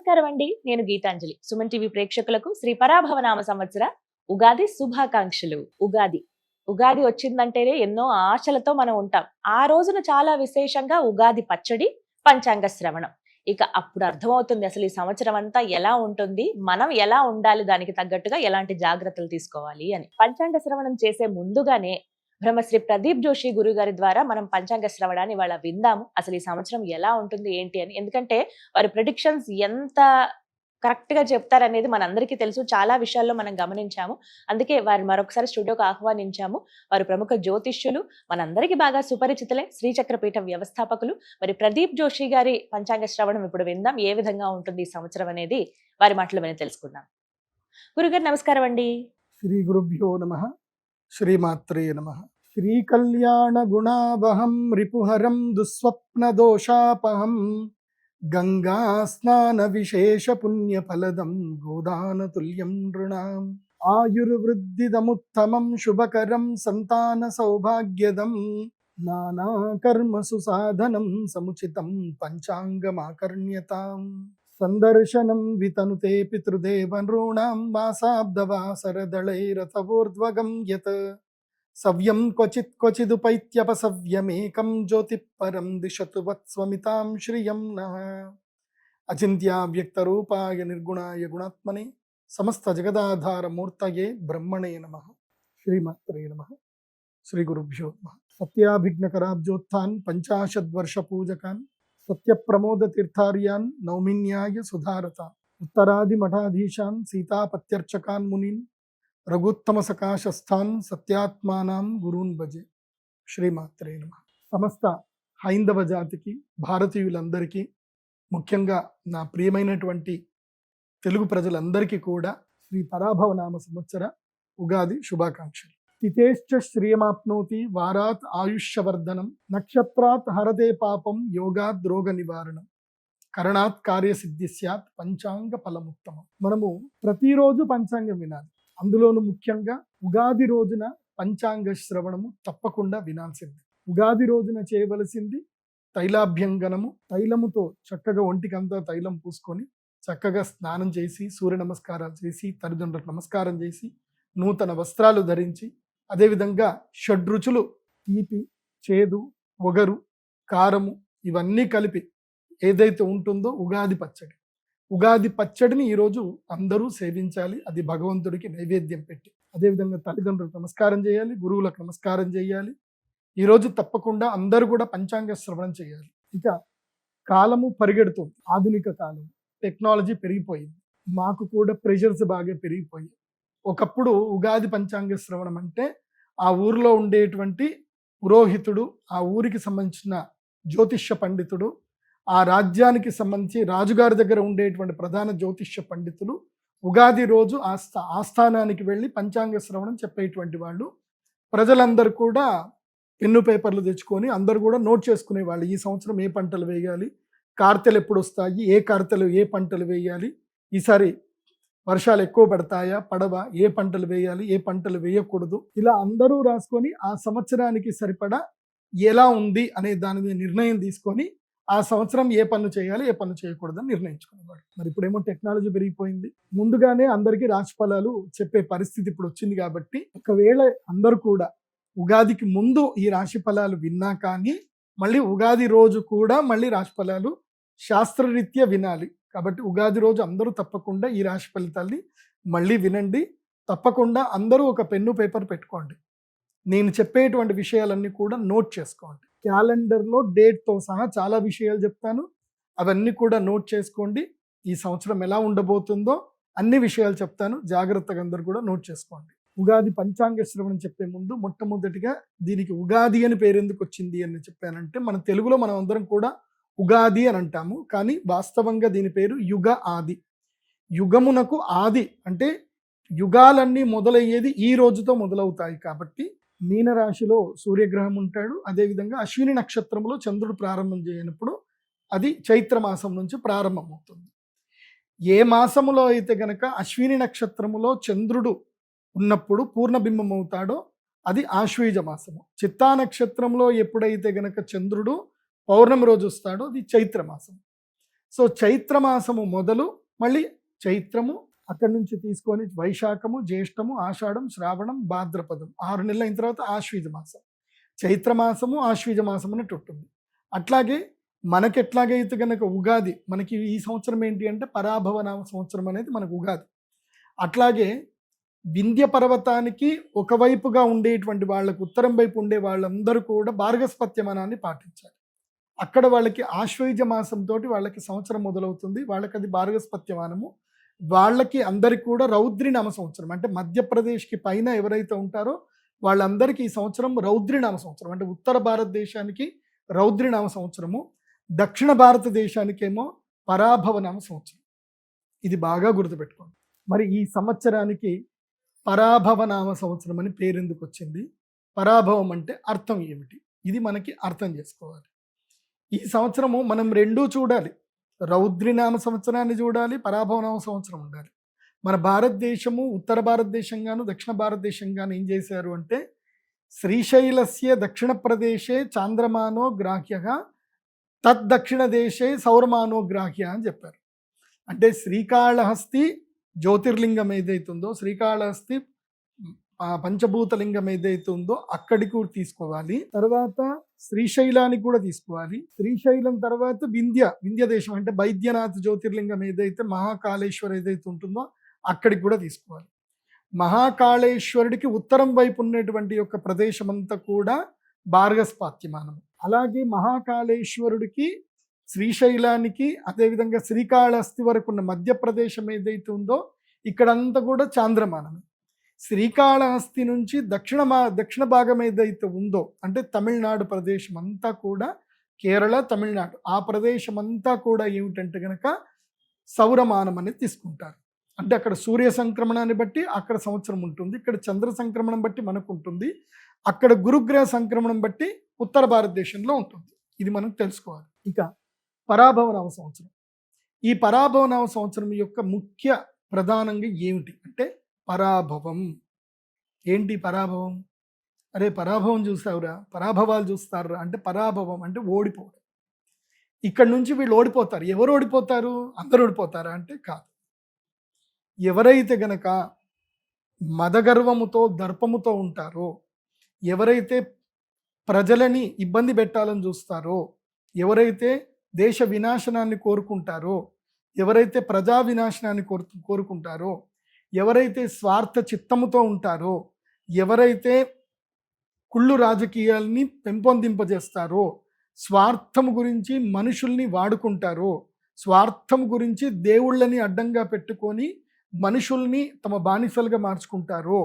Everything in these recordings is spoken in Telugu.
నమస్కారం అండి. నేను గీతాంజలి. సుమన్ టీవీ ప్రేక్షకులకు శ్రీ పరాభవనామ సంవత్సర ఉగాది శుభాకాంక్షలు. ఉగాది వచ్చిందంటేనే ఎన్నో ఆశలతో మనం ఉంటాం. ఆ రోజున చాలా విశేషంగా ఉగాది పచ్చడి, పంచాంగ శ్రవణం. ఇక అప్పుడు అర్థమవుతుంది అసలు ఈ సంవత్సరం అంతా ఎలా ఉంటుంది, మనం ఎలా ఉండాలి, దానికి తగ్గట్టుగా ఎలాంటి జాగ్రత్తలు తీసుకోవాలి అని. పంచాంగ శ్రవణం చేసే ముందుగానే బ్రహ్మశ్రీ ప్రదీప్ జోషి గురువు గారి ద్వారా మనం పంచాంగ శ్రవణాన్ని ఇవాళ విందాము. అసలు ఈ సంవత్సరం ఎలా ఉంటుంది ఏంటి అని. ఎందుకంటే వారి ప్రెడిక్షన్స్ ఎంత కరెక్ట్ గా చెప్తారనేది మనందరికీ తెలుసు. చాలా విషయాల్లో మనం గమనించాము. అందుకే వారిని మరొకసారి స్టూడియోకి ఆహ్వానించాము. వారు ప్రముఖ జ్యోతిష్యులు, మనందరికీ బాగా సుపరిచితులే, శ్రీచక్రపీఠం వ్యవస్థాపకులు. మరి ప్రదీప్ జోషి గారి పంచాంగ శ్రవణం ఇప్పుడు విందాం. ఏ విధంగా ఉంటుంది ఈ సంవత్సరం అనేది వారి మాటలు విని తెలుసుకుందాం. గురుగారు నమస్కారం అండి. శ్రీ గురుభ్యో నమః. శ్రీమాత్రే నమః. శ్రీ కళ్యాణ గుణావహం రిపుహరం దుస్వప్న దోషాపహం గంగా స్నాన విశేష పుణ్య ఫలదం గోదాన తుల్యం నృణాం ఆయుర్వృద్ధిదముత్తమం శుభకరం సంతాన సౌభాగ్యదం నానా కర్మసు సాధనం సముచితం పంచాంగమాకర్ణ్యతాం సందర్శనం వితనుతే పితృదేవ నృణాం మాసాబ్దవాసరదళైరథవోర్ధ్వగం యత్ సవ్యం క్వచిదుపైత్యపసవ్యమేకం జ్యోతి పరం దిశతు వత్స్వమితాం శ్రియం నః. అచింత్యావ్యక్తరూపాయ నిర్గుణాయ గుణాత్మనే సమస్త జగదాధార మూర్తయే బ్రహ్మణే నమః. శ్రీమాత్రే నమః. శ్రీ గురుభ్యో నమః. సత్యాభిఘ్నకరాబ్జోత్థాన్ పంచాశద్వర్ష పూజకాన్ సత్యప్రమోద తీర్థార్యాన్ నౌమిన్యాయ సుధారత ఉత్తరాది మఠాధీశాన్ సీతాపత్యర్చకాన్ మునీన్ రఘుత్తమ సకాశస్థాన్ సత్యాత్మానాం గురూన్ భజే. శ్రీమాత్రే నమః. సమస్త హైందవ జాతికి, భారతీయులందరికీ, ముఖ్యంగా నా ప్రియమైనటువంటి తెలుగు ప్రజలందరికీ కూడా శ్రీ పరాభవనామ సంవత్సర ఉగాది శుభాకాంక్షలు. తిథేశ్చ శ్రియమాప్నోతి వారాత్ ఆయుష్యవర్ధనం నక్షత్రాత్ హరతే పాపం యోగాద్ రోగ నివారణం కరణాత్ కార్యసిద్ధి స్యాత్ పంచాంగ ఫలముత్తమం. మనము ప్రతిరోజు పంచాంగం వినాలి. అందులోనూ ముఖ్యంగా ఉగాది రోజున పంచాంగ శ్రవణము తప్పకుండా వినాల్సింది. ఉగాది రోజున చేయవలసింది తైలాభ్యంగనము. తైలముతో చక్కగా ఒంటికంతా తైలం పూసుకొని చక్కగా స్నానం చేసి, సూర్య నమస్కారాలు చేసి, తల్లిదండ్రులకు నమస్కారం చేసి, నూతన వస్త్రాలు ధరించి, అదేవిధంగా షడ్రుచులు తీపి, చేదు, ఒగరు, కారము ఇవన్నీ కలిపి ఏదైతే ఉంటుందో ఉగాది పచ్చడిని ఈరోజు అందరూ సేవించాలి. అది భగవంతుడికి నైవేద్యం పెట్టి. అదేవిధంగా తల్లిదండ్రులకు నమస్కారం చేయాలి, గురువులకు నమస్కారం చేయాలి. ఈరోజు తప్పకుండా అందరూ కూడా పంచాంగ శ్రవణం చేయాలి. ఇక కాలము పరిగెడుతుంది. ఆధునిక కాలం, టెక్నాలజీ పెరిగిపోయింది. మాకు కూడా ప్రెషర్స్ బాగా పెరిగిపోయాయి. ఒకప్పుడు ఉగాది పంచాంగ శ్రవణం అంటే ఆ ఊరిలో ఉండేటువంటి పురోహితుడు, ఆ ఊరికి సంబంధించిన జ్యోతిష్య పండితుడు, ఆ రాజ్యానికి సంబంధించి రాజుగారి దగ్గర ఉండేటువంటి ప్రధాన జ్యోతిష్య పండితులు ఉగాది రోజు ఆస్థానానికి వెళ్ళి పంచాంగ శ్రవణం చెప్పేటువంటి వాళ్ళు. ప్రజలందరూ కూడా పెన్ను పేపర్లు తెచ్చుకొని అందరూ కూడా నోట్ చేసుకునేవాళ్ళు. ఈ సంవత్సరం ఏ పంటలు వేయాలి, కార్తెలు ఎప్పుడు వస్తాయి, ఏ కార్తెలు ఏ పంటలు వేయాలి, ఈసారి వర్షాలు ఎక్కువ పడతాయా పడవా, ఏ పంటలు వేయాలి, ఏ పంటలు వేయకూడదు, ఇలా అందరూ రాసుకొని ఆ సంవత్సరానికి సరిపడా ఎలా ఉంది అనే దాని మీద నిర్ణయం తీసుకొని ఆ సంవత్సరం ఏ పనులు చేయాలి, ఏ పనులు చేయకూడదని నిర్ణయించుకునేవాడు. మరి ఇప్పుడేమో టెక్నాలజీ పెరిగిపోయింది. ముందుగానే అందరికీ రాశి ఫలాలు చెప్పే పరిస్థితి ఇప్పుడు వచ్చింది. కాబట్టి ఒకవేళ అందరూ కూడా ఉగాదికి ముందు ఈ రాశి ఫలాలు విన్నా కానీ మళ్ళీ ఉగాది రోజు కూడా మళ్ళీ రాశి ఫలాలు శాస్త్రరీత్యా వినాలి. కాబట్టి ఉగాది రోజు అందరూ తప్పకుండా ఈ రాశి ఫలితాల్ని మళ్ళీ వినండి. తప్పకుండా అందరూ ఒక పెన్ను పేపర్ పెట్టుకోండి. నేను చెప్పేటువంటి విషయాలన్నీ కూడా నోట్ చేసుకోండి. క్యాలెండర్లో డేట్తో సహా చాలా విషయాలు చెప్తాను, అవన్నీ కూడా నోట్ చేసుకోండి. ఈ సంవత్సరం ఎలా ఉండబోతుందో అన్ని విషయాలు చెప్తాను, జాగ్రత్తగా అందరూ కూడా నోట్ చేసుకోండి. ఉగాది పంచాంగ శ్రవణం చెప్పే ముందు మొట్టమొదటిగా దీనికి ఉగాది అని పేరు ఎందుకు వచ్చింది అని చెప్పానంటే, మన తెలుగులో మనం అందరం కూడా ఉగాది అని అంటాము, కానీ వాస్తవంగా దీని పేరు యుగ ఆది. యుగమునకు ఆది అంటే యుగాలన్నీ మొదలయ్యేది ఈ రోజుతో మొదలవుతాయి. కాబట్టి మీనరాశిలో సూర్యగ్రహం ఉంటాడు. అదేవిధంగా అశ్విని నక్షత్రంలో చంద్రుడు ప్రారంభం చేయనప్పుడు అది చైత్ర మాసం నుంచి ప్రారంభమవుతుంది. ఏ మాసములో అయితే గనక అశ్విని నక్షత్రములో చంద్రుడు ఉన్నప్పుడు పూర్ణబింబం అవుతాడో అది ఆశ్వీజ మాసము. చిత్తా నక్షత్రంలో ఎప్పుడైతే గనక చంద్రుడు పౌర్ణమి రోజు వస్తాడో అది చైత్ర మాసం. సో చైత్రమాసము మొదలు మళ్ళీ చైత్రము, అక్కడి నుంచి తీసుకొని వైశాఖము, జ్యేష్టము, ఆషాఢం, శ్రావణం, భాద్రపదం 6 నెలలు అయిన తర్వాత ఆశ్వీజ మాసం. చైత్రమాసము ఆశ్వీజ మాసం అన్నట్టు ఉంటుంది. అట్లాగే మనకి ఎట్లాగైతే కనుక ఉగాది, మనకి ఈ సంవత్సరం ఏంటి అంటే పరాభవ నామ సంవత్సరం అనేది మనకు ఉగాది. అట్లాగే వింధ్య పర్వతానికి ఒకవైపుగా ఉండేటువంటి వాళ్ళకు, ఉత్తరం వైపు ఉండే వాళ్ళందరూ కూడా భార్గస్పత్యమానాన్ని పాటించాలి. అక్కడ వాళ్ళకి ఆశ్వయుజ మాసంతో వాళ్ళకి సంవత్సరం మొదలవుతుంది. వాళ్ళకి అది భార్గస్పత్యమానము. వాళ్ళకి అందరికి కూడా రౌద్రి నామ సంవత్సరం, అంటే మధ్యప్రదేశ్కి పైన ఎవరైతే ఉంటారో వాళ్ళందరికీ ఈ సంవత్సరం రౌద్రి నామ సంవత్సరం. అంటే ఉత్తర భారతదేశానికి రౌద్రి నామ సంవత్సరము, దక్షిణ భారతదేశానికేమో పరాభవ నామ సంవత్సరం. ఇది బాగా గుర్తుపెట్టుకోండి. మరి ఈ సంవత్సరానికి పరాభవ నామ సంవత్సరం అని పేరు ఎందుకు వచ్చింది? పరాభవం అంటే అర్థం ఏమిటి? ఇది మనకి అర్థం చేసుకోవాలి. ఈ సంవత్సరము మనం రెండూ చూడాలి. రౌద్రినామ సంవత్సరాన్ని చూడాలి, పరాభవనామ సంవత్సరం ఉండాలి. మన భారతదేశము ఉత్తర భారతదేశంగాను దక్షిణ భారతదేశంగాను ఏం చేశారు అంటే, శ్రీశైలస్య దక్షిణ ప్రదేశే చాంద్రమానో గ్రాహ్య తద్దక్షిణ దేశే సౌరమానో గ్రాహ్య అని చెప్పారు. అంటే శ్రీకాళహస్తి జ్యోతిర్లింగం ఏదైతుందో, శ్రీకాళహస్తి పంచభూతలింగం ఏదైతే ఉందో అక్కడికి కూడా తీసుకోవాలి. తర్వాత శ్రీశైలానికి కూడా తీసుకోవాలి. శ్రీశైలం తర్వాత వింధ్య దేశం, అంటే బైద్యనాథ్ జ్యోతిర్లింగం ఏదైతే మహాకాళేశ్వర్ ఏదైతే ఉంటుందో అక్కడికి కూడా తీసుకోవాలి. మహాకాళేశ్వరుడికి ఉత్తరం వైపు ఉన్నటువంటి యొక్క ప్రదేశం అంతా కూడా భార్గస్పత్యమానం. అలాగే మహాకాళేశ్వరుడికి, శ్రీశైలానికి, అదేవిధంగా శ్రీకాళహస్తి వరకు ఉన్న మధ్యప్రదేశం ఏదైతే ఉందో ఇక్కడంతా కూడా చాంద్రమానం. శ్రీకాళహస్తి నుంచి దక్షిణ భాగం ఏదైతే ఉందో, అంటే తమిళనాడు ప్రదేశం అంతా కూడా, కేరళ, తమిళనాడు ఆ ప్రదేశం అంతా కూడా ఏమిటంటే కనుక సౌరమానం అనేది తీసుకుంటారు. అంటే అక్కడ సూర్య సంక్రమణాన్ని బట్టి అక్కడ సంవత్సరం ఉంటుంది, ఇక్కడ చంద్ర సంక్రమణం బట్టి మనకు ఉంటుంది, అక్కడ గురుగ్రహ సంక్రమణం బట్టి ఉత్తర భారతదేశంలో ఉంటుంది. ఇది మనం తెలుసుకోవాలి. ఇక పరాభవనామ సంవత్సరం. ఈ పరాభవనామ సంవత్సరం యొక్క ముఖ్య ప్రధానంగా ఏమిటి అంటే పరాభవం. ఏంటి పరాభవం? అరే పరాభవం చూసావురా, పరాభవాలు చూస్తారా అంటే పరాభవం అంటే ఓడిపోవడం. ఇక్కడ నుంచి వీళ్ళు ఓడిపోతారు. ఎవరు ఓడిపోతారు? అందరు ఓడిపోతారా అంటే కాదు. ఎవరైతే గనక మదగర్వముతో దర్పముతో ఉంటారో, ఎవరైతే ప్రజలని ఇబ్బంది పెట్టాలని చూస్తారో, ఎవరైతే దేశ వినాశనాన్ని కోరుకుంటారో, ఎవరైతే ప్రజా వినాశనాన్ని కోరుకుంటారో, ఎవరైతే స్వార్థ చిత్తముతో ఉంటారో, ఎవరైతే కుళ్ళు రాజకీయాల్ని పెంపొందింపజేస్తారో, స్వార్థము గురించి మనుషుల్ని వాడుకుంటారో, స్వార్థం గురించి దేవుళ్ళని అడ్డంగా పెట్టుకొని మనుషుల్ని తమ బానిసలుగా మార్చుకుంటారో,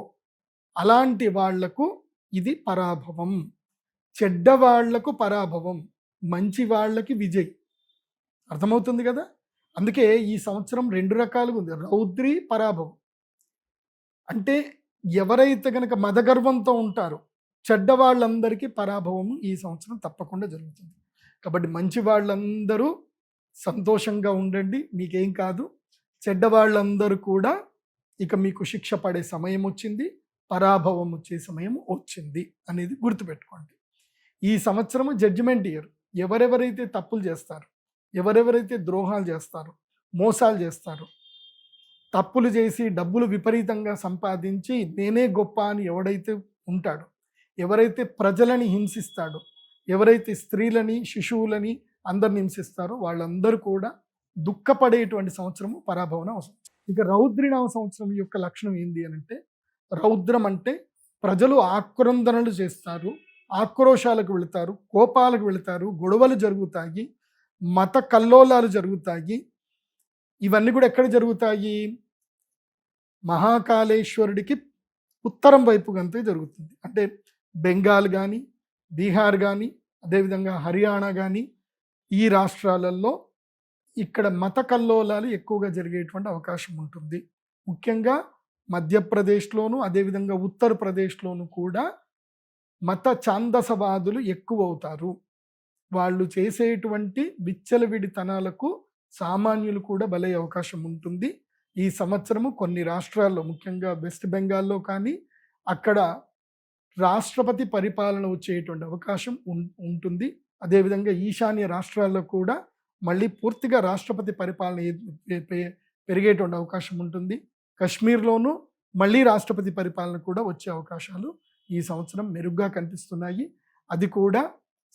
అలాంటి వాళ్లకు ఇది పరాభవం. చెడ్డవాళ్లకు పరాభవం, మంచి వాళ్ళకి విజయ్. అర్థమవుతుంది కదా? అందుకే ఈ సంవత్సరం 2 రకాలుగా ఉంది, రౌద్రి, పరాభవం. అంటే ఎవరైతే గనక మదగర్వంతో ఉంటారో చెడ్డవాళ్ళందరికీ పరాభవము ఈ సంవత్సరం తప్పకుండా జరుగుతుంది. కాబట్టి మంచి వాళ్ళందరూ సంతోషంగా ఉండండి, మీకేం కాదు. చెడ్డవాళ్ళందరూ కూడా ఇక మీకు శిక్ష పడే సమయం వచ్చింది, పరాభవం వచ్చే సమయం వచ్చింది అనేది గుర్తుపెట్టుకోండి. ఈ సంవత్సరము జడ్జిమెంట్ ఇయర్. ఎవరెవరైతే తప్పులు చేస్తారో, ఎవరెవరైతే ద్రోహాలు చేస్తారో, మోసాలు చేస్తారో, తప్పులు చేసి డబ్బులు విపరీతంగా సంపాదించి నేనే గొప్ప అని ఎవడైతే ఉంటాడో, ఎవరైతే ప్రజలని హింసిస్తాడో, ఎవరైతే స్త్రీలని, శిశువులని అందరిని హింసిస్తారో వాళ్ళందరూ కూడా దుఃఖపడేటువంటి సంవత్సరము పరాభవనామ సంవత్సరం. ఇక రౌద్రినామ సంవత్సరం యొక్క లక్షణం ఏంటి అని అంటే, రౌద్రం అంటే ప్రజలు ఆక్రందనలు చేస్తారు, ఆక్రోశాలకు వెళతారు, కోపాలకు వెళతారు, గొడవలు జరుగుతాయి, మత కల్లోలాలు జరుగుతాయి. ఇవన్నీ కూడా ఎక్కడ జరుగుతాయి? మహాకాళేశ్వరుడికి ఉత్తరం వైపు గంతే జరుగుతుంది. అంటే బెంగాల్ కానీ, బీహార్ కానీ, అదేవిధంగా హర్యానా కానీ, ఈ రాష్ట్రాలలో ఇక్కడ మత కల్లోలాలు ఎక్కువగా జరిగేటువంటి అవకాశం ఉంటుంది. ముఖ్యంగా మధ్యప్రదేశ్లోను, అదేవిధంగా ఉత్తరప్రదేశ్లోను కూడా మత ఛాందసవాదులు ఎక్కువ అవుతారు. వాళ్ళు చేసేటువంటి విచ్చలవిడితనాలకు సామాన్యులు కూడా బలే అవకాశం ఉంటుంది. ఈ సంవత్సరము కొన్ని రాష్ట్రాల్లో, ముఖ్యంగా వెస్ట్ బెంగాల్లో కానీ అక్కడ రాష్ట్రపతి పరిపాలన వచ్చేటువంటి అవకాశం ఉంటుంది. అదేవిధంగా ఈశాన్య రాష్ట్రాల్లో కూడా మళ్ళీ పూర్తిగా రాష్ట్రపతి పరిపాలన పెరిగేటువంటి అవకాశం ఉంటుంది. కశ్మీర్లోనూ మళ్ళీ రాష్ట్రపతి పరిపాలన కూడా వచ్చే అవకాశాలు ఈ సంవత్సరం మెరుగ్గా కనిపిస్తున్నాయి. అది కూడా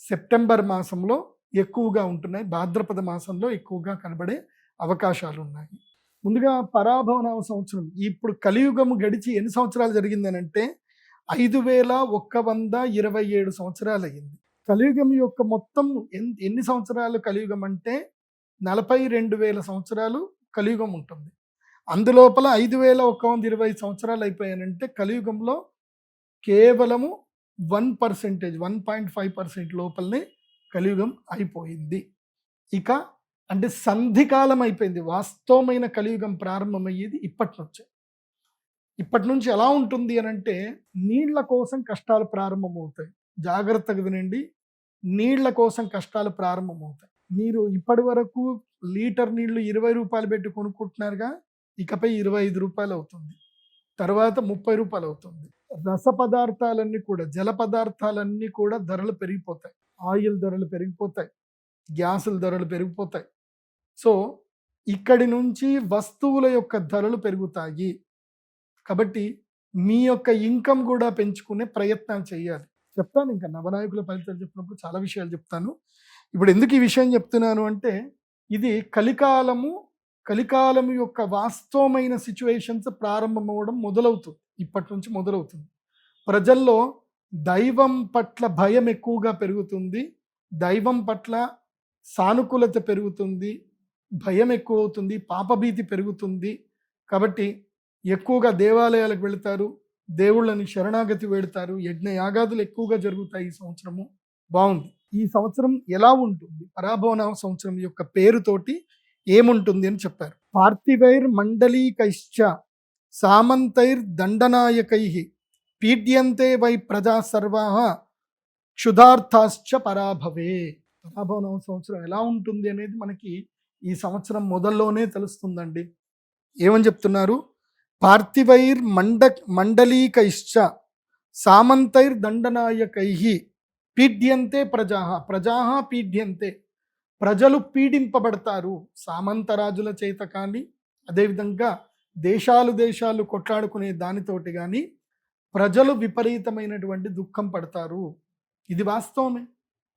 సెప్టెంబర్ మాసంలో ఎక్కువగా ఉంటున్నాయి, భాద్రపద మాసంలో ఎక్కువగా కనబడే అవకాశాలు ఉన్నాయి. ముందుగా పరాభవనామ సంవత్సరం, ఇప్పుడు కలియుగము గడిచి ఎన్ని సంవత్సరాలు జరిగిందనంటే 5127 సంవత్సరాలు అయ్యింది. కలియుగం యొక్క మొత్తం ఎన్ని సంవత్సరాలు కలియుగం అంటే 42,000 సంవత్సరాలు కలియుగం ఉంటుంది. అందులోపల 5120 సంవత్సరాలు అయిపోయానంటే కలియుగంలో కేవలము 1.5% లోపలనే కలియుగం అయిపోయింది. ఇక అంటే సంధికాలం అయిపోయింది. వాస్తవమైన కలియుగం ప్రారంభమయ్యేది ఇప్పటి నుంచి ఎలా ఉంటుంది అని అంటే నీళ్ల కోసం కష్టాలు ప్రారంభమవుతాయి. జాగ్రత్తగా వినండి, నీళ్ల కోసం కష్టాలు ప్రారంభమవుతాయి. మీరు ఇప్పటి వరకు లీటర్ నీళ్లు 20 రూపాయలు పెట్టి కొనుక్కుంటున్నారుగా, ఇకపై 25 రూపాయలు అవుతుంది, తర్వాత 30 రూపాయలు అవుతుంది. రస పదార్థాలన్నీ కూడా, జల పదార్థాలన్నీ కూడా ధరలు పెరిగిపోతాయి. ఆయిల్ ధరలు పెరిగిపోతాయి, గ్యాసుల ధరలు పెరిగిపోతాయి. సో ఇక్కడి నుంచి వస్తువుల యొక్క ధరలు పెరుగుతాయి. కాబట్టి మీ యొక్క ఇన్కమ్ కూడా పెంచుకునే ప్రయత్నాలు చేయాలి. చెప్తాను, ఇంకా నవనాయకుల ఫలితాలు చెప్పినప్పుడు చాలా విషయాలు చెప్తాను. ఇప్పుడు ఎందుకు ఈ విషయం చెప్తున్నాను అంటే ఇది కలికాలము యొక్క వాస్తవమైన సిచ్యువేషన్స్ ప్రారంభమవడం మొదలవుతుంది. ఇప్పటి నుంచి మొదలవుతుంది. ప్రజల్లో దైవం పట్ల భయం ఎక్కువగా పెరుగుతుంది, దైవం పట్ల సానుకూలత పెరుగుతుంది, భయం ఎక్కువ అవుతుంది, పాపభీతి పెరుగుతుంది. కాబట్టి ఎక్కువగా దేవాలయాలకు వెళతారు, దేవుళ్ళని శరణాగతి వెళతారు, యజ్ఞ యాగాదులు ఎక్కువగా జరుగుతాయి. ఈ సంవత్సరము బాగుంది. ఈ సంవత్సరం ఎలా ఉంటుంది, పరాభవనామ సంవత్సరం యొక్క పేరుతోటి ఏముంటుంది అని చెప్పారు. పార్థివైర్ మండలీకైశ్చ సామంతైర్ దండనాయకై పీడ్యంతే వై ప్రజా సర్వాః క్షుధార్థాశ్చ పరాభవే. పరాభవనామ సంవత్సరం ఎలా ఉంటుంది అనేది మనకి ఈ సంవత్సరం మొదల్లోనే తెలుస్తుందండి. ఏమని చెప్తున్నారు? పార్థివైర్ మండలీకైశ్చ సామంతైర్ దండనాయకై పీడ్యంతే ప్రజా పీడ్యంతే, ప్రజలు పీడింపబడతారు సామంతరాజుల చేత కానీ, అదేవిధంగా దేశాలు కొట్లాడుకునే దానితోటి కానీ ప్రజలు విపరీతమైనటువంటి దుఃఖం పడతారు. ఇది వాస్తవమే.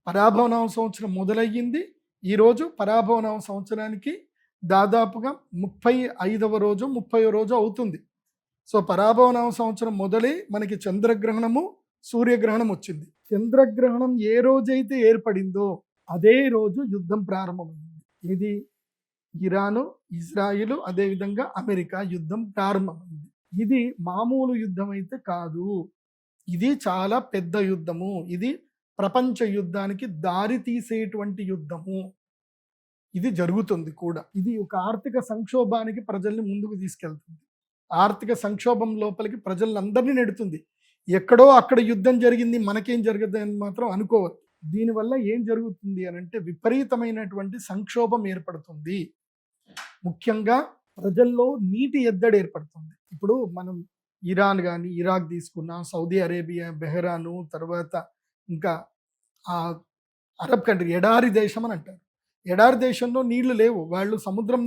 పరాభవనామ సంవత్సరం మొదలయ్యింది. ఈరోజు పరాభవనామ సంవత్సరానికి దాదాపుగా 35వ రోజు 30వ రోజు అవుతుంది. సో పరాభవనామ సంవత్సరం మొదలై మనకి చంద్రగ్రహణము సూర్యగ్రహణం వచ్చింది. చంద్రగ్రహణం ఏ రోజైతే ఏర్పడిందో అదే రోజు యుద్ధం ప్రారంభమైంది. ఇది ఇరాను, ఇజ్రాయిల్, అదేవిధంగా అమెరికా యుద్ధం ప్రారంభమైంది. ఇది మామూలు యుద్ధం అయితే కాదు, ఇది చాలా పెద్ద యుద్ధము. ఇది ప్రపంచ యుద్ధానికి దారి తీసేటువంటి యుద్ధము. ఇది జరుగుతుంది కూడా. ఇది ఒక ఆర్థిక సంక్షోభానికి ప్రజల్ని ముందుకు తీసుకెళ్తుంది. ఆర్థిక సంక్షోభం లోపలికి ప్రజలందరినీ నెడుతుంది. ఎక్కడో అక్కడ యుద్ధం జరిగింది, మనకేం జరగదు అని మాత్రం అనుకోవద్దు. దీనివల్ల ఏం జరుగుతుంది అని అంటే విపరీతమైనటువంటి సంక్షోభం ఏర్పడుతుంది. ముఖ్యంగా ప్రజల్లో నీటి ఎద్దడి ఏర్పడుతుంది. ఇప్పుడు మనం ఇరాన్ కానీ ఇరాక్ తీసుకున్నా, సౌదీ అరేబియా, బెహ్రాను, తర్వాత ఇంకా అరబ్ కంట్రీ ఎడారి దేశం అని అంటారు. ఎడారి దేశంలో నీళ్లు లేవు, వాళ్ళు సముద్రం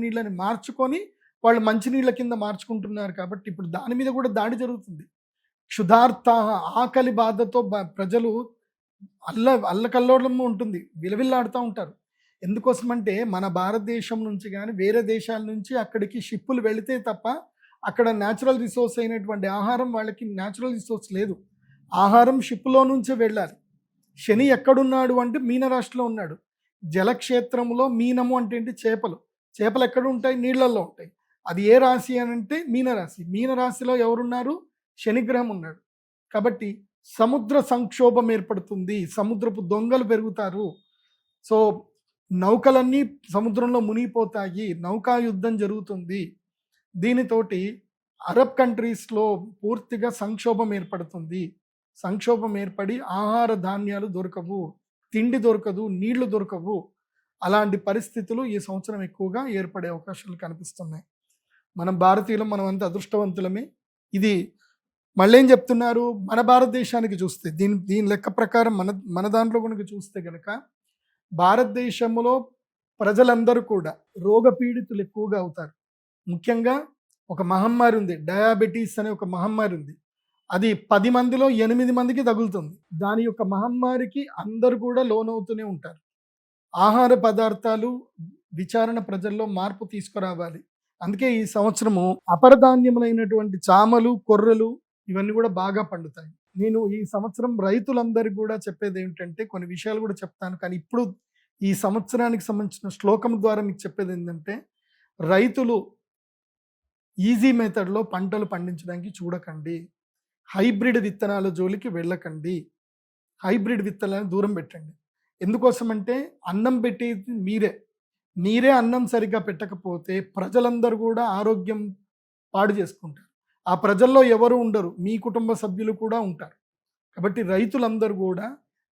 నీళ్ళని మార్చుకొని వాళ్ళు మంచినీళ్ళ కింద మార్చుకుంటున్నారు. కాబట్టి ఇప్పుడు దాని మీద కూడా దాడి జరుగుతుంది. క్షుధార్థ, ఆకలి బాధతో ప్రజలు అల్లకల్లోలము ఉంటుంది, విలవిల్లాడుతూ ఉంటారు. ఎందుకోసమంటే మన భారతదేశం నుంచి కానీ వేరే దేశాల నుంచి అక్కడికి షిప్పులు వెళితే తప్ప అక్కడ న్యాచురల్ రిసోర్స్ అయినటువంటి ఆహారం, వాళ్ళకి న్యాచురల్ రిసోర్స్ లేదు. ఆహారం షిప్పులో నుంచే వెళ్ళాలి. శని ఎక్కడున్నాడు అంటే మీనరాశిలో ఉన్నాడు. జలక్షేత్రంలో మీనము అంటే ఏంటి? చేపలు ఎక్కడ ఉంటాయి? నీళ్లలో ఉంటాయి. అది ఏ రాశి అని అంటే మీనరాశి. మీనరాశిలో ఎవరున్నారు? శనిగ్రహం ఉన్నాడు. కాబట్టి సముద్ర సంక్షోభం ఏర్పడుతుంది, సముద్రపు దొంగలు పెరుగుతారు. సో నౌకలన్నీ సముద్రంలో మునిగిపోతాయి, నౌకా యుద్ధం జరుగుతుంది. దీనితోటి అరబ్ కంట్రీస్లో పూర్తిగా సంక్షోభం ఏర్పడుతుంది. సంక్షోభం ఏర్పడి ఆహార ధాన్యాలు దొరకవు, తిండి దొరకదు, నీళ్లు దొరకవు. అలాంటి పరిస్థితులు ఈ సంవత్సరం ఎక్కువగా ఏర్పడే అవకాశాలు కనిపిస్తున్నాయి. మనం భారతీయులం, మనం అంత అదృష్టవంతులమే. ఇది మళ్ళీ ఏం చెప్తున్నారు? మన భారతదేశానికి చూస్తే దీని లెక్క ప్రకారం మన దాంట్లో కనుక చూస్తే కనుక భారతదేశంలో ప్రజలందరూ కూడా రోగపీడితులు ఎక్కువగా అవుతారు. ముఖ్యంగా ఒక మహమ్మారి ఉంది, డయాబెటీస్ అనే ఒక మహమ్మారి ఉంది. అది 10 మందిలో 8 మందికి తగులుతుంది. దాని యొక్క మహమ్మారికి అందరూ కూడా లోనవుతూనే ఉంటారు. ఆహార పదార్థాలు విచారణ ప్రజల్లో మార్పు తీసుకురావాలి. అందుకే ఈ సంవత్సరము అపరధాన్యములైనటువంటి చామలు, కొర్రలు ఇవన్నీ కూడా బాగా పండుతాయి. నేను ఈ సంవత్సరం రైతులందరికీ కూడా చెప్పేది ఏమిటంటే, కొన్ని విషయాలు కూడా చెప్తాను, కానీ ఇప్పుడు ఈ సంవత్సరానికి సంబంధించిన శ్లోకం ద్వారా మీకు చెప్పేది ఏంటంటే, రైతులు ఈజీ మెథడ్లో పంటలు పండించడానికి చూడకండి. హైబ్రిడ్ విత్తనాల జోలికి వెళ్ళకండి. హైబ్రిడ్ విత్తనాలను దూరం పెట్టండి. ఎందుకోసమంటే అన్నం పెట్టేది మీరే అన్నం సరిగ్గా పెట్టకపోతే ప్రజలందరూ కూడా ఆరోగ్యం పాడు చేసుకుంటారు. ఆ ప్రజల్లో ఎవరు ఉండరు, మీ కుటుంబ సభ్యులు కూడా ఉంటారు. కాబట్టి రైతులందరూ కూడా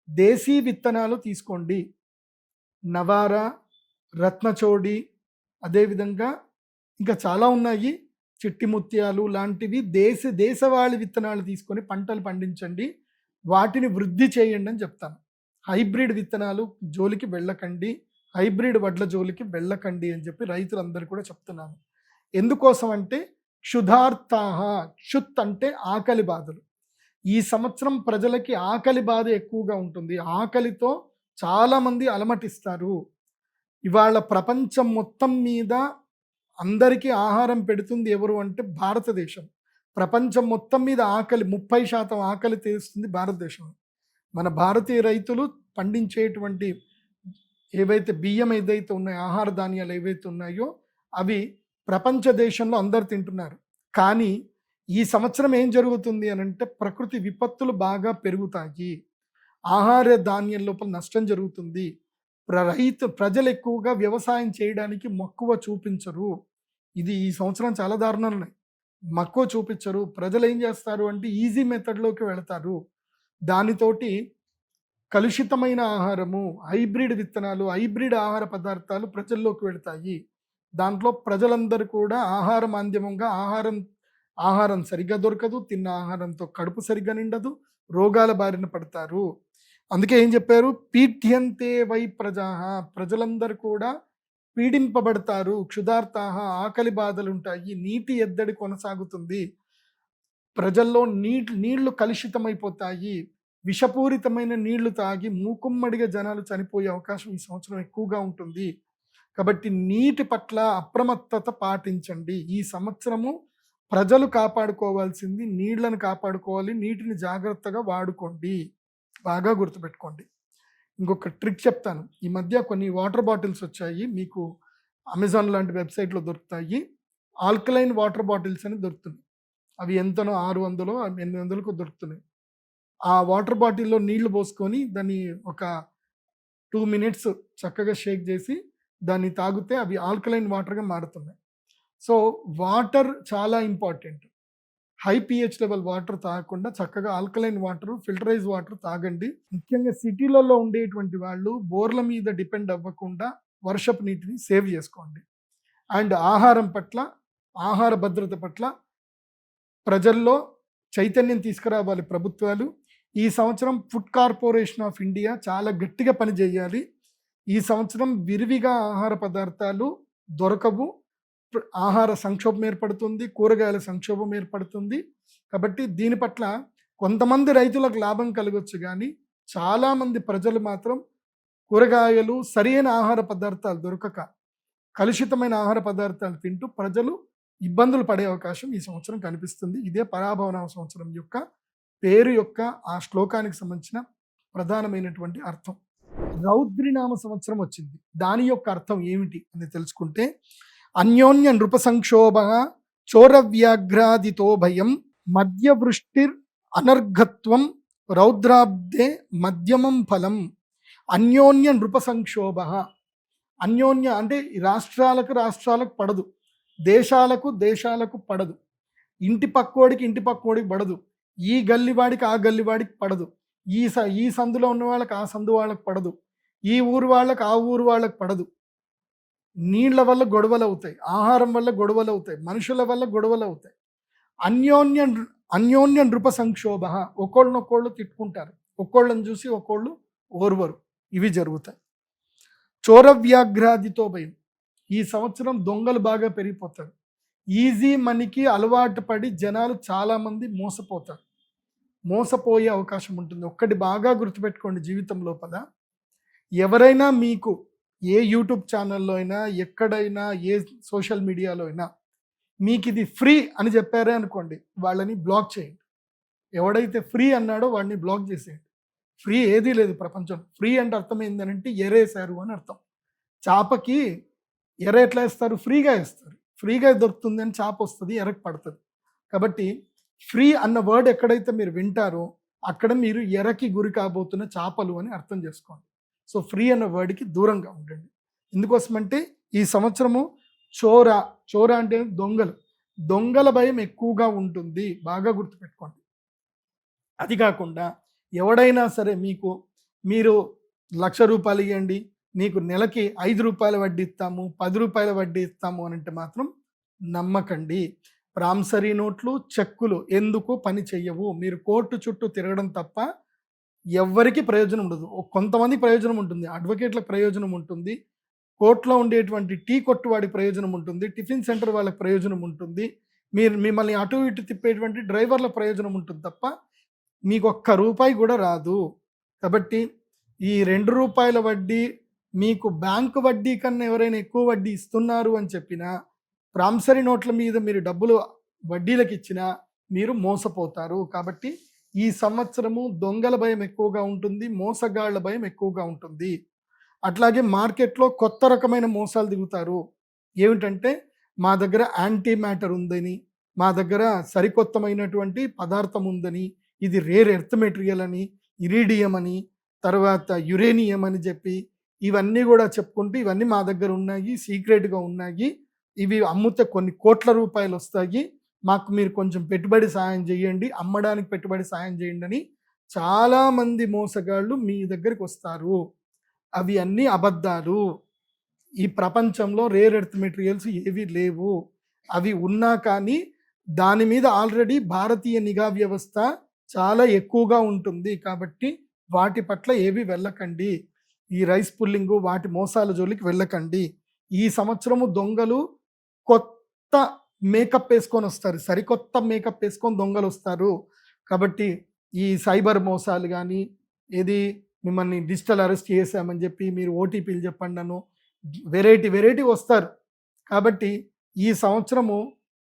దేశీ విత్తనాలు తీసుకోండి. నవారా, రత్నచోడి, అదేవిధంగా ఇంకా చాలా ఉన్నాయి, చిట్టి ముత్యాలు లాంటివి దేశవాళీ విత్తనాలు తీసుకొని పంటలు పండించండి, వాటిని వృద్ధి చేయండి అని చెప్తాను. హైబ్రిడ్ విత్తనాలు జోలికి వెళ్ళకండి, హైబ్రిడ్ వడ్ల జోలికి వెళ్ళకండి అని చెప్పి రైతులందరూ కూడా చెప్తున్నాను. ఎందుకోసం అంటే క్షుధార్తాహ, క్షుత్ అంటే ఆకలి బాధలు. ఈ సంవత్సరం ప్రజలకి ఆకలి బాధ ఎక్కువగా ఉంటుంది. ఆకలితో చాలామంది అలమటిస్తారు. ఇవాళ ప్రపంచం మొత్తం మీద అందరికీ ఆహారం పెడుతుంది ఎవరు అంటే భారతదేశం. ప్రపంచం మొత్తం మీద ఆకలి 30% ఆకలి తీరుస్తుంది భారతదేశం. మన భారతీయ రైతులు పండించేటువంటి ఏవైతే బియ్యం ఏదైతే ఉన్నాయో, ఆహార ధాన్యాలు ఏవైతే ఉన్నాయో అవి ప్రపంచ దేశంలో అందరు తింటున్నారు. కానీ ఈ సంవత్సరం ఏం జరుగుతుంది అని అంటే, ప్రకృతి విపత్తులు బాగా పెరుగుతాయి, ఆహార ధాన్యం లోపల నష్టం జరుగుతుంది. ప్రజలు ఎక్కువగా వ్యవసాయం చేయడానికి మక్కువ చూపించరు. ఇది ఈ సంవత్సరం చాలా దారుణాలు ఉన్నాయి. మక్కువ చూపించరు. ప్రజలు ఏం చేస్తారు అంటే ఈజీ మెథడ్లోకి వెళతారు. దానితోటి కలుషితమైన ఆహారము, హైబ్రిడ్ విత్తనాలు, హైబ్రిడ్ ఆహార పదార్థాలు ప్రజల్లోకి వెళతాయి. దాంట్లో ప్రజలందరూ కూడా ఆహార మాధ్యమంగా ఆహారం సరిగ్గా దొరకదు, తిన్న ఆహారంతో కడుపు సరిగ్గా నిండదు, రోగాల బారిన పడతారు. అందుకే ఏం చెప్పారు, పీఠ్యంతే వై ప్రజాః, ప్రజలందరూ కూడా పీడింపబడతారు. క్షుధార్తాః, ఆకలి బాధలు ఉంటాయి, నీటి ఎద్దడి కొనసాగుతుంది, ప్రజల్లో నీళ్లు కలుషితమైపోతాయి, విషపూరితమైన నీళ్లు తాగి మూకుమ్మడిగా జనాలు చనిపోయే అవకాశం ఈ సంవత్సరం ఎక్కువగా ఉంటుంది. కాబట్టి నీటి పట్ల అప్రమత్తత పాటించండి. ఈ సంవత్సరము ప్రజలు కాపాడుకోవాల్సింది నీళ్లను కాపాడుకోవాలి, నీటిని జాగ్రత్తగా వాడుకోండి, బాగా గుర్తుపెట్టుకోండి. ఇంకొక ట్రిక్ చెప్తాను. ఈ మధ్య కొన్ని వాటర్ బాటిల్స్ వచ్చాయి, మీకు అమెజాన్ లాంటి వెబ్సైట్లో దొరుకుతాయి. ఆల్కలైన్ వాటర్ బాటిల్స్ అని దొరుకుతున్నాయి. అవి ఎంతనో 600 800కు దొరుకుతున్నాయి. ఆ వాటర్ బాటిల్లో నీళ్లు పోసుకొని దాన్ని ఒక 2 మినిట్స్ చక్కగా షేక్ చేసి దాన్ని తాగితే అవి ఆల్కలైన్ వాటర్గా మారుతున్నాయి. సో వాటర్ చాలా important. High pH level water తాగకుండా చక్కగా ఆల్కలైన్ వాటర్, ఫిల్టరైజ్ వాటర్ తాగండి. ముఖ్యంగా సిటీలలో ఉండేటువంటి వాళ్ళు బోర్ల మీద డిపెండ్ అవ్వకుండా వర్షపు నీటిని సేవ్ చేసుకోండి. అండ్ ఆహారం పట్ల, ఆహార భద్రత పట్ల ప్రజల్లో చైతన్యం తీసుకురావాలి ప్రభుత్వాలు. ఈ సంవత్సరం ఫుడ్ కార్పొరేషన్ ఆఫ్ ఇండియా చాలా గట్టిగా పనిచేయాలి. ఈ సంవత్సరం విరివిగా ఆహార పదార్థాలు దొరకవు, ఆహార సంక్షోభం ఏర్పడుతుంది, కూరగాయల సంక్షోభం ఏర్పడుతుంది. కాబట్టి దీని పట్ల కొంతమంది రైతులకు లాభం కలగొచ్చు, కానీ చాలామంది ప్రజలు మాత్రం కూరగాయలు, సరైన ఆహార పదార్థాలు దొరకక కలుషితమైన ఆహార పదార్థాలు తింటూ ప్రజలు ఇబ్బందులు పడే అవకాశం ఈ సంవత్సరం కనిపిస్తుంది. ఇదే పరాభవనామ సంవత్సరం యొక్క పేరు యొక్క ఆ శ్లోకానికి సంబంధించిన ప్రధానమైనటువంటి అర్థం. రౌద్రినామ సంవత్సరం వచ్చింది, దాని యొక్క అర్థం ఏమిటి అని తెలుసుకుంటే, అన్యోన్య నృప సంక్షోభ చోరవ్యాఘ్రాదితో భయం మధ్యవృష్టిర్ అనర్ఘత్వం రౌద్రాబ్దే మధ్యమం ఫలం. అన్యోన్య నృప సంక్షోభ, అన్యోన్య అంటే రాష్ట్రాలకు పడదు, దేశాలకు పడదు, ఇంటి పక్కోడికి పడదు, ఈ గల్లివాడికి ఆ గల్లివాడికి పడదు, ఈ సందులో ఉన్న వాళ్ళకి ఆ సందు వాళ్ళకి పడదు, ఈ ఊరు వాళ్ళకి ఆ ఊరు వాళ్ళకి పడదు. నీళ్ల వల్ల గొడవలు అవుతాయి, ఆహారం వల్ల గొడవలు అవుతాయి, మనుషుల వల్ల గొడవలు అవుతాయి. అన్యోన్య నృప సంక్షోభ, ఒకళ్ళనొక్కళ్ళు తిట్టుకుంటారు, ఒక్కోళ్ళని చూసి ఒక్కోళ్ళు ఓర్వరు, ఇవి జరుగుతాయి. చోర వ్యాఘ్రాదితో భయం. ఈ సంవత్సరం దొంగలు బాగా పెరిగిపోతారు. ఈజీ మనీకి అలవాటు పడి జనాలు చాలామంది మోసపోతారు. మోసపోయే అవకాశం ఉంటుంది. ఒక్కటి బాగా గుర్తుపెట్టుకోండి జీవితం లోపల, ఎవరైనా మీకు ఏ యూట్యూబ్ ఛానల్లో అయినా, ఎక్కడైనా, ఏ సోషల్ మీడియాలో అయినా మీకు ఇది ఫ్రీ అని చెప్పారే అనుకోండి, వాళ్ళని బ్లాక్ చేయండి. ఎవడైతే ఫ్రీ అన్నాడో వాడిని బ్లాక్ చేసేయండి. ఫ్రీ ఏదీ లేదు ప్రపంచం. ఫ్రీ అంటే అర్థం ఏంటంటే ఎరేసారు అని అర్థం. చేపకి ఎర ఎట్లా వేస్తారు? ఫ్రీగా వేస్తారు. ఫ్రీగా దొరుకుతుంది అని చేప వస్తుంది, ఎరకు పడుతుంది. కాబట్టి ఫ్రీ అన్న వర్డ్ ఎక్కడైతే మీరు వింటారో అక్కడ మీరు ఎరకి గురి కాబోతున్న చేపలు అని అర్థం చేసుకోండి. సో ఫ్రీ అన్న వర్డ్కి దూరంగా ఉండండి. ఎందుకోసమంటే ఈ సంవత్సరము చోర అంటే దొంగల భయం ఎక్కువగా ఉంటుంది, బాగా గుర్తుపెట్టుకోండి. అది కాకుండా ఎవడైనా సరే మీరు ₹1,00,000 ఇవ్వండి, నీకు నెలకి ₹5 వడ్డీ ఇస్తాము, ₹10 వడ్డీ ఇస్తాము అని అంటే మాత్రం నమ్మకండి. ప్రామిసరీ నోట్లు, చెక్కులు ఎందుకు పని చెయ్యవు. మీరు కోర్టు చుట్టూ తిరగడం తప్ప ఎవ్వరికి ప్రయోజనం ఉండదు. కొంతమంది ప్రయోజనం ఉంటుంది, అడ్వకేట్లకు ప్రయోజనం ఉంటుంది, కోర్టులో ఉండేటువంటి టీ కొట్టు వాడికి ప్రయోజనం ఉంటుంది, టిఫిన్ సెంటర్ వాళ్ళకి ప్రయోజనం ఉంటుంది, మిమ్మల్ని అటు ఇటు తిప్పేటువంటి డ్రైవర్ల ప్రయోజనం ఉంటుంది తప్ప మీకు ₹1 కూడా రాదు. కాబట్టి ఈ ₹2 వడ్డీ మీకు బ్యాంకు వడ్డీ కన్నా ఎవరైనా ఎక్కువ వడ్డీ ఇస్తున్నారు అని చెప్పినా, ప్రామిసరీ నోట్ల మీద మీరు డబ్బులు వడ్డీలకు ఇచ్చినా మీరు మోసపోతారు. కాబట్టి ఈ సంవత్సరము దొంగల భయం ఎక్కువగా ఉంటుంది, మోసగాళ్ల భయం ఎక్కువగా ఉంటుంది. అట్లాగే మార్కెట్లో కొత్త రకమైన మోసాలు దిగుతారు. ఏమిటంటే మా దగ్గర యాంటీ మ్యాటర్ ఉందని, మా దగ్గర సరికొత్తమైనటువంటి పదార్థం ఉందని, ఇది రేర్ ఎర్త్ మెటీరియల్ అని, ఇరీడియం అని, తర్వాత యురేనియం అని చెప్పి ఇవన్నీ కూడా చెప్పుకుంటూ ఇవన్నీ మా దగ్గర ఉన్నాయి, సీక్రెట్గా ఉన్నాయి, ఇవి అమ్ముతే కొన్ని కోట్ల రూపాయలు వస్తాయి, మాకు మీరు కొంచెం పెట్టుబడి సాయం చేయండి, అమ్మడానికి పెట్టుబడి సాయం చేయండి అని చాలామంది మోసగాళ్ళు మీ దగ్గరికి వస్తారు. అవి అన్నీ అబద్ధాలు. ఈ ప్రపంచంలో రేర్ ఎర్త్ మెటీరియల్స్ ఏవి లేవు. అవి ఉన్నా కానీ దాని మీద ఆల్రెడీ భారతీయ నిఘా వ్యవస్థ చాలా ఎక్కువగా ఉంటుంది. కాబట్టి వాటి పట్ల ఏవి వెళ్ళకండి. ఈ రైస్ పుల్లింగ్ వాటి మోసాల జోలికి వెళ్ళకండి. ఈ సంవత్సరము దొంగలు కొత్త మేకప్ వేసుకొని వస్తారు, సరికొత్త మేకప్ వేసుకొని దొంగలు వస్తారు. కాబట్టి ఈ సైబర్ మోసాలు కానీ, ఏది మిమ్మల్ని డిజిటల్ అరెస్ట్ చేసామని చెప్పి మీరు ఓటీపీలు చెప్పండి అను వెరైటీ వస్తారు. కాబట్టి ఈ సంవత్సరము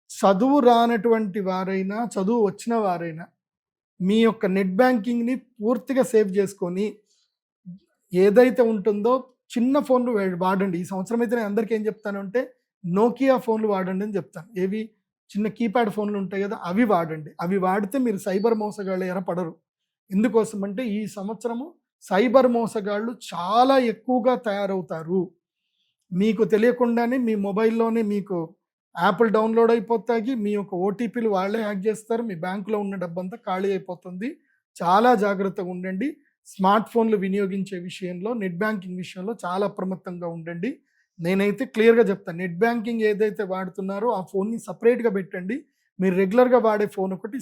చదువు రానటువంటి వారైనా, చదువు వచ్చిన వారైనా మీ యొక్క నెట్ బ్యాంకింగ్ని పూర్తిగా సేవ్ చేసుకొని ఏదైతే ఉంటుందో చిన్న ఫోన్లు వాడండి. ఈ సంవత్సరం అయితే నేను అందరికీ ఏం చెప్తాను అంటే నోకియా ఫోన్లు వాడండి అని చెప్తాను. ఏవి చిన్న కీప్యాడ్ ఫోన్లు ఉంటాయి కదా, అవి వాడండి. అవి వాడితే మీరు సైబర్ మోసగాళ్ళు ఎరపడరు. ఎందుకోసం అంటే ఈ సంవత్సరము సైబర్ మోసగాళ్ళు చాలా ఎక్కువగా తయారవుతారు. మీకు తెలియకుండానే మీ మొబైల్లోనే మీకు యాప్లు డౌన్లోడ్ అయిపోతాయి, మీ యొక్క ఓటీపీలు వాళ్ళే హ్యాక్ చేస్తారు, మీ బ్యాంకులో ఉన్న డబ్బంతా ఖాళీ అయిపోతుంది. చాలా జాగ్రత్తగా ఉండండి. స్మార్ట్ ఫోన్లు వినియోగించే విషయంలో, నెట్ బ్యాంకింగ్ విషయంలో చాలా అప్రమత్తంగా ఉండండి. నేనైతే క్లియర్గా చెప్తాను, నెట్ బ్యాంకింగ్ ఏదైతే వాడుతున్నారో ఆ ఫోన్ని సపరేట్గా పెట్టండి. మీరు రెగ్యులర్గా వాడే ఫోన్ ఒకటి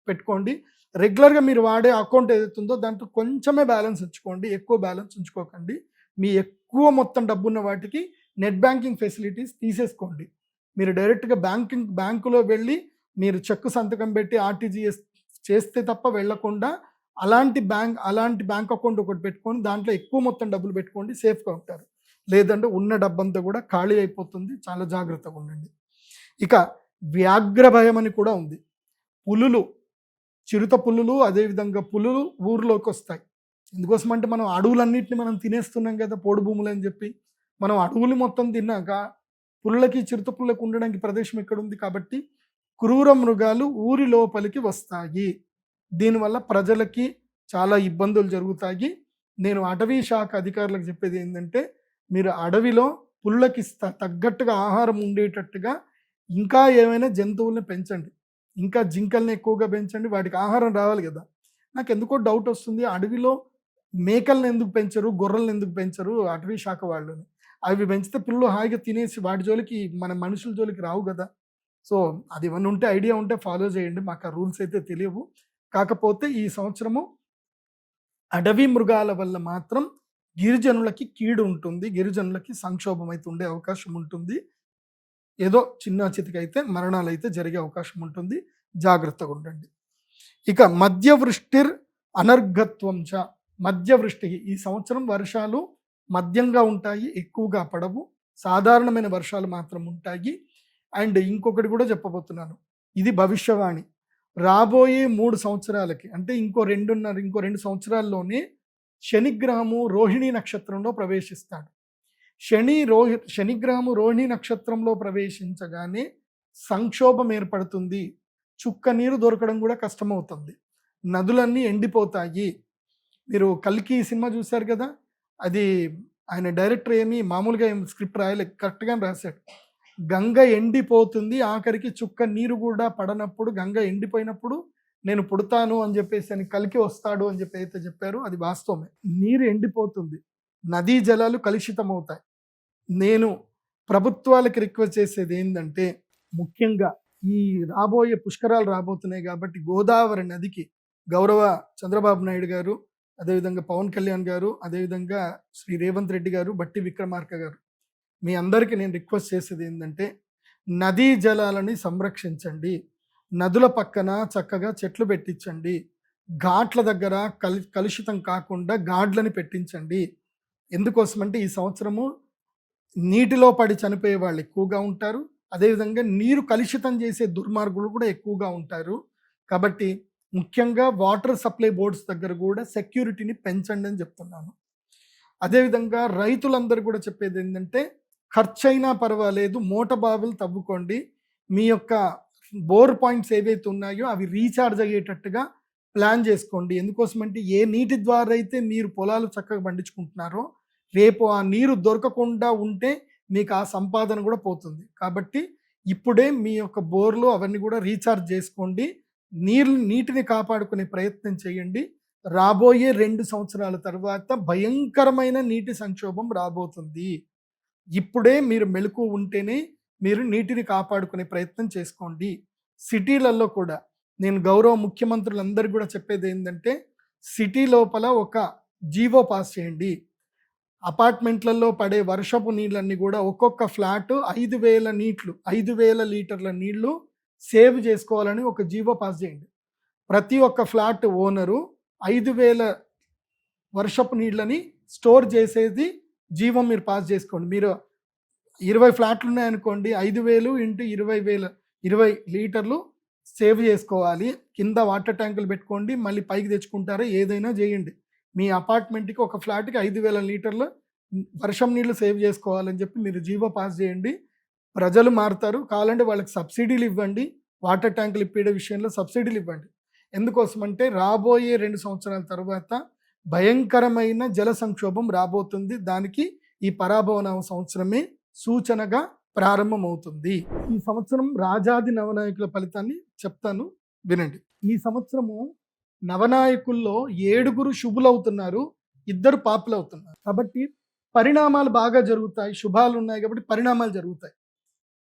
పెట్టుకోండి. రెగ్యులర్గా మీరు వాడే అకౌంట్ ఏదైతే ఉందో దాంట్లో కొంచెమే బ్యాలెన్స్ ఉంచుకోండి, ఎక్కువ బ్యాలెన్స్ ఉంచుకోకండి. మీ ఎక్కువ మొత్తం డబ్బున్న వాటికి నెట్ బ్యాంకింగ్ ఫెసిలిటీస్ తీసేసుకోండి. మీరు డైరెక్ట్గా బ్యాంకులో వెళ్ళి మీరు చెక్ సంతకం పెట్టి ఆర్టీజీఎస్ చేస్తే తప్ప వెళ్లకుండా అలాంటి బ్యాంక్ అకౌంట్ ఒకటి పెట్టుకొని దాంట్లో ఎక్కువ మొత్తం డబ్బులు పెట్టుకోండి, సేఫ్గా ఉంటారు. లేదంటే ఉన్న డబ్బంతా కూడా ఖాళీ అయిపోతుంది. చాలా జాగ్రత్తగా ఉండండి. ఇక వ్యాఘ్ర భయం అని కూడా ఉంది. చిరుత పులులు, అదేవిధంగా పులులు ఊర్లోకి వస్తాయి. ఎందుకోసమంటే మనం అడవులన్నింటినీ మనం తినేస్తున్నాం కదా, పోడు భూములు అని చెప్పి. మనం అడవులు మొత్తం తిన్నాక పులులకి, చిరుత పులులకు ఉండడానికి ప్రదేశం ఎక్కడ ఉంది? కాబట్టి క్రూర మృగాలు ఊరి లోపలికి వస్తాయి. దీనివల్ల ప్రజలకి చాలా ఇబ్బందులు జరుగుతాయి. నేను అటవీ శాఖ అధికారులకు చెప్పేది ఏంటంటే, మీరు అడవిలో పులులకి తగ్గట్టుగా ఆహారం ఉండేటట్టుగా ఇంకా ఏమైనా జంతువుల్ని పెంచండి. ఇంకా జింకల్ని ఎక్కువగా పెంచండి, వాటికి ఆహారం రావాలి కదా. నాకు ఎందుకో డౌట్ వస్తుంది, అడవిలో మేకల్ని ఎందుకు పెంచరు, గొర్రెలను ఎందుకు పెంచరు అటవీ శాఖ వాళ్ళని? అవి పెంచితే పిల్లలు హాయిగా తినేసి వాటి జోలికి మన మనుషుల జోలికి రావు కదా. సో అది ఏమన్నా ఉంటే, ఐడియా ఉంటే ఫాలో చేయండి. మాకు ఆ రూల్స్ అయితే తెలియవు. కాకపోతే ఈ సంవత్సరము అడవి మృగాల వల్ల మాత్రం గిరిజనులకి కీడు ఉంటుంది, గిరిజనులకి సంక్షోభం అయితే ఉండే అవకాశం ఉంటుంది. ఏదో చిన్న చితికైతే మరణాలు అయితే జరిగే అవకాశం ఉంటుంది, జాగ్రత్తగా ఉండండి. ఇక మధ్యవృష్టిర్ అనర్ఘత్వం చ, మధ్యవృష్టి, ఈ సంవత్సరం వర్షాలు మధ్యంగా ఉంటాయి, ఎక్కువగా పడవు, సాధారణమైన వర్షాలు మాత్రం ఉంటాయి. అండ్ ఇంకొకటి కూడా చెప్పబోతున్నాను, ఇది భవిష్యవాణి. రాబోయే 3 సంవత్సరాలకి, అంటే ఇంకో 2 సంవత్సరాల్లోనే శనిగ్రహము రోహిణీ నక్షత్రంలో ప్రవేశిస్తాడు. శనిగ్రహము రోహిణీ నక్షత్రంలో ప్రవేశించగానే సంక్షోభం ఏర్పడుతుంది, చుక్క నీరు దొరకడం కూడా కష్టమవుతుంది, నదులన్నీ ఎండిపోతాయి. మీరు కల్కి సినిమా చూశారు కదా, అది ఆయన డైరెక్టర్ ఏమి మామూలుగా స్క్రిప్ట్ రాయలే, కరెక్ట్గా రాశాడు. గంగ ఎండిపోతుంది, ఆఖరికి చుక్క నీరు కూడా పడనప్పుడు, గంగ ఎండిపోయినప్పుడు నేను పుడతాను అని చెప్పేసి అని కల్కి వస్తాడు అని చెప్పి అయితే చెప్పారు, అది వాస్తవమే. నీరు ఎండిపోతుంది, నదీ జలాలు కలుషితమవుతాయి. నేను ప్రభుత్వాలకు రిక్వెస్ట్ చేసేది ఏంటంటే, ముఖ్యంగా ఈ రాబోయే పుష్కరాలు రాబోతున్నాయి కాబట్టి గోదావరి నదికి గౌరవ చంద్రబాబు నాయుడు గారు, అదేవిధంగా పవన్ కళ్యాణ్ గారు, అదేవిధంగా శ్రీ రేవంత్ రెడ్డి గారు, బట్టి విక్రమార్క గారు, మీ అందరికీ నేను రిక్వెస్ట్ చేసేది ఏంటంటే, నదీ జలాలని సంరక్షించండి, నదుల పక్కన చక్కగా చెట్లు పెట్టించండి, ఘాట్ల దగ్గర కలుషితం కాకుండా గాడ్లని పెట్టించండి. ఎందుకోసమంటే ఈ సంవత్సరము నీటిలో పడి చనిపోయే వాళ్ళు ఎక్కువగా ఉంటారు, అదేవిధంగా నీరు కలుషితం చేసే దుర్మార్గులు కూడా ఎక్కువగా ఉంటారు. కాబట్టి ముఖ్యంగా వాటర్ సప్లై బోర్డ్స్ దగ్గర కూడా సెక్యూరిటీని పెంచండి అని చెప్తున్నాను. అదేవిధంగా రైతులందరూ కూడా చెప్పేది ఏంటంటే, ఖర్చైనా పర్వాలేదు మోట బావులు తవ్వుకోండి, మీ యొక్క బోర్ పాయింట్స్ ఏవైతే ఉన్నాయో అవి రీఛార్జ్ అయ్యేటట్టుగా ప్లాన్ చేసుకోండి. ఎందుకోసమంటే ఏ నీటి ద్వారా అయితే మీరు పొలాలు చక్కగా పండించుకుంటున్నారో, రేపు ఆ నీరు దొరకకుండా ఉంటే మీకు ఆ సంపాదన కూడా పోతుంది. కాబట్టి ఇప్పుడే మీ యొక్క బోర్లు అవన్నీ కూడా రీఛార్జ్ చేసుకోండి, నీటిని కాపాడుకునే ప్రయత్నం చేయండి. రాబోయే 2 సంవత్సరాల తర్వాత భయంకరమైన నీటి సంక్షోభం రాబోతుంది. ఇప్పుడే మీరు మెలకువ ఉంటేనే మీరు నీటిని కాపాడుకునే ప్రయత్నం చేసుకోండి. సిటీలలో కూడా నేను గౌరవ ముఖ్యమంత్రులందరికీ కూడా చెప్పేది ఏంటంటే, సిటీ లోపల ఒక జీవో పాస్ చేయండి. అపార్ట్మెంట్లలో పడే వర్షపు నీళ్ళన్నీ కూడా ఒక్కొక్క ఫ్లాట్ 5,000 లీటర్ల నీళ్లు సేవ్ చేసుకోవాలని ఒక జీవో పాస్ చేయండి. ప్రతి ఒక్క ఫ్లాట్ ఓనరు 5,000 వర్షపు నీళ్ళని స్టోర్ చేసేది జీవం మీరు పాస్ చేసుకోండి. మీరు 20 ఫ్లాట్లు ఉన్నాయనుకోండి, 5,000 ఇంటూ 20 లీటర్లు సేవ్ చేసుకోవాలి. కింద వాటర్ ట్యాంకులు పెట్టుకోండి, మళ్ళీ పైకి తెచ్చుకుంటారా ఏదైనా చేయండి. మీ అపార్ట్మెంట్కి ఒక ఫ్లాట్కి 5,000 లీటర్లు వర్షం నీళ్లు సేవ్ చేసుకోవాలని చెప్పి మీరు జీవో పాస్ చేయండి. ప్రజలు మారుతారు. కావాలంటే వాళ్ళకి సబ్సిడీలు ఇవ్వండి, వాటర్ ట్యాంకులు ఇప్పే విషయంలో సబ్సిడీలు ఇవ్వండి. ఎందుకోసమంటే రాబోయే 2 సంవత్సరాల తర్వాత భయంకరమైన జల సంక్షోభం రాబోతుంది. దానికి ఈ పరాభవనామ సంవత్సరమే సూచనగా ప్రారంభమవుతుంది. ఈ సంవత్సరం రాజాది నవనాయకుల ఫలితాన్ని చెప్తాను, వినండి. ఈ సంవత్సరము నవనాయకుల్లో 7 శుభులవుతున్నారు, 2 పాపులు అవుతున్నారు. కాబట్టి పరిణామాలు బాగా జరుగుతాయి, శుభాలు ఉన్నాయి కాబట్టి పరిణామాలు జరుగుతాయి.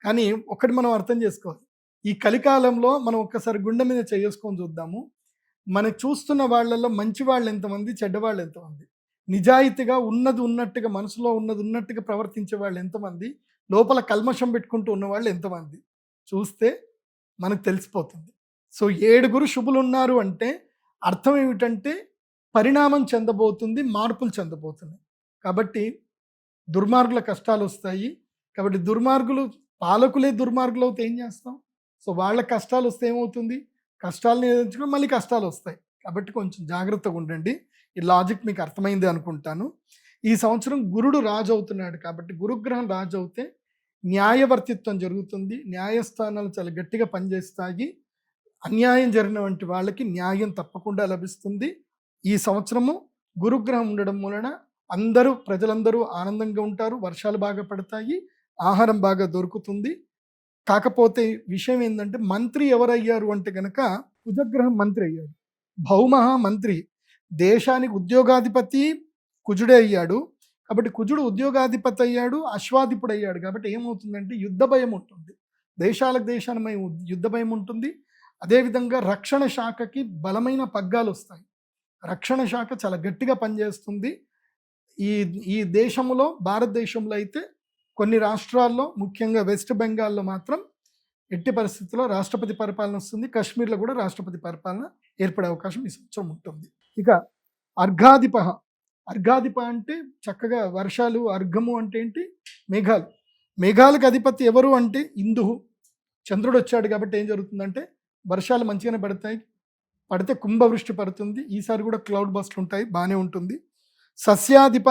కానీ ఒకటి మనం అర్థం చేసుకోవాలి, ఈ కలికాలంలో మనం ఒక్కసారి గుండె మీద చేసుకొని చూద్దాము. మనం చూస్తున్న వాళ్ళల్లో మంచి వాళ్ళు ఎంతమంది, చెడ్డవాళ్ళు ఎంతమంది, నిజాయితీగా ఉన్నది ఉన్నట్టుగా మనసులో ఉన్నది ఉన్నట్టుగా ప్రవర్తించే వాళ్ళు ఎంతమంది, లోపల కల్మషం పెట్టుకుంటూ ఉన్నవాళ్ళు ఎంతమంది చూస్తే మనకు తెలిసిపోతుంది. సో 7 శుభులు ఉన్నారు అంటే అర్థం ఏమిటంటే పరిణామం చెందబోతుంది, మార్పులు చెందబోతున్నాయి. కాబట్టి దుర్మార్గుల కష్టాలు వస్తాయి. కాబట్టి పాలకులే దుర్మార్గులు అవుతే ఏం చేస్తాం? సో వాళ్ళ కష్టాలు వస్తే ఏమవుతుంది? కష్టాలను ఎదుర్చుకుని మళ్ళీ కష్టాలు వస్తాయి. కాబట్టి కొంచెం జాగ్రత్తగా ఉండండి. ఈ లాజిక్ మీకు అర్థమైంది అనుకుంటాను. ఈ సంవత్సరం గురుడు రాజు అవుతున్నాడు కాబట్టి, గురుగ్రహం రాజు అవుతే న్యాయవర్తిత్వం జరుగుతుంది, న్యాయస్థానాలు చాలా గట్టిగా పనిచేస్తాయి, అన్యాయం జరిగిన వంటి వాళ్ళకి న్యాయం తప్పకుండా లభిస్తుంది. ఈ సంవత్సరము గురుగ్రహం ఉండడం వలన ప్రజలందరూ ఆనందంగా ఉంటారు, వర్షాలు బాగా పడతాయి, ఆహారం బాగా దొరుకుతుంది. కాకపోతే విషయం ఏంటంటే, మంత్రి ఎవరయ్యారు అంటే కనుక కుజగ్రహం మంత్రి అయ్యాడు, భౌమహ మంత్రి, దేశానికి ఉద్యోగాధిపతి కుజుడే అయ్యాడు. కాబట్టి కుజుడు ఉద్యోగాధిపతి అయ్యాడు, అశ్వాధిపుడు అయ్యాడు. కాబట్టి ఏమవుతుందంటే యుద్ధ భయం ఉంటుంది, దేశానికి యుద్ధ భయం ఉంటుంది. అదేవిధంగా రక్షణ శాఖకి బలమైన పగ్గాలు వస్తాయి, రక్షణ శాఖ చాలా గట్టిగా పనిచేస్తుంది. ఈ ఈ దేశంలో భారతదేశంలో అయితే కొన్ని రాష్ట్రాల్లో ముఖ్యంగా వెస్ట్ బెంగాల్లో మాత్రం ఎట్టి పరిస్థితుల్లో రాష్ట్రపతి పరిపాలన వస్తుంది. కాశ్మీర్లో కూడా రాష్ట్రపతి పరిపాలన ఏర్పడే అవకాశం ఈ సంవత్సరం ఉంటుంది. ఇక అర్ఘాధిప అంటే చక్కగా వర్షాలు, అర్ఘము అంటే ఏంటి, మేఘాలు. మేఘాలకు అధిపతి ఎవరు అంటే ఇందుహు, చంద్రుడు వచ్చాడు కాబట్టి ఏం జరుగుతుందంటే వర్షాలు మంచిగానే పడతాయి, పడితే కుంభవృష్టి పడుతుంది. ఈసారి కూడా క్లౌడ్ బస్ట్లు ఉంటాయి, బాగానే ఉంటుంది. సస్యాధిప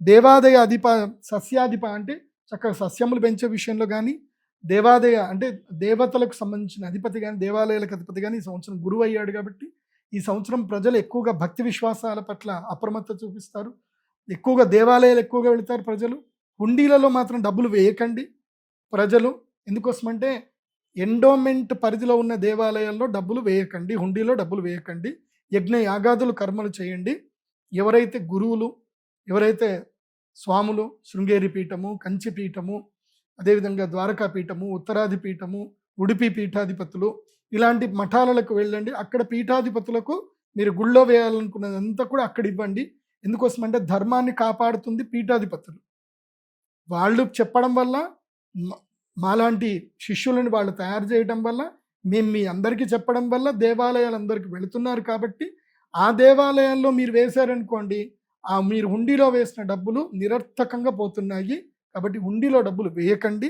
దేవాదయ అధిప, సస్యాధిప అంటే చక్కగా సస్యములు పెంచే విషయంలో కానీ, దేవాదయ అంటే దేవతలకు సంబంధించిన అధిపతి కానీ, దేవాలయాలకు అధిపతి కానీ ఈ సంవత్సరం గురువు అయ్యాడు కాబట్టి ఈ సంవత్సరం ప్రజలు ఎక్కువగా భక్తి విశ్వాసాల పట్ల అప్రమత్తత చూపిస్తారు, ఎక్కువగా దేవాలయాలు ఎక్కువగా వెళతారు ప్రజలు. హుండీలలో మాత్రం డబ్బులు వేయకండి ప్రజలు. ఎందుకోసమంటే ఎండోమెంట్ పరిధిలో ఉన్న దేవాలయాల్లో డబ్బులు వేయకండి, హుండీలో డబ్బులు వేయకండి. యజ్ఞ యాగాదులు కర్మలు చేయండి. ఎవరైతే గురువులు, ఎవరైతే స్వాములు, శృంగేరి పీఠము, కంచి పీఠము, అదేవిధంగా ద్వారకా పీఠము, ఉత్తరాది పీఠము, ఉడిపి పీఠాధిపతులు, ఇలాంటి మఠాలకు వెళ్ళండి. అక్కడ పీఠాధిపతులకు మీరు గుళ్ళో వేయాలనుకున్నదంతా కూడా అక్కడ ఇవ్వండి. ఎందుకోసమంటే ధర్మాన్ని కాపాడుతుంది పీఠాధిపతులు. వాళ్ళు చెప్పడం వల్ల, మాలాంటి శిష్యులను వాళ్ళు తయారు చేయడం వల్ల, మేము మీ అందరికీ చెప్పడం వల్ల దేవాలయాలు అందరికీ వెళుతున్నారు. కాబట్టి ఆ దేవాలయాల్లో మీరు వేశారనుకోండి, మీరు హుండీలో వేసిన డబ్బులు నిరర్థకంగా పోతున్నాయి. కాబట్టి హుండీలో డబ్బులు వేయకండి.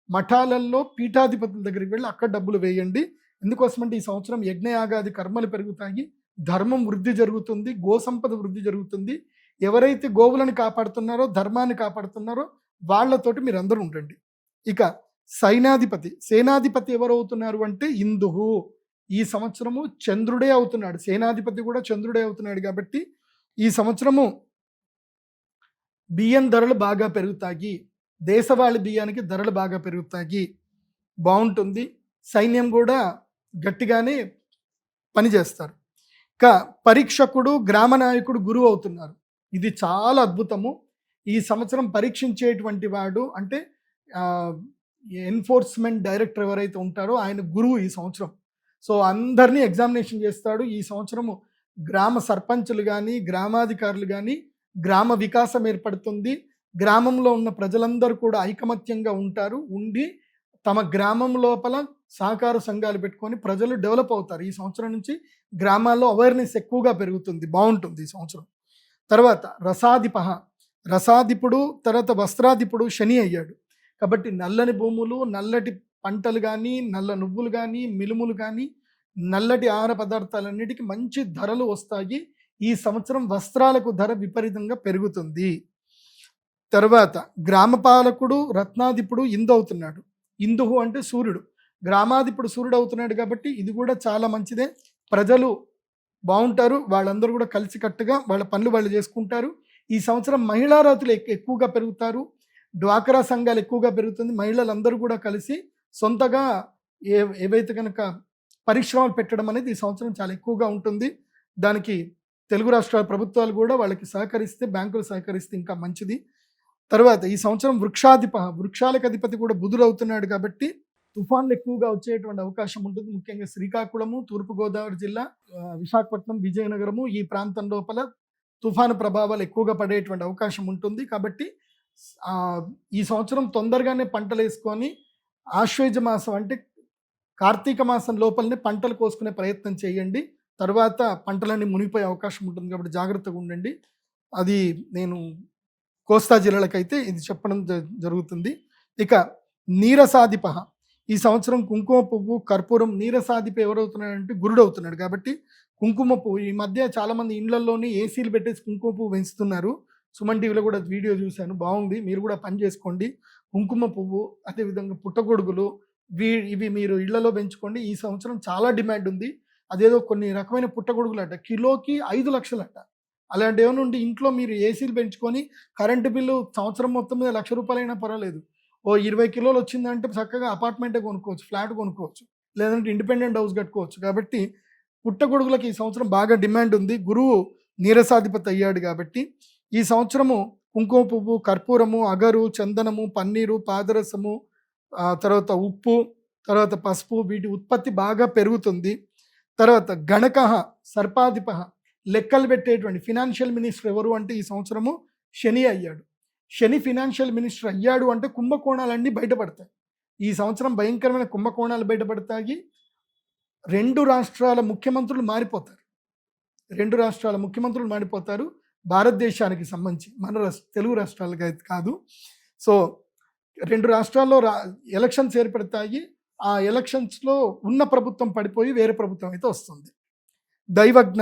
మఠాలలో పీఠాధిపతుల దగ్గరికి వెళ్ళి అక్కడ డబ్బులు వేయండి. ఎందుకోసమంటే ఈ సంవత్సరం యజ్ఞయాగాది కర్మలు పెరుగుతాయి, ధర్మం వృద్ధి జరుగుతుంది, గోసంపద వృద్ధి జరుగుతుంది. ఎవరైతే గోవులను కాపాడుతున్నారో, ధర్మాన్ని కాపాడుతున్నారో వాళ్ళతోటి మీరు అందరూ ఉండండి. ఇక సేనాధిపతి ఎవరు అవుతున్నారు అంటే ఇందుహు. ఈ సంవత్సరము చంద్రుడే అవుతున్నాడు, సేనాధిపతి కూడా చంద్రుడే అవుతున్నాడు. కాబట్టి ఈ సంవత్సరము బియ్యం ధరలు బాగా పెరుగుతాయి, దేశవాళీ బియ్యానికి ధరలు బాగా పెరుగుతాయి, బాగుంటుంది. సైన్యం కూడా గట్టిగానే పనిచేస్తారు. ఇక పరీక్షకుడు, గ్రామ నాయకుడు గురువు అవుతున్నారు. ఇది చాలా అద్భుతము. ఈ సంవత్సరం పరీక్షించేటువంటి వాడు అంటే ఎన్ఫోర్స్మెంట్ డైరెక్టర్ ఎవరైతే ఉంటారో ఆయన గురువు ఈ సంవత్సరం. సో అందరినీ ఎగ్జామినేషన్ చేస్తాడు. ఈ సంవత్సరము గ్రామ సర్పంచులు కానీ, గ్రామాధికారులు కానీ, గ్రామ వికాసం ఏర్పడుతుంది. గ్రామంలో ఉన్న ప్రజలందరూ కూడా ఐకమత్యంగా ఉంటారు, ఉండి తమ గ్రామం లోపల సహకార సంఘాలు పెట్టుకొని ప్రజలు డెవలప్ అవుతారు. ఈ సంవత్సరం నుంచి గ్రామాల్లో అవేర్నెస్ ఎక్కువగా పెరుగుతుంది, బాగుంటుంది ఈ సంవత్సరం. తర్వాత రసాధిపుడు, తర్వాత వస్త్రాధిపుడు శని అయ్యాడు. కాబట్టి నల్లని భూములు, నల్లటి పంటలు కానీ, నల్ల నువ్వులు కానీ, మిలుములు కానీ, నల్లటి ఆహార పదార్థాలన్నిటికీ మంచి ధరలు వస్తాయి. ఈ సంవత్సరం వస్త్రాలకు ధర విపరీతంగా పెరుగుతుంది. తర్వాత గ్రామపాలకుడు, రత్నాధిపుడు ఇందు అవుతున్నాడు. ఇందుహు అంటే సూర్యుడు, గ్రామాధిపుడు సూర్యుడు అవుతున్నాడు. కాబట్టి ఇది కూడా చాలా మంచిదే. ప్రజలు బాగుంటారు, వాళ్ళందరూ కూడా కలిసికట్టుగా వాళ్ళ పనులు వాళ్ళు చేసుకుంటారు. ఈ సంవత్సరం మహిళా రాతులు ఎక్కువగా పెరుగుతారు, డ్వాక్రా సంఘాలు ఎక్కువగా పెరుగుతుంది. మహిళలందరూ కూడా కలిసి సొంతగా ఏవైతే కనుక పరిశ్రమలు పెట్టడం అనేది ఈ సంవత్సరం చాలా ఎక్కువగా ఉంటుంది. దానికి తెలుగు రాష్ట్రాల ప్రభుత్వాలు కూడా వాళ్ళకి సహకరిస్తే, బ్యాంకులు సహకరిస్తే ఇంకా మంచిది. తర్వాత ఈ సంవత్సరం వృక్షాలకు అధిపతి కూడా బుధుడు అవుతున్నాడు. కాబట్టి తుఫాన్లు ఎక్కువగా వచ్చేటువంటి అవకాశం ఉంటుంది. ముఖ్యంగా శ్రీకాకుళము, తూర్పుగోదావరి జిల్లా, విశాఖపట్నం, విజయనగరము ఈ ప్రాంతం లోపల తుఫాను ప్రభావాలు ఎక్కువగా పడేటువంటి అవకాశం ఉంటుంది. కాబట్టి ఈ సంవత్సరం తొందరగానే పంటలు వేసుకొని ఆశ్వేజ మాసం అంటే కార్తీక మాసం లోపలనే పంటలు కోసుకునే ప్రయత్నం చేయండి. తర్వాత పంటలన్నీ మునిగిపోయే అవకాశం ఉంటుంది. కాబట్టి జాగ్రత్తగా ఉండండి. అది నేను కోస్తా జిల్లాలకైతే ఇది చెప్పడం జరుగుతుంది. ఇక నీరసాధిప, ఈ సంవత్సరం కుంకుమ పువ్వు, కర్పూరం. నీరసాధిప ఎవరవుతున్నాడంటే గురుడు అవుతున్నాడు. కాబట్టి కుంకుమ పువ్వు ఈ మధ్య చాలామంది ఇళ్లలోని ఏసీలు పెట్టేసి కుంకుమ పువ్వు పెంచుతున్నారు. సుమన్ టీవీలో కూడా వీడియో చూశాను, బాగుంది. మీరు కూడా పని చేసుకోండి. కుంకుమ పువ్వు, అదేవిధంగా పుట్టగొడుగులు, ఇవి మీరు ఇళ్లలో పెంచుకోండి. ఈ సంవత్సరం చాలా డిమాండ్ ఉంది. అదేదో కొన్ని రకమైన పుట్టగొడుగులు అట కిలోకి 5 లక్షలట. అలాంటి ఏమైనా ఉండి ఇంట్లో మీరు ఏసీలు పెంచుకొని కరెంటు బిల్లు సంవత్సరం మొత్తం మీద ₹1,00,000 అయినా పర్వాలేదు. ఓ 20 కిలోలు వచ్చిందంటే చక్కగా అపార్ట్మెంటే కొనుక్కోవచ్చు, ఫ్లాట్ కొనుక్కోవచ్చు, లేదంటే ఇండిపెండెంట్ హౌస్ కట్టుకోవచ్చు. కాబట్టి పుట్టగొడుగులకు ఈ సంవత్సరం బాగా డిమాండ్ ఉంది. గురువు నీరసాధిపతి అయ్యాడు. కాబట్టి ఈ సంవత్సరము కుంకుమ పువ్వు, కర్పూరము, అగరు, చందనము, పన్నీరు, పాదరసము, తర్వాత ఉప్పు, తర్వాత పసుపు, వీటి ఉత్పత్తి బాగా పెరుగుతుంది. తర్వాత గణక సర్పాధిప, లెక్కలు పెట్టేటువంటి ఫినాన్షియల్ మినిస్టర్ ఎవరు అంటే ఈ సంవత్సరము శని అయ్యాడు. శని ఫినాన్షియల్ మినిస్టర్ అయ్యాడు అంటే కుంభకోణాలన్నీ బయటపడతాయి. ఈ సంవత్సరం భయంకరమైన కుంభకోణాలు బయటపడతాయి. 2 రాష్ట్రాల ముఖ్యమంత్రులు మారిపోతారు. 2 రాష్ట్రాల ముఖ్యమంత్రులు మారిపోతారు భారతదేశానికి సంబంధించి, మన తెలుగు రాష్ట్రాలకి అయితే కాదు. సో 2 రాష్ట్రాల్లో ఎలక్షన్స్ ఏర్పడతాయి. ఆ ఎలక్షన్స్లో ఉన్న ప్రభుత్వం పడిపోయి వేరే ప్రభుత్వం అయితే వస్తుంది. దైవజ్ఞ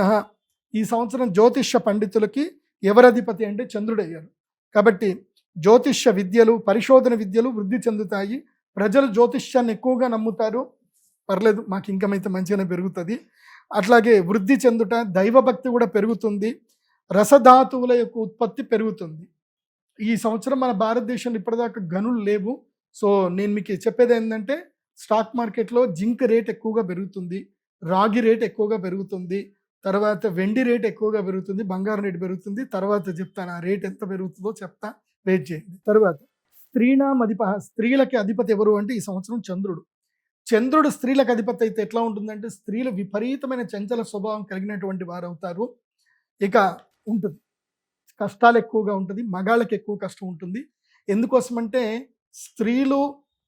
ఈ సంవత్సరం జ్యోతిష్య పండితులకి ఎవరు అధిపతి అంటే చంద్రుడు అయ్యారు. కాబట్టి జ్యోతిష్య విద్యలు, పరిశోధన విద్యలు వృద్ధి చెందుతాయి. ప్రజలు జ్యోతిష్యాన్ని ఎక్కువగా నమ్ముతారు. పర్లేదు, మాకు ఇన్కమ్ అయితే మంచిగానే పెరుగుతుంది. అట్లాగే వృద్ధి చెందుట, దైవభక్తి కూడా పెరుగుతుంది. రసధాతువుల యొక్క ఉత్పత్తి పెరుగుతుంది. ఈ సంవత్సరం మన భారతదేశంలో ఇప్పటిదాకా గనులు లేవు. సో నేను మీకు చెప్పేది ఏంటంటే, స్టాక్ మార్కెట్లో జింక్ రేట్ ఎక్కువగా పెరుగుతుంది, రాగి రేట్ ఎక్కువగా పెరుగుతుంది, తర్వాత వెండి రేట్ ఎక్కువగా పెరుగుతుంది, బంగారం రేట్ పెరుగుతుంది. తర్వాత చెప్తాను ఆ రేట్ ఎంత పెరుగుతుందో చెప్తా, వెయిట్ చేయండి. తర్వాత స్త్రీలకి అధిపతి ఎవరు అంటే ఈ సంవత్సరం చంద్రుడు. చంద్రుడు స్త్రీలకు అధిపతి అయితే ఎట్లా ఉంటుందంటే, స్త్రీలు విపరీతమైన చంచల స్వభావం కలిగినటువంటి వారు అవుతారు. ఇక ఉంటుంది, కష్టాలు ఎక్కువగా ఉంటుంది, మగాళ్ళకి ఎక్కువ కష్టం ఉంటుంది. ఎందుకోసమంటే స్త్రీలు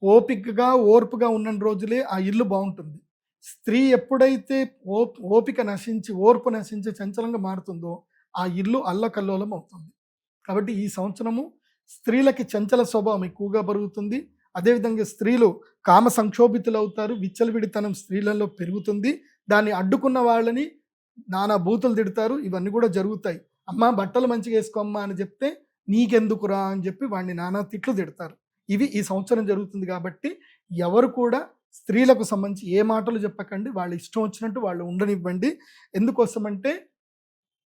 ఓపికగా ఓర్పుగా ఉన్న రోజులే ఆ ఇల్లు బాగుంటుంది. స్త్రీ ఎప్పుడైతే ఓపిక నశించి, ఓర్పు నశించి చంచలంగా మారుతుందో ఆ ఇల్లు అల్లకల్లోలం అవుతుంది. కాబట్టి ఈ సంవత్సరము స్త్రీలకి చంచల స్వభావం ఎక్కువగా పెరుగుతుంది. అదేవిధంగా స్త్రీలు కామ సంక్షోభితులు అవుతారు. విచ్చలవిడితనం స్త్రీలలో పెరుగుతుంది. దాన్ని అడ్డుకున్న వాళ్ళని నానా బూతులు తిడతారు. ఇవన్నీ కూడా జరుగుతాయి. అమ్మ బట్టలు మంచిగా వేసుకోమ్మా అని చెప్తే నీకెందుకురా అని చెప్పి వాడిని నానా తిట్లు తిడతారు. ఇవి ఈ సంవత్సరం జరుగుతుంది. కాబట్టి ఎవరు కూడా స్త్రీలకు సంబంధించి ఏ మాటలు చెప్పకండి. వాళ్ళు ఇష్టం వచ్చినట్టు వాళ్ళు ఉండనివ్వండి. ఎందుకోసమంటే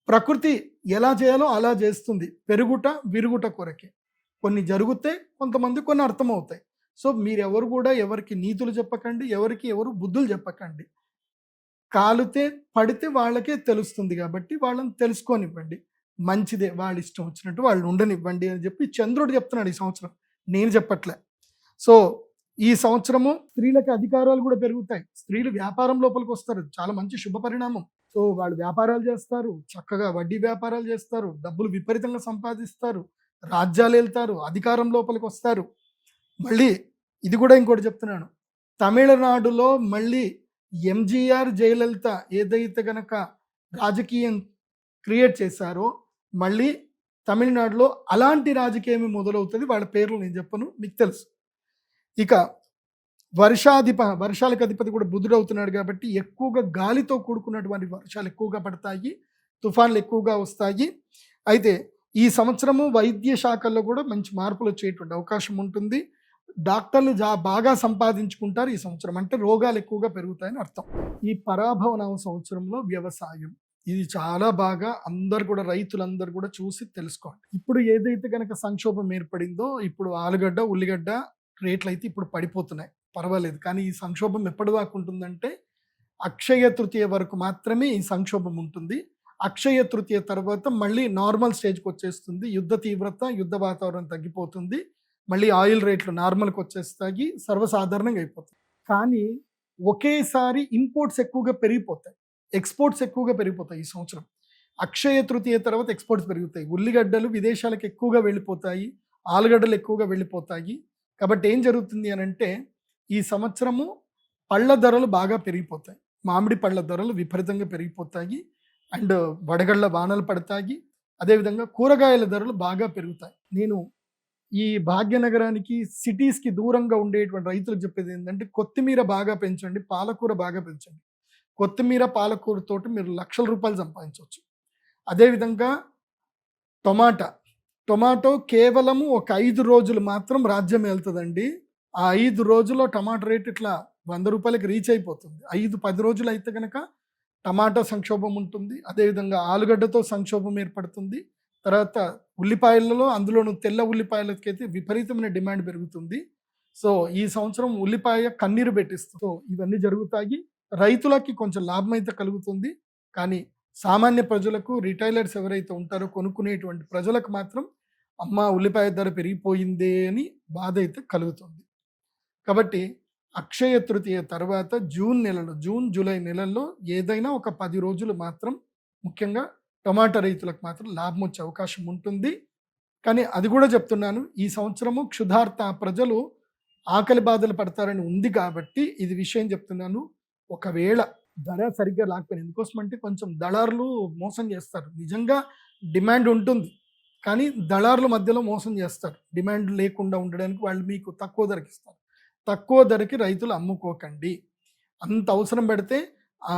ప్రకృతి ఎలా చేయాలో అలా చేస్తుంది. పెరుగుట విరుగుట కొరకే. కొన్ని జరిగితే కొంతమంది కొన్ని అర్థమవుతాయి. సో మీరెవరు కూడా ఎవరికి నీతులు చెప్పకండి, ఎవరికి ఎవరు బుద్ధులు చెప్పకండి. కాలితే పడితే వాళ్ళకే తెలుస్తుంది కాబట్టి వాళ్ళని తెలుసుకోనివ్వండి. మంచిదే, వాళ్ళ ఇష్టం వచ్చినట్టు వాళ్ళు ఉండనివ్వండి అని చెప్పి చంద్రుడు చెప్తున్నాడు ఈ సంవత్సరం, నేను చెప్పట్లే. సో ఈ సంవత్సరము స్త్రీలకి అధికారాలు కూడా పెరుగుతాయి. స్త్రీలు వ్యాపారం లోపలికి వస్తారు, చాలా మంచి శుభ పరిణామం. సో వాళ్ళు వ్యాపారాలు చేస్తారు, చక్కగా వడ్డీ వ్యాపారాలు చేస్తారు, డబ్బులు విపరీతంగా సంపాదిస్తారు, రాజ్యాలు వెళ్తారు, అధికారం లోపలికి వస్తారు. మళ్ళీ ఇది కూడా ఇంకోటి చెప్తున్నాను, తమిళనాడులో మళ్ళీ ఎంజీఆర్ జయలలిత ఏదైతే గనక రాజకీయం క్రియేట్ చేశారో మళ్ళీ తమిళనాడులో అలాంటి రాజకీయం మొదలవుతుంది. వాళ్ళ పేర్లు నేను చెప్పను, మీకు తెలుసు. ఇక వర్షాలకు అధిపతి కూడా బుధుడు అవుతున్నాడు కాబట్టి ఎక్కువగా గాలితో కూడుకున్నటువంటి వర్షాలు ఎక్కువగా పడతాయి, తుఫాన్లు ఎక్కువగా వస్తాయి. అయితే ఈ సంవత్సరము వైద్య శాఖల్లో కూడా మంచి మార్పులు వచ్చేటువంటి అవకాశం ఉంటుంది. డాక్టర్లు బాగా సంపాదించుకుంటారు ఈ సంవత్సరం, అంటే రోగాలు ఎక్కువగా పెరుగుతాయని అర్థం. ఈ పరాభవనామ సంవత్సరంలో వ్యవసాయం ఇది చాలా బాగా అందరు కూడా, రైతులందరూ కూడా చూసి తెలుసుకోండి. ఇప్పుడు ఏదైతే కనుక సంక్షోభం ఏర్పడిందో, ఇప్పుడు ఆలుగడ్డ ఉల్లిగడ్డ రేట్లు అయితే ఇప్పుడు పడిపోతున్నాయి, పర్వాలేదు. కానీ ఈ సంక్షోభం ఎప్పటి దాకా ఉంటుందంటే అక్షయ తృతీయ వరకు మాత్రమే ఈ సంక్షోభం ఉంటుంది. అక్షయ తృతీయ తర్వాత మళ్ళీ నార్మల్ స్టేజ్కి వచ్చేస్తుంది. యుద్ధ తీవ్రత, యుద్ధ వాతావరణం తగ్గిపోతుంది. మళ్ళీ ఆయిల్ రేట్లు నార్మల్కి వచ్చేస్తాయి, సర్వసాధారణంగా అయిపోతాయి. కానీ ఒకేసారి ఇంపోర్ట్స్ ఎక్కువగా పెరిగిపోతాయి, ఎక్స్పోర్ట్స్ ఎక్కువగా పెరిగిపోతాయి. ఈ సంవత్సరం అక్షయ తృతీయ తర్వాత ఎక్స్పోర్ట్స్ పెరుగుతాయి. ఉల్లిగడ్డలు విదేశాలకు ఎక్కువగా వెళ్ళిపోతాయి, ఆలుగడ్డలు ఎక్కువగా వెళ్ళిపోతాయి. కాబట్టి ఏం జరుగుతుంది అని అంటే ఈ సంవత్సరము పళ్ళ ధరలు బాగా పెరిగిపోతాయి. మామిడి పళ్ళ ధరలు విపరీతంగా పెరిగిపోతాయి. అండ్ వడగళ్ళ వానలు పడతాయి. అదేవిధంగా కూరగాయల ధరలు బాగా పెరుగుతాయి. నేను ఈ భాగ్యనగరానికి సిటీస్కి దూరంగా ఉండేటువంటి రైతులకు చెప్పేది ఏంటంటే కొత్తిమీర బాగా పెంచండి, పాలకూర బాగా పెంచండి. కొత్తిమీర పాలకూర తోటి మీరు లక్షల రూపాయలు సంపాదించవచ్చు. అదేవిధంగా టొమాటో కేవలము ఒక 5 రోజులు మాత్రం రాజ్యం వెళ్తుందండి. ఆ 5 రోజుల్లో టమాటో రేట్ ఇట్లా 100 రూపాయలకి రీచ్ అయిపోతుంది. 5-10 రోజులు అయితే కనుక టమాటా సంక్షోభం ఉంటుంది. అదేవిధంగా ఆలుగడ్డతో సంక్షోభం ఏర్పడుతుంది. తర్వాత ఉల్లిపాయలలో, అందులోనూ తెల్ల ఉల్లిపాయలకైతే విపరీతమైన డిమాండ్ పెరుగుతుంది. సో ఈ సంవత్సరం ఉల్లిపాయ కన్నీరు పెట్టిస్తుంది. సో ఇవన్నీ జరుగుతాయి. రైతులకి కొంచెం లాభం అయితే కలుగుతుంది. కానీ సామాన్య ప్రజలకు, రిటైలర్స్ ఎవరైతే ఉంటారో కొనుక్కునేటువంటి ప్రజలకు మాత్రం అమ్మ ఉల్లిపాయ ధర పెరిగిపోయిందే అని బాధ అయితే కలుగుతుంది. కాబట్టి అక్షయ తృతీయ తర్వాత జూన్ జూలై నెలల్లో ఏదైనా ఒక 10 రోజులు మాత్రం ముఖ్యంగా టమాటా రైతులకు మాత్రం లాభం వచ్చే అవకాశం ఉంటుంది. కానీ అది కూడా చెప్తున్నాను, ఈ సంవత్సరము క్షుధార్త ప్రజలు ఆకలి బాధలు పడతారని ఉంది కాబట్టి ఇది విషయం చెప్తున్నాను. ఒకవేళ ధర సరిగ్గా లేకపోయినా, ఎందుకోసం అంటే కొంచెం దళారులు మోసం చేస్తారు. నిజంగా డిమాండ్ ఉంటుంది, కానీ దళారుల మధ్యలో మోసం చేస్తారు. డిమాండ్ లేకుండా ఉండడానికి వాళ్ళు మీకు తక్కువ ధరకి ఇస్తారు. తక్కువ ధరకి రైతులు అమ్ముకోకండి. అంత అవసరం పెడితే ఆ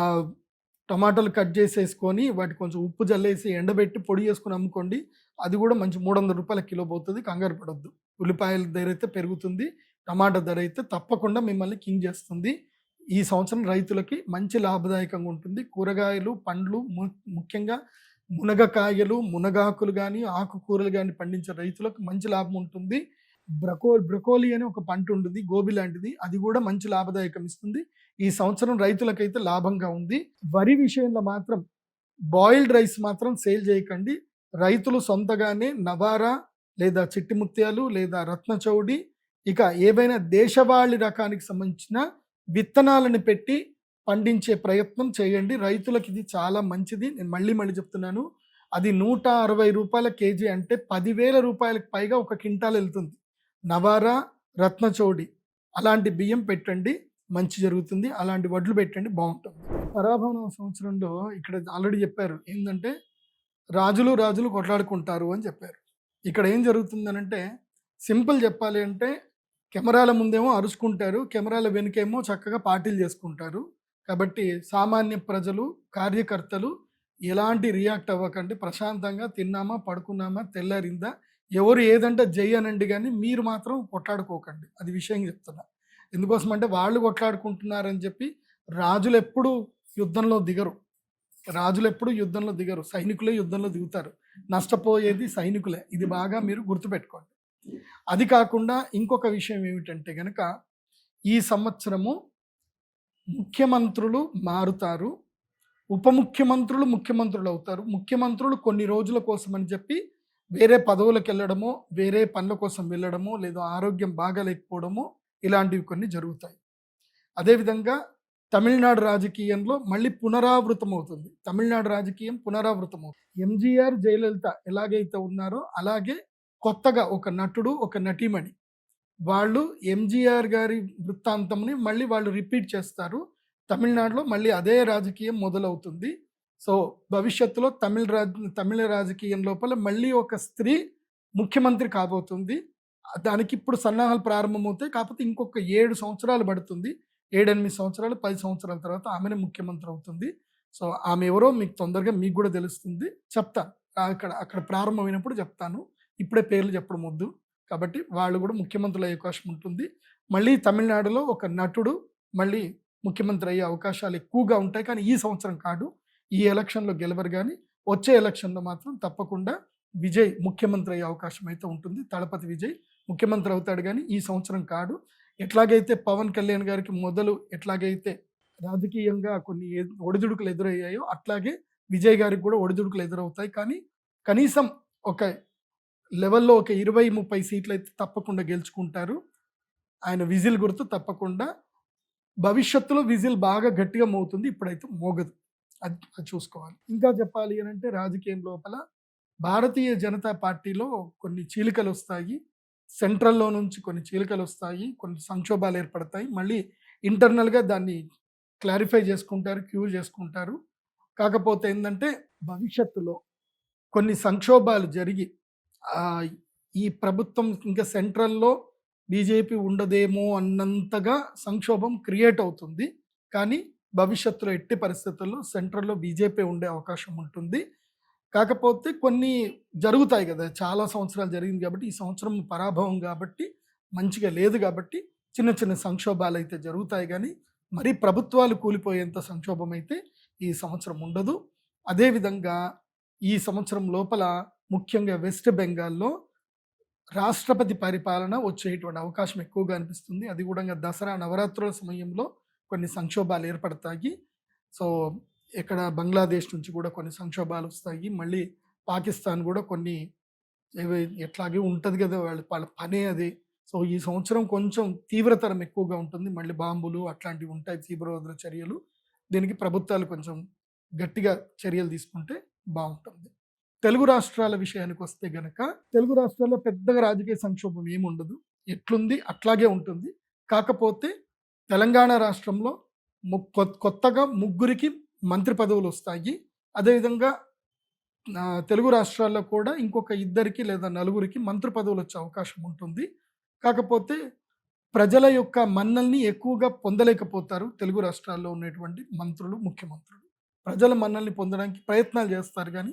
టమాటాలు కట్ చేసేసుకొని వాటి కొంచెం ఉప్పు జల్లేసి ఎండబెట్టి పొడి చేసుకొని అమ్ముకోండి. అది కూడా మంచి 300 రూపాయల కిలో పోతుంది. కంగారు పడొద్దు. ఉల్లిపాయల ధర అయితే పెరుగుతుంది, టమాటా ధర అయితే తప్పకుండా మిమ్మల్ని కింగ్ చేస్తుంది. ఈ సంవత్సరం రైతులకి మంచి లాభదాయకంగా ఉంటుంది. కూరగాయలు, పండ్లు, ముఖ్యంగా మునగకాయలు, మునగాకులు కానీ ఆకుకూరలు కానీ పండించే రైతులకు మంచి లాభం ఉంటుంది. బ్రకోలీ అని ఒక పంట ఉంటుంది, గోబీ లాంటిది, అది కూడా మంచి లాభదాయకం ఇస్తుంది. ఈ సంవత్సరం రైతులకైతే లాభంగా ఉంది. వరి విషయంలో మాత్రం బాయిల్డ్ రైస్ మాత్రం సేల్ చేయకండి. రైతులు సొంతగానే నవారా లేదా చిట్టి ముత్యాలు లేదా రత్నచౌడి, ఇక ఏవైనా దేశవాళీ రకానికి సంబంధించిన విత్తనాలను పెట్టి పండించే ప్రయత్నం చేయండి. రైతులకు ఇది చాలా మంచిది. నేను మళ్ళీ చెప్తున్నాను, అది 160 రూపాయల కేజీ అంటే 10,000 రూపాయలకు పైగా ఒక క్వింటాల్ వెళ్తుంది. నవారా, రత్నచౌడి అలాంటి బియ్యం పెట్టండి, మంచి జరుగుతుంది. అలాంటి వడ్లు పెట్టండి, బాగుంటుంది. పరాభవన సంవత్సరంలో ఇక్కడ ఆల్రెడీ చెప్పారు ఏంటంటే రాజులు కొట్లాడుకుంటారు అని చెప్పారు. ఇక్కడ ఏం జరుగుతుందనంటే సింపుల్ చెప్పాలి అంటే కెమెరాల ముందేమో అరుచుకుంటారు, కెమెరాల వెనుకేమో చక్కగా పార్టీలు చేసుకుంటారు. కాబట్టి సామాన్య ప్రజలు, కార్యకర్తలు ఎలాంటి రియాక్ట్ అవ్వకండి. ప్రశాంతంగా తిన్నామా, పడుకున్నామా, తెల్లారిందా, ఎవరు ఏదంటే జై అనండి, కానీ మీరు మాత్రం కొట్లాడుకోకండి. అది విషయం చెప్తున్నా. ఎందుకోసం అంటే వాళ్ళు కొట్లాడుకుంటున్నారని చెప్పి రాజులు ఎప్పుడు యుద్ధంలో దిగరు. సైనికులే యుద్ధంలో దిగుతారు. నష్టపోయేది సైనికులే. ఇది బాగా మీరు గుర్తుపెట్టుకోండి. అది కాకుండా ఇంకొక విషయం ఏమిటంటే గనక ఈ సంవత్సరము ముఖ్యమంత్రులు మారుతారు, ఉప ముఖ్యమంత్రులు ముఖ్యమంత్రులు అవుతారు. ముఖ్యమంత్రులు కొన్ని రోజుల కోసం అని చెప్పి వేరే పదవులకు వెళ్ళడమో, వేరే పనుల కోసం వెళ్ళడమో, లేదా ఆరోగ్యం బాగాలేకపోవడమో, ఇలాంటివి కొన్ని జరుగుతాయి. అదేవిధంగా తమిళనాడు రాజకీయంలో మళ్ళీ పునరావృతం అవుతుంది. తమిళనాడు రాజకీయం పునరావృతం అవుతుంది. ఎంజీఆర్, జయలలిత ఎలాగైతే ఉన్నారో అలాగే కొత్తగా ఒక నటుడు, ఒక నటీమణి, వాళ్ళు ఎంజీఆర్ గారి వృత్తాంతంని మళ్ళీ వాళ్ళు రిపీట్ చేస్తారు. తమిళనాడులో మళ్ళీ అదే రాజకీయం మొదలవుతుంది. సో భవిష్యత్తులో తమిళ రాజకీయం లోపల మళ్ళీ ఒక స్త్రీ ముఖ్యమంత్రి కాబోతుంది. దానికి ఇప్పుడు సన్నాహాలు ప్రారంభమవుతాయి. కాకపోతే ఇంకొక 7 సంవత్సరాలు పడుతుంది. 7-8 సంవత్సరాలు, 10 సంవత్సరాల తర్వాత ఆమెనే ముఖ్యమంత్రి అవుతుంది. సో ఆమె ఎవరో మీకు తొందరగా మీకు కూడా తెలుస్తుంది. చెప్తాను, అక్కడ ప్రారంభమైనప్పుడు చెప్తాను. ఇప్పుడే పేర్లు చెప్పడం వద్దు. కాబట్టి వాళ్ళు కూడా ముఖ్యమంత్రులు అయ్యే అవకాశం ఉంటుంది. మళ్ళీ తమిళనాడులో ఒక నటుడు మళ్ళీ ముఖ్యమంత్రి అయ్యే అవకాశాలు ఎక్కువగా ఉంటాయి. కానీ ఈ సంవత్సరం కాదు. ఈ ఎలక్షన్లో గెలవరు, కానీ వచ్చే ఎలక్షన్లో మాత్రం తప్పకుండా విజయ్ ముఖ్యమంత్రి అయ్యే అవకాశం అయితే ఉంటుంది. తలపతి విజయ్ ముఖ్యమంత్రి అవుతాడు, కానీ ఈ సంవత్సరం కాదు. ఎట్లాగైతే పవన్ కళ్యాణ్ గారికి ఎట్లాగైతే రాజకీయంగా కొన్ని ఒడిదుడుకులు ఎదురయ్యాయో అట్లాగే విజయ్ గారికి కూడా ఒడిదుడుకులు ఎదురవుతాయి. కానీ కనీసం ఒక లెవెల్లో ఒక 20-30 సీట్లు అయితే తప్పకుండా గెలుచుకుంటారు. ఆయన విజిల్ గుర్తు తప్పకుండా. భవిష్యత్తులో విజిల్ బాగా గట్టిగా మోగుతుంది, ఇప్పుడైతే మోగదు. అది చూసుకోవాలి. ఇంకా చెప్పాలి అని అంటే రాజకీయం లోపల భారతీయ జనతా పార్టీలో కొన్ని చీలికలు వస్తాయి. సెంట్రల్లో నుంచి కొన్ని చీలికలు వస్తాయి, కొన్ని సంక్షోభాలు ఏర్పడతాయి. మళ్ళీ ఇంటర్నల్గా దాన్ని క్లారిఫై చేసుకుంటారు, క్యూర్ చేసుకుంటారు. కాకపోతే ఏంటంటే భవిష్యత్తులో కొన్ని సంక్షోభాలు జరిగి ఈ ప్రభుత్వం ఇంకా సెంట్రల్లో బీజేపీ ఉండదేమో అన్నంతగా సంక్షోభం క్రియేట్ అవుతుంది. కానీ భవిష్యత్తులో ఎట్టి పరిస్థితుల్లో సెంట్రల్లో బీజేపీ ఉండే అవకాశం ఉంటుంది. కాకపోతే కొన్ని జరుగుతాయి కదా, చాలా సంవత్సరాలు జరిగింది కాబట్టి, ఈ సంవత్సరం పరాభవం కాబట్టి, మంచిగా లేదు కాబట్టి చిన్న చిన్న సంక్షోభాలు అయితే జరుగుతాయి. కానీ మరీ ప్రభుత్వాలు కూలిపోయేంత సంక్షోభం అయితే ఈ సంవత్సరం ఉండదు. అదేవిధంగా ఈ సంవత్సరం లోపల ముఖ్యంగా వెస్ట్ బెంగాల్లో రాష్ట్రపతి పరిపాలన వచ్చేటువంటి అవకాశం ఎక్కువగా అనిపిస్తుంది. అది కూడా దసరా నవరాత్రుల సమయంలో కొన్ని సంక్షోభాలు ఏర్పడతాయి. సో ఇక్కడ బంగ్లాదేశ్ నుంచి కూడా కొన్ని సంక్షోభాలు వస్తాయి. మళ్ళీ పాకిస్తాన్ కూడా కొన్ని ఎట్లాగే ఉంటుంది కదా, వాళ్ళ పనే అది. సో ఈ సంవత్సరం కొంచెం తీవ్రతరం ఎక్కువగా ఉంటుంది. మళ్ళీ బాంబులు అట్లాంటివి ఉంటాయి, తీవ్రవాద చర్యలు. దీనికి ప్రభుత్వాలు కొంచెం గట్టిగా చర్యలు తీసుకుంటే బాగుంటుంది. తెలుగు రాష్ట్రాల విషయానికి వస్తే గనక తెలుగు రాష్ట్రాల్లో పెద్దగా రాజకీయ సంక్షోభం ఏముండదు, ఎట్లుంది అట్లాగే ఉంటుంది. కాకపోతే తెలంగాణ రాష్ట్రంలో కొత్తగా 3 మంత్రి పదవులు వస్తాయి. అదేవిధంగా తెలుగు రాష్ట్రాల్లో కూడా ఇంకొక 2 లేదా 4 మంత్రి పదవులు వచ్చే అవకాశం ఉంటుంది. కాకపోతే ప్రజల యొక్క మన్నల్ని ఎక్కువగా పొందలేకపోతారు తెలుగు రాష్ట్రాల్లో ఉన్నటువంటి మంత్రులు, ముఖ్యమంత్రులు. ప్రజల మన్నల్ని పొందడానికి ప్రయత్నాలు చేస్తారు కానీ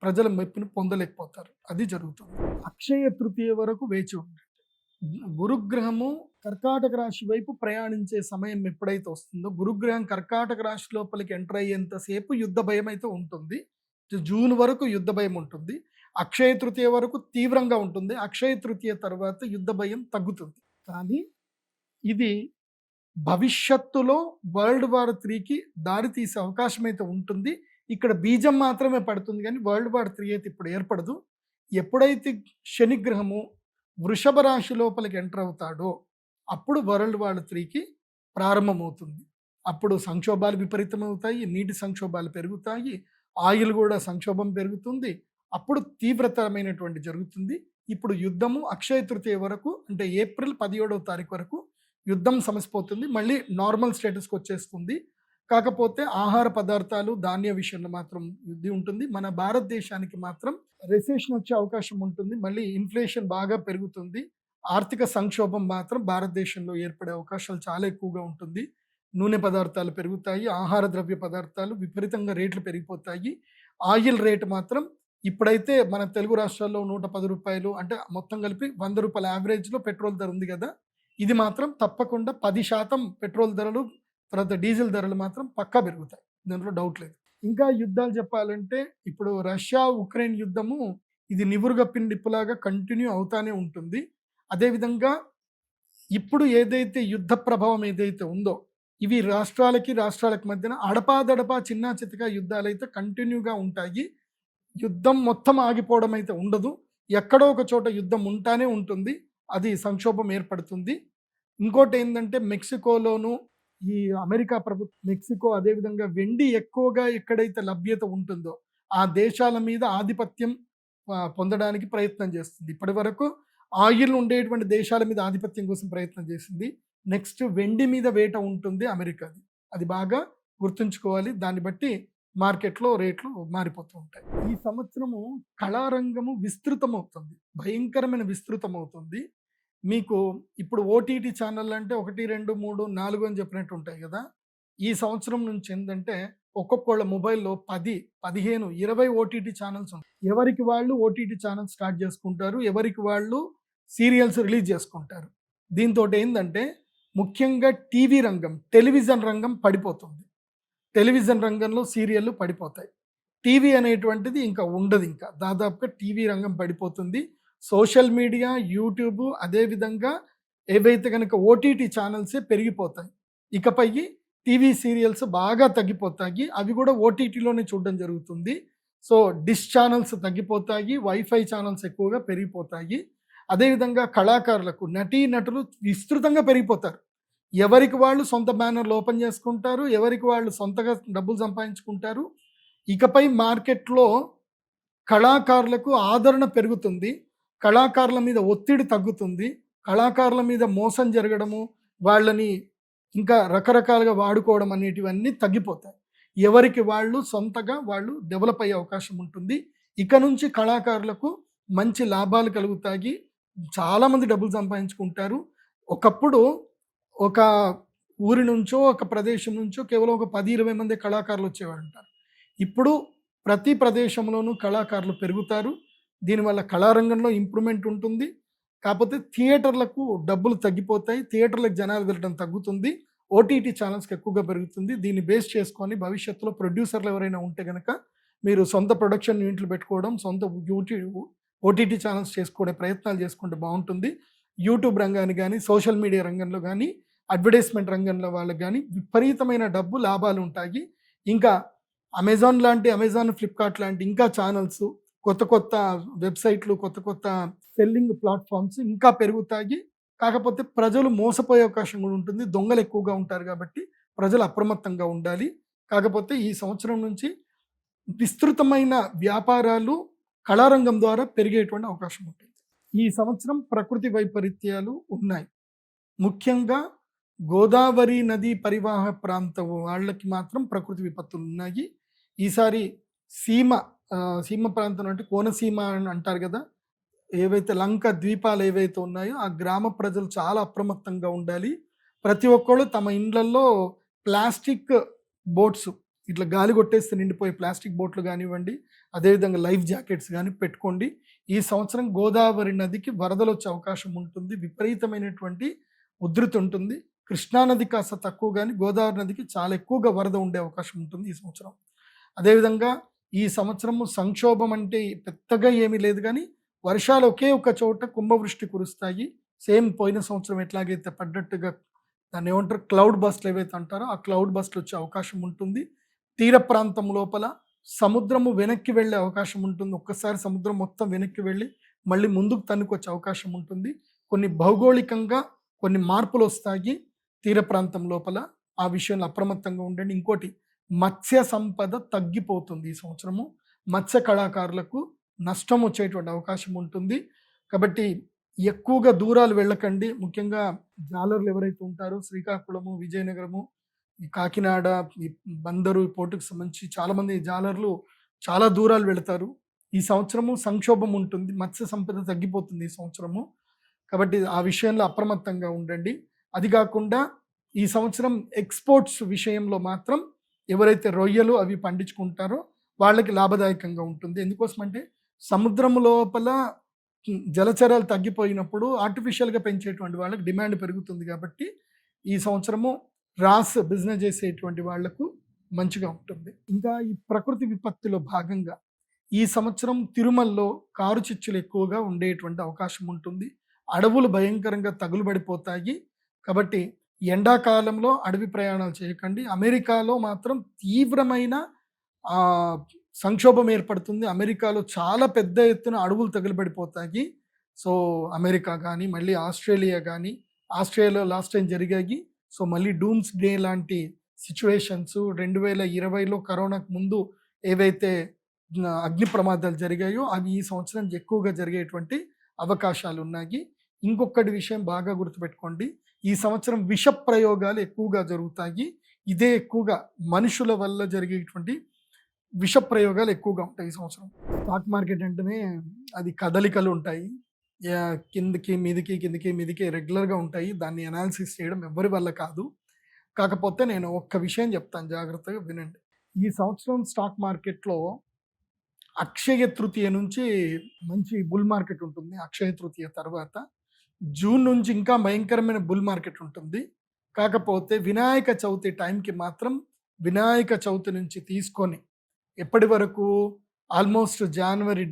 ప్రజల మెప్పుని పొందలేకపోతారు. అది జరుగుతుంది. అక్షయ తృతీయ వరకు వేచి ఉండండి. గురుగ్రహము కర్కాటక రాశి వైపు ప్రయాణించే సమయం ఎప్పుడైతే వస్తుందో, గురుగ్రహం కర్కాటక రాశి లోపలికి ఎంటర్ అయ్యేంతసేపు యుద్ధ భయం అయితే ఉంటుంది. జూన్ వరకు యుద్ధ భయం ఉంటుంది. అక్షయ తృతీయ వరకు తీవ్రంగా ఉంటుంది. అక్షయ తృతీయ తర్వాత యుద్ధ భయం తగ్గుతుంది. కానీ ఇది భవిష్యత్తులో వరల్డ్ వార్ 3కి దారి తీసే అవకాశం అయితే ఉంటుంది. ఇక్కడ బీజం మాత్రమే పడుతుంది కానీ వరల్డ్ వార్ 3 అయితే ఇప్పుడు ఏర్పడదు. ఎప్పుడైతే శనిగ్రహము వృషభ రాశి లోపలికి ఎంటర్ అవుతాడో అప్పుడు వరల్డ్ వార్ 3కి ప్రారంభమవుతుంది. అప్పుడు సంక్షోభాలు విపరీతమవుతాయి, నీటి సంక్షోభాలు పెరుగుతాయి, ఆయిల్ కూడా సంక్షోభం పెరుగుతుంది. అప్పుడు తీవ్రతరమైనటువంటి జరుగుతుంది. ఇప్పుడు యుద్ధము అక్షయ తృతీయ వరకు, అంటే ఏప్రిల్ 17వ తారీఖు వరకు యుద్ధం సమసిపోతుంది. మళ్ళీ నార్మల్ స్టేటస్కి వచ్చేస్తుంది. కాకపోతే ఆహార పదార్థాలు, ధాన్య విషయంలో మాత్రం యుద్ధం ఉంటుంది. మన భారతదేశానికి మాత్రం రెసెషన్ వచ్చే అవకాశం ఉంటుంది. మళ్ళీ ఇన్ఫ్లేషన్ బాగా పెరుగుతుంది. ఆర్థిక సంక్షోభం మాత్రం భారతదేశంలో ఏర్పడే అవకాశాలు చాలా ఎక్కువగా ఉంటుంది. నూనె పదార్థాలు పెరుగుతాయి, ఆహార ద్రవ్య పదార్థాలు విపరీతంగా రేట్లు పెరిగిపోతాయి. ఆయిల్ రేటు మాత్రం ఇప్పుడైతే మన తెలుగు రాష్ట్రాల్లో 110 రూపాయలు, అంటే మొత్తం కలిపి 100 రూపాయల యావరేజ్లో పెట్రోల్ ధర ఉంది కదా, ఇది మాత్రం తప్పకుండా 10% పెట్రోల్ ధరలు, తర్వాత డీజిల్ ధరలు మాత్రం పక్కా పెరుగుతాయి. దాంట్లో డౌట్ లేదు. ఇంకా యుద్ధాలు చెప్పాలంటే ఇప్పుడు రష్యా ఉక్రెయిన్ యుద్ధము ఇది నివురుగప్పిన నిప్పులాగా కంటిన్యూ అవుతానే ఉంటుంది. అదేవిధంగా ఇప్పుడు ఏదైతే యుద్ధ ప్రభావం ఏదైతే ఉందో ఇవి రాష్ట్రాలకి మధ్యన అడపాదడపా చిన్నా చితకా యుద్ధాలు అయితే కంటిన్యూగా ఉంటాయి. యుద్ధం మొత్తం ఆగిపోవడం అయితే ఉండదు. ఎక్కడో ఒక చోట యుద్ధం ఉంటానే ఉంటుంది. అది సంక్షోభం ఏర్పడుతుంది. ఇంకోటి ఏంటంటే మెక్సికోలోను ఈ అమెరికా ప్రభుత్వం, మెక్సికో అదేవిధంగా వెండి ఎక్కువగా ఎక్కడైతే లభ్యత ఉంటుందో ఆ దేశాల మీద ఆధిపత్యం పొందడానికి ప్రయత్నం చేస్తుంది. ఇప్పటి వరకు ఆయిల్ ఉండేటువంటి దేశాల మీద ఆధిపత్యం కోసం ప్రయత్నం చేసింది. నెక్స్ట్ వెండి మీద వేట ఉంటుంది అమెరికాది. అది బాగా గుర్తుంచుకోవాలి. దాన్ని బట్టి మార్కెట్లో రేట్లు మారిపోతూ ఉంటాయి. ఈ సంవత్సరము కళారంగము విస్తృతమవుతుంది, భయంకరమైన విస్తృతమవుతుంది. మీకు ఇప్పుడు ఓటీటీ ఛానల్ అంటే 1, 2, 3, 4 అని చెప్పినట్టు ఉంటాయి కదా. ఈ సంవత్సరం నుంచి ఏంటంటే ఒక్కొక్కళ్ళ మొబైల్లో 10, 15, 20 ఓటీటీ ఛానల్స్ ఉంటాయి. ఎవరికి వాళ్ళు ఓటీటీ ఛానల్ స్టార్ట్ చేసుకుంటారు, ఎవరికి వాళ్ళు సీరియల్స్ రిలీజ్ చేసుకుంటారు. దీంతో ఏంటంటే ముఖ్యంగా టీవీ రంగం, టెలివిజన్ రంగం పడిపోతుంది. టెలివిజన్ రంగంలో సీరియళ్ళు పడిపోతాయి. టీవీ అనేటువంటిది ఇంకా ఉండదు. ఇంకా దాదాపుగా టీవీ రంగం పడిపోతుంది. సోషల్ మీడియా, యూట్యూబ్, అదేవిధంగా ఏవైతే కనుక ఓటీటీ ఛానల్సే పెరిగిపోతాయి. ఇకపై టీవీ సీరియల్స్ బాగా తగ్గిపోతాయి. అవి కూడా ఓటీటీలోనే చూడడం జరుగుతుంది. సో డిష్ ఛానల్స్ తగ్గిపోతాయి, వైఫై ఛానల్స్ ఎక్కువగా పెరిగిపోతాయి. అదేవిధంగా కళాకారులకు, నటులు విస్తృతంగా పెరిగిపోతారు. ఎవరికి వాళ్ళు సొంత బ్యానర్లు ఓపెన్ చేసుకుంటారు, ఎవరికి వాళ్ళు సొంతగా డబ్బులు సంపాదించుకుంటారు. ఇకపై మార్కెట్లో కళాకారులకు ఆదరణ పెరుగుతుంది, కళాకారుల మీద ఒత్తిడి తగ్గుతుంది, కళాకారుల మీద మోసం జరగడము, వాళ్ళని ఇంకా రకరకాలుగా వాడుకోవడం అనేటివన్నీ తగ్గిపోతాయి. ఎవరికి వాళ్ళు సొంతగా వాళ్ళు డెవలప్ అయ్యే అవకాశం ఉంటుంది. ఇక నుంచి కళాకారులకు మంచి లాభాలు కలుగుతాయి, చాలామంది డబ్బులు సంపాదించుకుంటారు. ఒకప్పుడు ఒక ఊరి నుంచో ఒక ప్రదేశం నుంచో కేవలం ఒక 10-20 మంది కళాకారులు వచ్చేవాడు అంటారు. ఇప్పుడు ప్రతి ప్రదేశంలోనూ కళాకారులు పెరుగుతారు. దీనివల్ల కళారంగంలో ఇంప్రూవ్మెంట్ ఉంటుంది. కాకపోతే థియేటర్లకు డబ్బులు తగ్గిపోతాయి, థియేటర్లకు జనాలు వెళ్ళడం తగ్గుతుంది, ఓటీటీ ఛానల్స్కి ఎక్కువగా పెరుగుతుంది. దీన్ని బేస్ చేసుకొని భవిష్యత్తులో ప్రొడ్యూసర్లు ఎవరైనా ఉంటే కనుక మీరు సొంత ప్రొడక్షన్ యూనిట్లు పెట్టుకోవడం, సొంత ఓటీటీ ఛానల్స్ చేసుకునే ప్రయత్నాలు చేసుకుంటే బాగుంటుంది. యూట్యూబ్ రంగాన్ని కానీ, సోషల్ మీడియా రంగంలో కానీ, అడ్వర్టైజ్మెంట్ రంగంలో వాళ్ళకి కానీ విపరీతమైన డబ్బు లాభాలు ఉంటాయి. ఇంకా అమెజాన్, ఫ్లిప్కార్ట్ లాంటి ఇంకా ఛానల్స్, కొత్త వెబ్సైట్లు, కొత్త సెల్లింగ్ ప్లాట్ఫామ్స్ ఇంకా పెరుగుతాయి. కాకపోతే ప్రజలు మోసపోయే అవకాశం కూడా ఉంటుంది. దొంగలు ఎక్కువగా ఉంటారు కాబట్టి ప్రజలు అప్రమత్తంగా ఉండాలి. కాకపోతే ఈ సంవత్సరం నుంచి విస్తృతమైన వ్యాపారాలు, కళారంగం ద్వారా పెరిగేటువంటి అవకాశం ఉంటుంది. ఈ సంవత్సరం ప్రకృతి వైపరీత్యాలు ఉన్నాయి. ముఖ్యంగా గోదావరి నది పరివాహ ప్రాంతం వాళ్ళకి మాత్రం ప్రకృతి విపత్తులు ఉన్నాయి. ఈసారి సీమ సీమ ప్రాంతం అంటే కోనసీమ అని అంటారు కదా, ఏవైతే లంక ద్వీపాలు ఏవైతే ఉన్నాయో ఆ గ్రామ ప్రజలు చాలా అప్రమత్తంగా ఉండాలి. ప్రతి ఒక్కళ్ళు తమ ఇండ్లల్లో ప్లాస్టిక్ బోట్స్, ఇట్లా గాలి కొట్టేస్తే నిండిపోయే ప్లాస్టిక్ బోట్లు కానివ్వండి, అదేవిధంగా లైఫ్ జాకెట్స్ కానీ పెట్టుకోండి. ఈ సంవత్సరం గోదావరి నదికి వరదలు వచ్చే అవకాశం ఉంటుంది. విపరీతమైనటువంటి ఉధృతి ఉంటుంది. కృష్ణానది కాస్త తక్కువ కానీ గోదావరి నదికి చాలా ఎక్కువగా వరద ఉండే అవకాశం ఉంటుంది ఈ సంవత్సరం. అదేవిధంగా ఈ సంవత్సరము సంక్షోభం అంటే పెద్దగా ఏమీ లేదు, కానీ వర్షాలు ఒకే ఒక చోట కుంభవృష్టి కురుస్తాయి. సేమ్ పోయిన సంవత్సరం ఎట్లాగైతే పడ్డట్టుగా దాన్ని ఏమంటారు క్లౌడ్ బస్ట్లు ఏవైతే అంటారో ఆ క్లౌడ్ బస్ట్లు వచ్చే అవకాశం ఉంటుంది. తీర ప్రాంతం లోపల సముద్రము వెనక్కి వెళ్ళే అవకాశం ఉంటుంది. ఒక్కసారి సముద్రం మొత్తం వెనక్కి వెళ్ళి మళ్ళీ ముందుకు తన్నుకొచ్చే అవకాశం ఉంటుంది. కొన్ని భౌగోళికంగా కొన్ని మార్పులు వస్తాయి తీర ప్రాంతం లోపల. ఆ విషయంలో అప్రమత్తంగా ఉండండి. ఇంకోటి, మత్స్య సంపద తగ్గిపోతుంది ఈ సంవత్సరము. మత్స్య కళాకారులకు నష్టం వచ్చేటువంటి అవకాశం ఉంటుంది. కాబట్టి ఎక్కువగా దూరాలు వెళ్ళకండి. ముఖ్యంగా జాలర్లు ఎవరైతే ఉంటారో శ్రీకాకుళము, విజయనగరము, ఈ కాకినాడ, ఈ బందరు, ఈ పోర్టుకు సంబంధించి చాలామంది జాలర్లు చాలా దూరాలు వెళతారు. ఈ సంవత్సరము సంక్షోభం ఉంటుంది. మత్స్య సంపద తగ్గిపోతుంది ఈ సంవత్సరము. కాబట్టి ఆ విషయంలో అప్రమత్తంగా ఉండండి. అది కాకుండా ఈ సంవత్సరం ఎక్స్పోర్ట్స్ విషయంలో మాత్రం ఎవరైతే రొయ్యలు అవి పండించుకుంటారో వాళ్ళకి లాభదాయకంగా ఉంటుంది. ఎందుకోసమంటే సముద్రం లోపల జలచరాలు తగ్గిపోయినప్పుడు ఆర్టిఫిషియల్గా పెంచేటువంటి వాళ్ళకి డిమాండ్ పెరుగుతుంది. కాబట్టి ఈ సంవత్సరము రాస్ బిజినెస్ చేసేటువంటి వాళ్లకు మంచిగా ఉంటుంది. ఇంకా ఈ ప్రకృతి విపత్తులో భాగంగా ఈ సంవత్సరం తిరుమలలో కారు చిచ్చులు ఎక్కువగా ఉండేటువంటి అవకాశం ఉంటుంది. అడవులు భయంకరంగా తగులుబడిపోతాయి. కాబట్టి ఎండాకాలంలో అడవి ప్రయాణాలు చేయకండి. అమెరికాలో మాత్రం తీవ్రమైన సంక్షోభం ఏర్పడుతుంది. అమెరికాలో చాలా పెద్ద ఎత్తున అడవులు తగులుబడిపోతాయి. సో అమెరికా కానీ మళ్ళీ ఆస్ట్రేలియా కానీ, ఆస్ట్రేలియాలో లాస్ట్ టైం జరిగాయి. సో మళ్ళీ డూమ్స్ డే లాంటి సిచ్యువేషన్స్ 2020లో కరోనాకు ముందు ఏవైతే అగ్ని ప్రమాదాలు జరిగాయో అవి ఈ సంవత్సరం ఎక్కువగా జరిగేటువంటి అవకాశాలు ఉన్నాయి. ఇంకొకటి విషయం బాగా గుర్తుపెట్టుకోండి, ఈ సంవత్సరం విష ప్రయోగాలు ఎక్కువగా జరుగుతాయి. ఇదే ఎక్కువగా మనుషుల వల్ల జరిగేటువంటి విష ప్రయోగాలు ఎక్కువగా ఉంటాయి ఈ సంవత్సరం. స్టాక్ మార్కెట్ అంటేనే అది కదలికలు ఉంటాయి, కిందకి మీదికి రెగ్యులర్గా ఉంటాయి. దాన్ని అనాలిసిస్ చేయడం ఎవరి వల్ల కాదు. కాకపోతే నేను ఒక్క విషయం చెప్తాను, జాగ్రత్తగా వినండి. ఈ సంవత్సరం స్టాక్ మార్కెట్లో అక్షయ తృతీయ నుంచి మంచి బుల్ మార్కెట్ ఉంటుంది. అక్షయ తృతీయ తర్వాత జూన్ నుంచి ఇంకా భయంకరమైన బుల్ మార్కెట్ ఉంటుంది. కాకపోతే వినాయక చవితి టైంకి మాత్రం వినాయక చవితి నుంచి తీసుకొని ఎప్పటి వరకు ఆల్మోస్ట్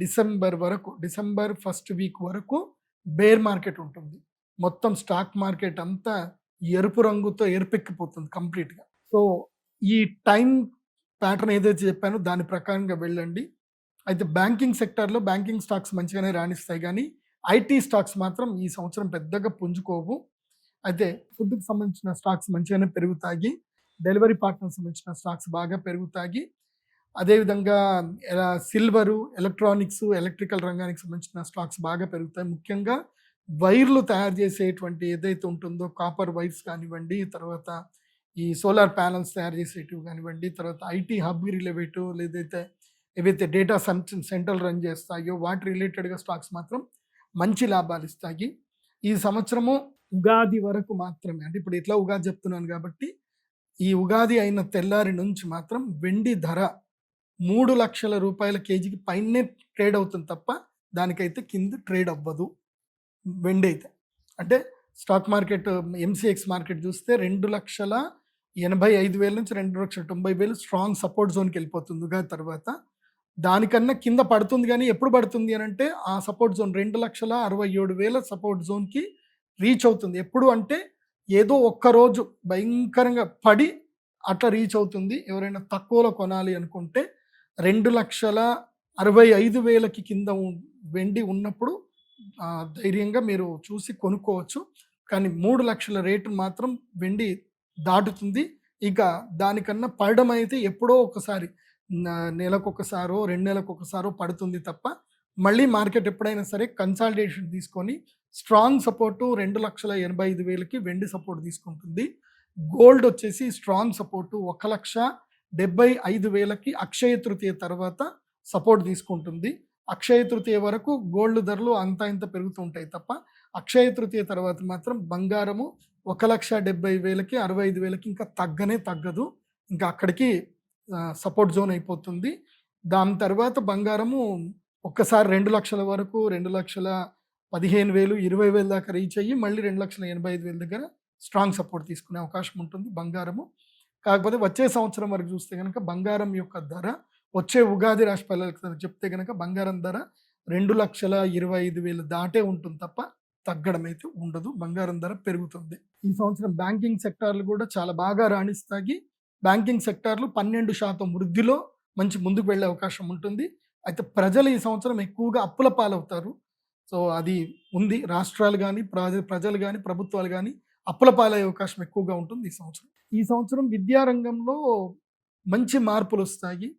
డిసెంబర్ ఫస్ట్ వీక్ వరకు బేర్ మార్కెట్ ఉంటుంది. మొత్తం స్టాక్ మార్కెట్ అంతా ఎరుపు రంగుతో ఎరుపెక్కిపోతుంది కంప్లీట్గా. సో ఈ టైం ప్యాటర్న్ ఏదైతే చెప్పానో దాని ప్రకారంగా వెళ్ళండి. అయితే బ్యాంకింగ్ సెక్టార్లో బ్యాంకింగ్ స్టాక్స్ మంచిగానే రాణిస్తాయి, కానీ ఐటీ స్టాక్స్ మాత్రం ఈ సంవత్సరం పెద్దగా పుంజుకోవు. అయితే ఫుడ్కి సంబంధించిన స్టాక్స్ మంచిగానే పెరుగుతాయి. డెలివరీ పార్ట్నర్కి సంబంధించిన స్టాక్స్ బాగా పెరుగుతాయి. అదేవిధంగా సిల్వరు, ఎలక్ట్రానిక్స్, ఎలక్ట్రికల్ రంగానికి సంబంధించిన స్టాక్స్ బాగా పెరుగుతాయి. ముఖ్యంగా వైర్లు తయారు చేసేటువంటి ఏదైతే ఉంటుందో కాపర్ వైర్స్ కానివ్వండి, తర్వాత ఈ సోలార్ ప్యానల్స్ తయారు చేసేటివి కానివ్వండి, తర్వాత ఐటీ హబ్ రిలేటివ్ ఏవైతే డేటా సెంటర్లు రన్ చేస్తాయో వాటి రిలేటెడ్గా స్టాక్స్ మాత్రం మంచి లాభాలు ఇస్తాయి. ఈ సంవత్సరము ఉగాది వరకు మాత్రమే, అంటే ఇప్పుడు ఎట్లా ఉగాది చెప్తున్నాను కాబట్టి ఈ ఉగాది అయిన తెల్లారి నుంచి మాత్రం వెండి ధర 3 లక్షల రూపాయల కేజీకి పైనే ట్రేడ్ అవుతుంది తప్ప దానికైతే కింద ట్రేడ్ అవ్వదు వెండి అయితే. అంటే స్టాక్ మార్కెట్ ఎంసీఎక్స్ మార్కెట్ చూస్తే 2,85,000 నుంచి 2,90,000 స్ట్రాంగ్ సపోర్ట్ జోన్కి వెళ్ళిపోతుంది ఉగాది తర్వాత. దానికన్నా కింద పడుతుంది, కానీ ఎప్పుడు పడుతుంది అని అంటే ఆ సపోర్ట్ జోన్ 2,67,000 సపోర్ట్ జోన్కి రీచ్ అవుతుంది. ఎప్పుడు అంటే ఏదో ఒక్కరోజు భయంకరంగా పడి అట్లా రీచ్ అవుతుంది. ఎవరైనా తక్కువలో కొనాలి అనుకుంటే 2,65,000కి కింద వెండి ఉన్నప్పుడు ధైర్యంగా మీరు చూసి కొనుక్కోవచ్చు. కానీ 3 లక్షల రేటు మాత్రం వెండి దాటుతుంది. ఇక దానికన్నా పడడం అయితే ఎప్పుడో ఒకసారి, నెలకొకసారో 2 నెలలకు ఒకసారో పడుతుంది తప్ప మళ్ళీ మార్కెట్ ఎప్పుడైనా సరే కన్సాలిడేషన్ తీసుకొని స్ట్రాంగ్ సపోర్టు 2,85,000కి వెండి సపోర్ట్ తీసుకుంటుంది. గోల్డ్ వచ్చేసి స్ట్రాంగ్ సపోర్టు 1,75,000కి అక్షయ తృతీయ తర్వాత సపోర్ట్ తీసుకుంటుంది. అక్షయ తృతీయ వరకు గోల్డ్ ధరలు అంత ఇంత పెరుగుతూ ఉంటాయి తప్ప అక్షయ తృతీయ తర్వాత మాత్రం బంగారము 1,70,000కి 65,000కి ఇంకా తగ్గదు. ఇంకా అక్కడికి సపోర్ట్ జోన్ అయిపోతుంది. దాని తర్వాత బంగారము ఒక్కసారి 2 లక్షల వరకు 2,15,000 20,000 దాకా రీచ్ అయ్యి మళ్ళీ 2,85,000 దగ్గర స్ట్రాంగ్ సపోర్ట్ తీసుకునే అవకాశం ఉంటుంది బంగారము. కాకపోతే వచ్చే సంవత్సరం వరకు చూస్తే కనుక బంగారం యొక్క ధర వచ్చే ఉగాది రాశి పిల్లలకి చెప్తే కనుక బంగారం ధర 2,25,000 దాటే ఉంటుంది తప్ప తగ్గడం అయితే ఉండదు. బంగారం ధర పెరుగుతుంది. ఈ సంవత్సరం బ్యాంకింగ్ సెక్టార్లు కూడా చాలా బాగా రాణిస్తాయి. బ్యాంకింగ్ సెక్టార్లు 12% వృద్ధిలో మంచి ముందుకు వెళ్ళే అవకాశం ఉంటుంది. అయితే ప్రజలు ఈ సంవత్సరం ఎక్కువగా అప్పుల పాలవుతారు. సో అది ఉంది. రాష్ట్రాలు కానీ ప్రజలు కానీ ప్రభుత్వాలు కానీ అప్పుల పాలయ్యే అవకాశం ఎక్కువగా ఉంటుంది ఈ సంవత్సరం విద్యారంగంలో మంచి మార్పులు వస్తాయి.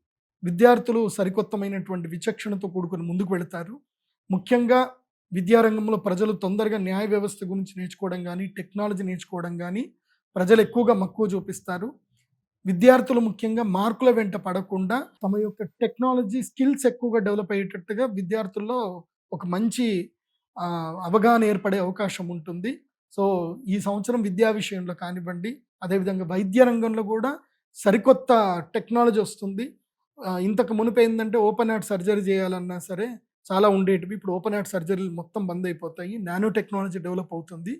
విద్యార్థులు సరికొత్తమైనటువంటి విచక్షణతో కూడుకొని ముందుకు వెళతారు. ముఖ్యంగా విద్యారంగంలో ప్రజలు తొందరగా న్యాయ వ్యవస్థ గురించి నేర్చుకోవడం కానీ టెక్నాలజీ నేర్చుకోవడం కానీ ప్రజలు ఎక్కువగా మక్కువ చూపిస్తారు. విద్యార్థులు ముఖ్యంగా మార్కుల వెంట పడకుండా తమ యొక్క టెక్నాలజీ స్కిల్స్ ఎక్కువగా డెవలప్ అయ్యేటట్టుగా విద్యార్థుల్లో ఒక మంచి అవగాహన ఏర్పడే అవకాశం ఉంటుంది. సో ఈ సంవత్సరం విద్యా విషయంలో కానివ్వండి, అదేవిధంగా వైద్య రంగంలో కూడా సరికొత్త టెక్నాలజీ వస్తుంది. ఇంతకు మునుపు ఏంటంటే ఓపెన్ హార్ట్ సర్జరీ చేయాలన్నా సరే చాలా ఉండేటివి. ఇప్పుడు ఓపెన్ హార్ట్ సర్జరీలు మొత్తం బంద్ అయిపోతాయి. నానో టెక్నాలజీ డెవలప్ అవుతుంది.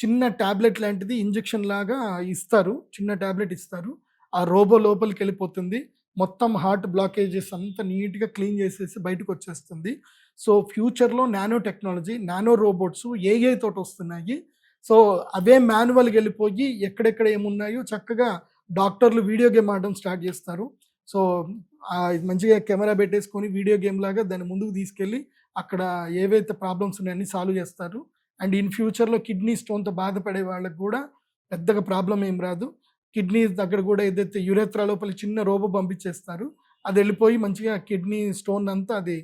చిన్న ట్యాబ్లెట్ లాంటిది ఇంజెక్షన్ లాగా ఇస్తారు. చిన్న ట్యాబ్లెట్ ఇస్తారు. ఆ రోబో లోపలికి వెళ్ళిపోతుంది. మొత్తం హార్ట్ బ్లాకేజెస్ అంతా నీట్గా క్లీన్ చేసేసి బయటకు వచ్చేస్తుంది. సో ఫ్యూచర్లో nano technology, nano robots AI తోటి వస్తున్నాయి. సో అవే మాన్యువల్కి వెళ్ళిపోయి ఎక్కడెక్కడ ఏమున్నాయో చక్కగా డాక్టర్లు వీడియో గేమ్ ఆడడం స్టార్ట్ చేస్తారు. సో మంచిగా కెమెరా పెట్టేసుకొని వీడియో గేమ్ లాగా దాన్ని ముందుకు తీసుకెళ్ళి అక్కడ ఏవైతే ప్రాబ్లమ్స్ ఉన్నాయని సాల్వ్ చేస్తారు. అండ్ ఇన్ ఫ్యూచర్లో కిడ్నీ స్టోన్తో బాధపడే వాళ్ళకి కూడా పెద్దగా ప్రాబ్లం ఏం రాదు. కిడ్నీ దగ్గర కూడా ఏదైతే యురేత్రా లోపల చిన్న రోబో పంపించేస్తారు. అది వెళ్ళిపోయి మంచిగా కిడ్నీ స్టోన్ అంతా అది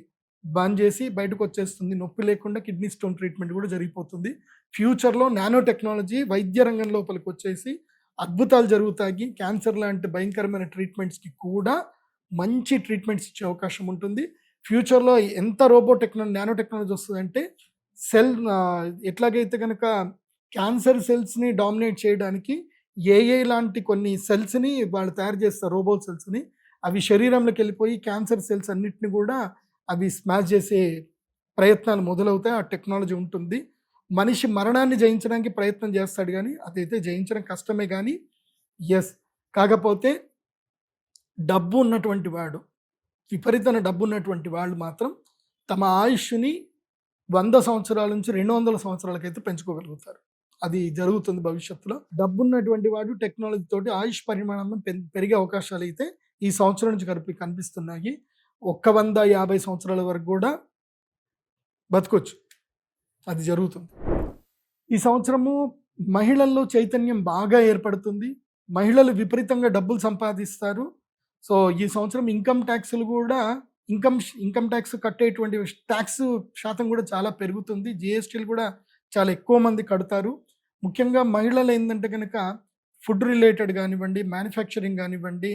బంద్ చేసి బయటకు వచ్చేస్తుంది. నొప్పి లేకుండా కిడ్నీ స్టోన్ ట్రీట్మెంట్ కూడా జరిగిపోతుంది. ఫ్యూచర్లో నానో టెక్నాలజీ వైద్య రంగం లోపలికి వచ్చేసి అద్భుతాలు జరుగుతాయి. క్యాన్సర్ లాంటి భయంకరమైన ట్రీట్మెంట్స్కి కూడా మంచి ట్రీట్మెంట్స్ ఇచ్చే అవకాశం ఉంటుంది. ఫ్యూచర్లో ఎంత నానో టెక్నాలజీ వస్తుందంటే ఎట్లాగైతే కనుక క్యాన్సర్ సెల్స్ని డామినేట్ చేయడానికి ఏఐ లాంటి కొన్ని సెల్స్ని వాళ్ళు తయారు చేస్తారు, రోబో సెల్స్ని. అవి శరీరంలోకి వెళ్ళిపోయి క్యాన్సర్ సెల్స్ అన్నిటిని కూడా అవి స్మాష్ చేసే ప్రయత్నాలు మొదలవుతాయి. ఆ టెక్నాలజీ ఉంటుంది. మనిషి మరణాన్ని జయించడానికి ప్రయత్నం చేస్తాడు కానీ అదైతే జయించడం కష్టమే. కానీ కాకపోతే డబ్బు ఉన్నటువంటి వాడు, విపరీతమైన డబ్బు ఉన్నటువంటి వాళ్ళు మాత్రం తమ ఆయుష్ని 100 సంవత్సరాల నుంచి 200 సంవత్సరాలకైతే పెంచుకోగలుగుతారు. అది జరుగుతుంది భవిష్యత్తులో. డబ్బు ఉన్నటువంటి వాడు టెక్నాలజీ తోటి ఆయుష్ పరిమాణం పెరిగే అవకాశాలు అయితే ఈ సంవత్సరం నుంచి కనిపిస్తున్నాయి. 150 సంవత్సరాల వరకు కూడా బతకొచ్చు. అది జరుగుతుంది. ఈ సంవత్సరము మహిళల్లో చైతన్యం బాగా ఏర్పడుతుంది. మహిళలు విపరీతంగా డబ్బులు సంపాదిస్తారు. సో ఈ సంవత్సరం ఇన్కమ్ ట్యాక్స్లు కూడా ఇన్కమ్ ట్యాక్స్ కట్టేటువంటి ట్యాక్స్ శాతం కూడా చాలా పెరుగుతుంది. జిఎస్టీలు కూడా చాలా ఎక్కువ మంది కడతారు. ముఖ్యంగా మహిళలు ఏంటంటే కనుక ఫుడ్ రిలేటెడ్ కానివ్వండి, మ్యానుఫ్యాక్చరింగ్ కానివ్వండి,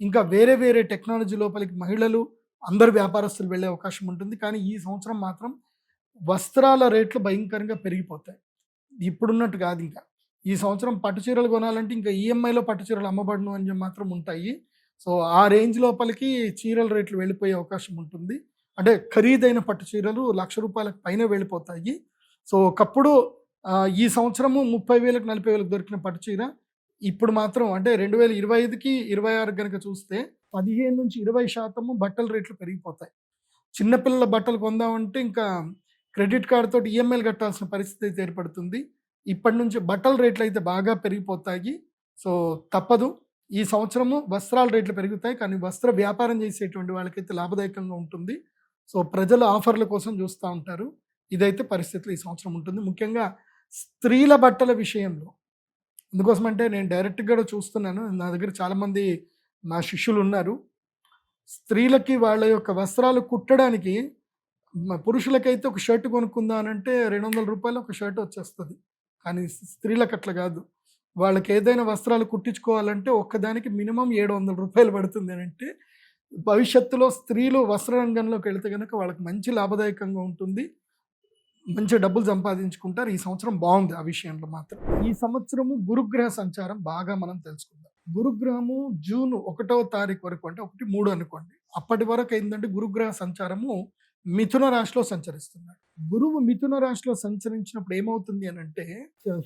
ఇంకా వేరే వేరే టెక్నాలజీ లోపలికి మహిళలు అందరు వ్యాపారస్తులు వెళ్ళే అవకాశం ఉంటుంది. కానీ ఈ సంవత్సరం మాత్రం వస్త్రాల రేట్లు భయంకరంగా పెరిగిపోతాయి. ఇప్పుడున్నట్టు కాదు. ఇంకా ఈ సంవత్సరం పట్టు చీరలు కొనాలంటే ఇంకా ఈఎంఐలో పట్టు చీరలు అమ్మబడను అని మాత్రం ఉంటాయి. సో ఆ రేంజ్ లోపలికి చీరల రేట్లు వెళ్ళిపోయే అవకాశం ఉంటుంది. అంటే ఖరీదైన పట్టు చీరలు ₹1,00,000 పైన వెళ్ళిపోతాయి. సో ఒకప్పుడు ఈ సంవత్సరము 30,000కి 40,000కి దొరికిన పట్టు చీర ఇప్పుడు మాత్రం అంటే 2025కి 26 కనుక చూస్తే 15-20% బట్టల రేట్లు పెరిగిపోతాయి. చిన్నపిల్లల బట్టలు కొందామంటే ఇంకా క్రెడిట్ కార్డ్ తోటి ఈఎంఐలు కట్టాల్సిన పరిస్థితి అయితే ఏర్పడుతుంది. ఇప్పటి నుంచి బట్టల రేట్లు అయితే బాగా పెరిగిపోతాయి. సో తప్పదు. ఈ సంవత్సరము వస్త్రాల రేట్లు పెరుగుతాయి. కానీ వస్త్ర వ్యాపారం చేసేటువంటి వాళ్ళకైతే లాభదాయకంగా ఉంటుంది. సో ప్రజలు ఆఫర్ల కోసం చూస్తూ ఉంటారు. ఇదైతే పరిస్థితులు ఈ సంవత్సరం ఉంటుంది. ముఖ్యంగా స్త్రీల బట్టల విషయంలో. ఎందుకోసమంటే నేను డైరెక్ట్గా కూడా చూస్తున్నాను. నా దగ్గర చాలామంది నా శిష్యులు ఉన్నారు. స్త్రీలకి వాళ్ళ యొక్క వస్త్రాలు కుట్టడానికి పురుషులకైతే ఒక షర్ట్ కొనుక్కుందా అని అంటే 200 రూపాయలు ఒక షర్ట్ వచ్చేస్తుంది. కానీ స్త్రీలకు అట్లా కాదు. వాళ్ళకి ఏదైనా వస్త్రాలు కుట్టించుకోవాలంటే ఒక్కదానికి మినిమం 700 రూపాయలు పడుతుంది అని అంటే భవిష్యత్తులో స్త్రీలు వస్త్ర రంగంలోకి వెళితే కనుక వాళ్ళకి మంచి లాభదాయకంగా ఉంటుంది. మంచి డబ్బులు సంపాదించుకుంటారు. ఈ సంవత్సరం బాగుంది ఆ విషయంలో మాత్రం. ఈ సంవత్సరము గురుగ్రహ సంచారం బాగా మనం తెలుసుకుందాం. గురుగ్రహము జూన్ 1వ తారీఖు వరకు, అంటే 1, 3 అనుకోండి, అప్పటి వరకు ఏంటంటే గురుగ్రహ సంచారము మిథున రాశిలో సంచరిస్తున్నాడు. గురువు మిథున రాశిలో సంచరించినప్పుడు ఏమవుతుంది అని అంటే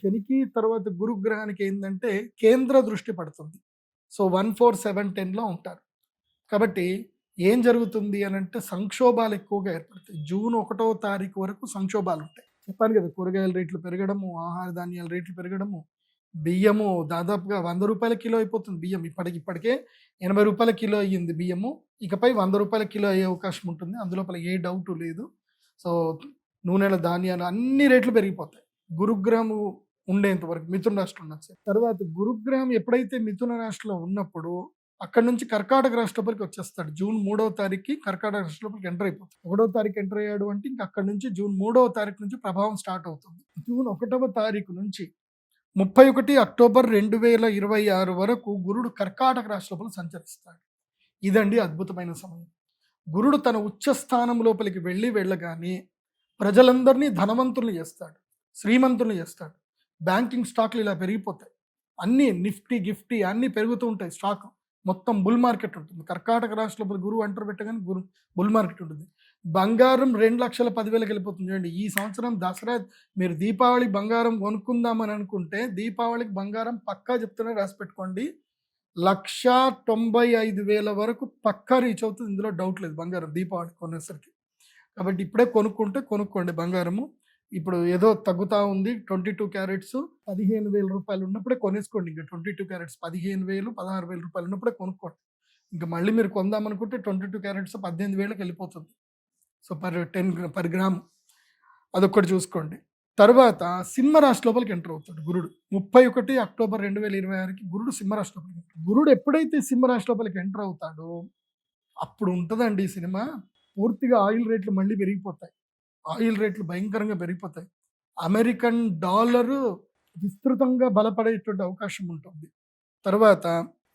శనికి తర్వాత గురుగ్రహానికి ఏంటంటే కేంద్ర దృష్టి పడుతుంది. సో 1, 4, 7, 10లో ఉంటారు. కాబట్టి ఏం జరుగుతుంది అని అంటే సంక్షోభాలు ఎక్కువగా ఏర్పడతాయి. జూన్ 1వ తారీఖు వరకు సంక్షోభాలు ఉంటాయి. చెప్పాను కదా, కూరగాయల రేట్లు పెరగడము, ఆహార ధాన్యాల రేట్లు పెరగడము, బియ్యము దాదాపుగా 100 రూపాయల కిలో అయిపోతుంది. బియ్యం ఇప్పటికే 80 రూపాయల కిలో అయ్యింది బియ్యము. ఇకపై 100 రూపాయల కిలో అయ్యే అవకాశం ఉంటుంది. అందులోపల ఏ డౌట్ లేదు. సో నూనెల ధాన్యాలు అన్ని రేట్లు పెరిగిపోతాయి గురుగ్రహము ఉండేంత వరకు. మిథున రాశిలో ఉండొచ్చు. తర్వాత గురుగ్రహం ఎప్పుడైతే మిథున రాశిలో ఉన్నప్పుడు అక్కడ నుంచి కర్కాటక రాశి లోపలికి వచ్చేస్తాడు. జూన్ 3వ తారీఖుకి కర్కాటక రాశి లోపలికి ఎంటర్ అయిపోతుంది. 1వ తారీఖు ఎంటర్ అయ్యాడు అంటే ఇంకా అక్కడ నుంచి జూన్ 3వ తారీఖు నుంచి ప్రభావం స్టార్ట్ అవుతుంది. జూన్ 1వ తారీఖు నుంచి 31 అక్టోబర్ 2026 వరకు గురుడు కర్కాటక రాశి లోపల సంచరిస్తాడు. ఇదండి అద్భుతమైన సమయం. గురుడు తన ఉచ్చ స్థానం లోపలికి వెళ్ళగానే ప్రజలందరినీ ధనవంతులు చేస్తాడు, శ్రీమంతులు చేస్తాడు. బ్యాంకింగ్ స్టాక్లు ఇలా పెరిగిపోతాయి. అన్నీ నిఫ్టీ గిఫ్టీ అన్నీ పెరుగుతూ ఉంటాయి. స్టాక్ మొత్తం బుల్ మార్కెట్ ఉంటుంది. కర్కాటక రాశి లోపల గురువు అంటర్ పెట్టగానే బుల్ మార్కెట్ ఉంటుంది. బంగారం 2,10,000 వెళ్ళిపోతుంది. చూడండి, ఈ సంవత్సరం దసరా మీరు దీపావళి బంగారం కొనుక్కుందామని అనుకుంటే దీపావళికి బంగారం పక్కా చెప్తూనే రాసి పెట్టుకోండి, 1,95,000 వరకు పక్కా రీచ్ అవుతుంది. ఇందులో డౌట్ లేదు. బంగారం దీపావళి కొనేసరికి. కాబట్టి ఇప్పుడే కొనుక్కోండి బంగారము. ఇప్పుడు ఏదో తగ్గుతూ ఉంది. 22 క్యారెట్స్ 15,000 రూపాయలు ఉన్నప్పుడే కొనేసుకోండి. ఇంకా 22 క్యారెట్స్ 15,000, 16,000 రూపాయలు ఉన్నప్పుడే కొనుక్కోండి. ఇంకా మళ్ళీ మీరు కొందామనుకుంటే 22 క్యారెట్స్ 18,000కి వెళ్ళిపోతుంది. సో పర్ గ్రామ్ అదొక్కటి చూసుకోండి. తర్వాత సింహరాశి లోపలికి ఎంటర్ అవుతాడు గురుడు. 31 అక్టోబర్ 2026కి గురుడు సింహరాశి లోపలికి ఎంటర్. గురుడు ఎప్పుడైతే సింహరాశి లోపలికి ఎంటర్ అవుతాడో అప్పుడు ఉంటుందండి ఈ సినిమా. పూర్తిగా ఆయిల్ రేట్లు మళ్ళీ పెరిగిపోతాయి. ఆయిల్ రేట్లు భయంకరంగా పెరిగిపోతాయి. అమెరికన్ డాలరు విస్తృతంగా బలపడేటువంటి అవకాశం ఉంటుంది. తర్వాత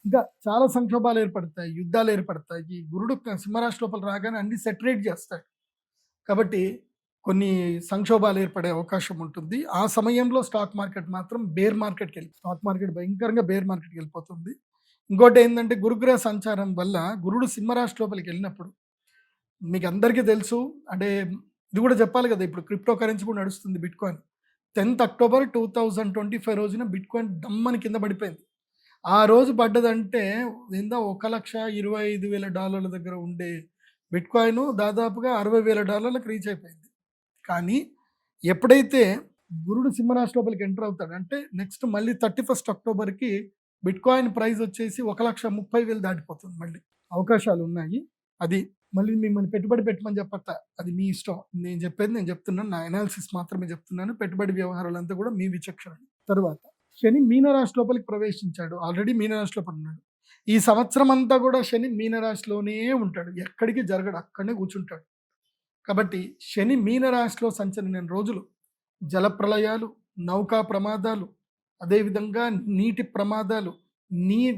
ఇంకా చాలా సంక్షోభాలు ఏర్పడతాయి, యుద్ధాలు ఏర్పడతాయి. గురుడు సింహరాశి లోపల రాగానే అన్ని సెటరేట్ చేస్తాడు. కాబట్టి కొన్ని సంక్షోభాలు ఏర్పడే అవకాశం ఉంటుంది. ఆ సమయంలో స్టాక్ మార్కెట్ మాత్రం బేర్ మార్కెట్కి స్టాక్ మార్కెట్ భయంకరంగా బేర్ మార్కెట్కి వెళ్ళిపోతుంది. ఇంకోటి ఏంటంటే గురుగ్రహ సంచారం వల్ల గురుడు సింహరాశి లోపలికి వెళ్ళినప్పుడు మీకు అందరికీ తెలుసు, అంటే ఇది కూడా చెప్పాలి కదా, ఇప్పుడు క్రిప్టో కరెన్సీ కూడా నడుస్తుంది. బిట్కాయిన్ 10th అక్టోబర్ 2025 రోజున బిట్కాయిన్ దమ్మని కింద పడిపోయింది. ఆ రోజు పడ్డదంటే $1,25,000 దగ్గర ఉండే బిట్కాయిన్ దాదాపుగా $60,000 రీచ్ అయిపోయింది. కానీ ఎప్పుడైతే గురుడు సింహరాశి లోపలికి ఎంటర్ అవుతాడు అంటే నెక్స్ట్ మళ్ళీ 31st అక్టోబర్కి బిట్కాయిన్ ప్రైస్ వచ్చేసి 1,30,000 దాటిపోతుంది. మళ్ళీ అవకాశాలు ఉన్నాయి. అది మళ్ళీ మిమ్మల్ని పెట్టుబడి పెట్టమని చెప్పట్లా, అది మీ ఇష్టం. నేను చెప్పేది నేను చెప్తున్నాను, నా అనాలిసిస్ మాత్రమే చెప్తున్నాను. పెట్టుబడి వ్యవహారాలంతా కూడా మీ విచక్షణ. తర్వాత శని మీనరాశి లోపలికి ప్రవేశించాడు. ఆల్రెడీ మీనరాశి లోపల ఉన్నాడు. ఈ సంవత్సరం అంతా కూడా శని మీనరాశిలోనే ఉంటాడు, ఎక్కడికి జరగడు, అక్కడనే కూర్చుంటాడు. కాబట్టి శని మీనరాశిలో సంచరించిన రోజులు జలప్రళయాలు, నౌకా ప్రమాదాలు, అదేవిధంగా నీటి ప్రమాదాలు,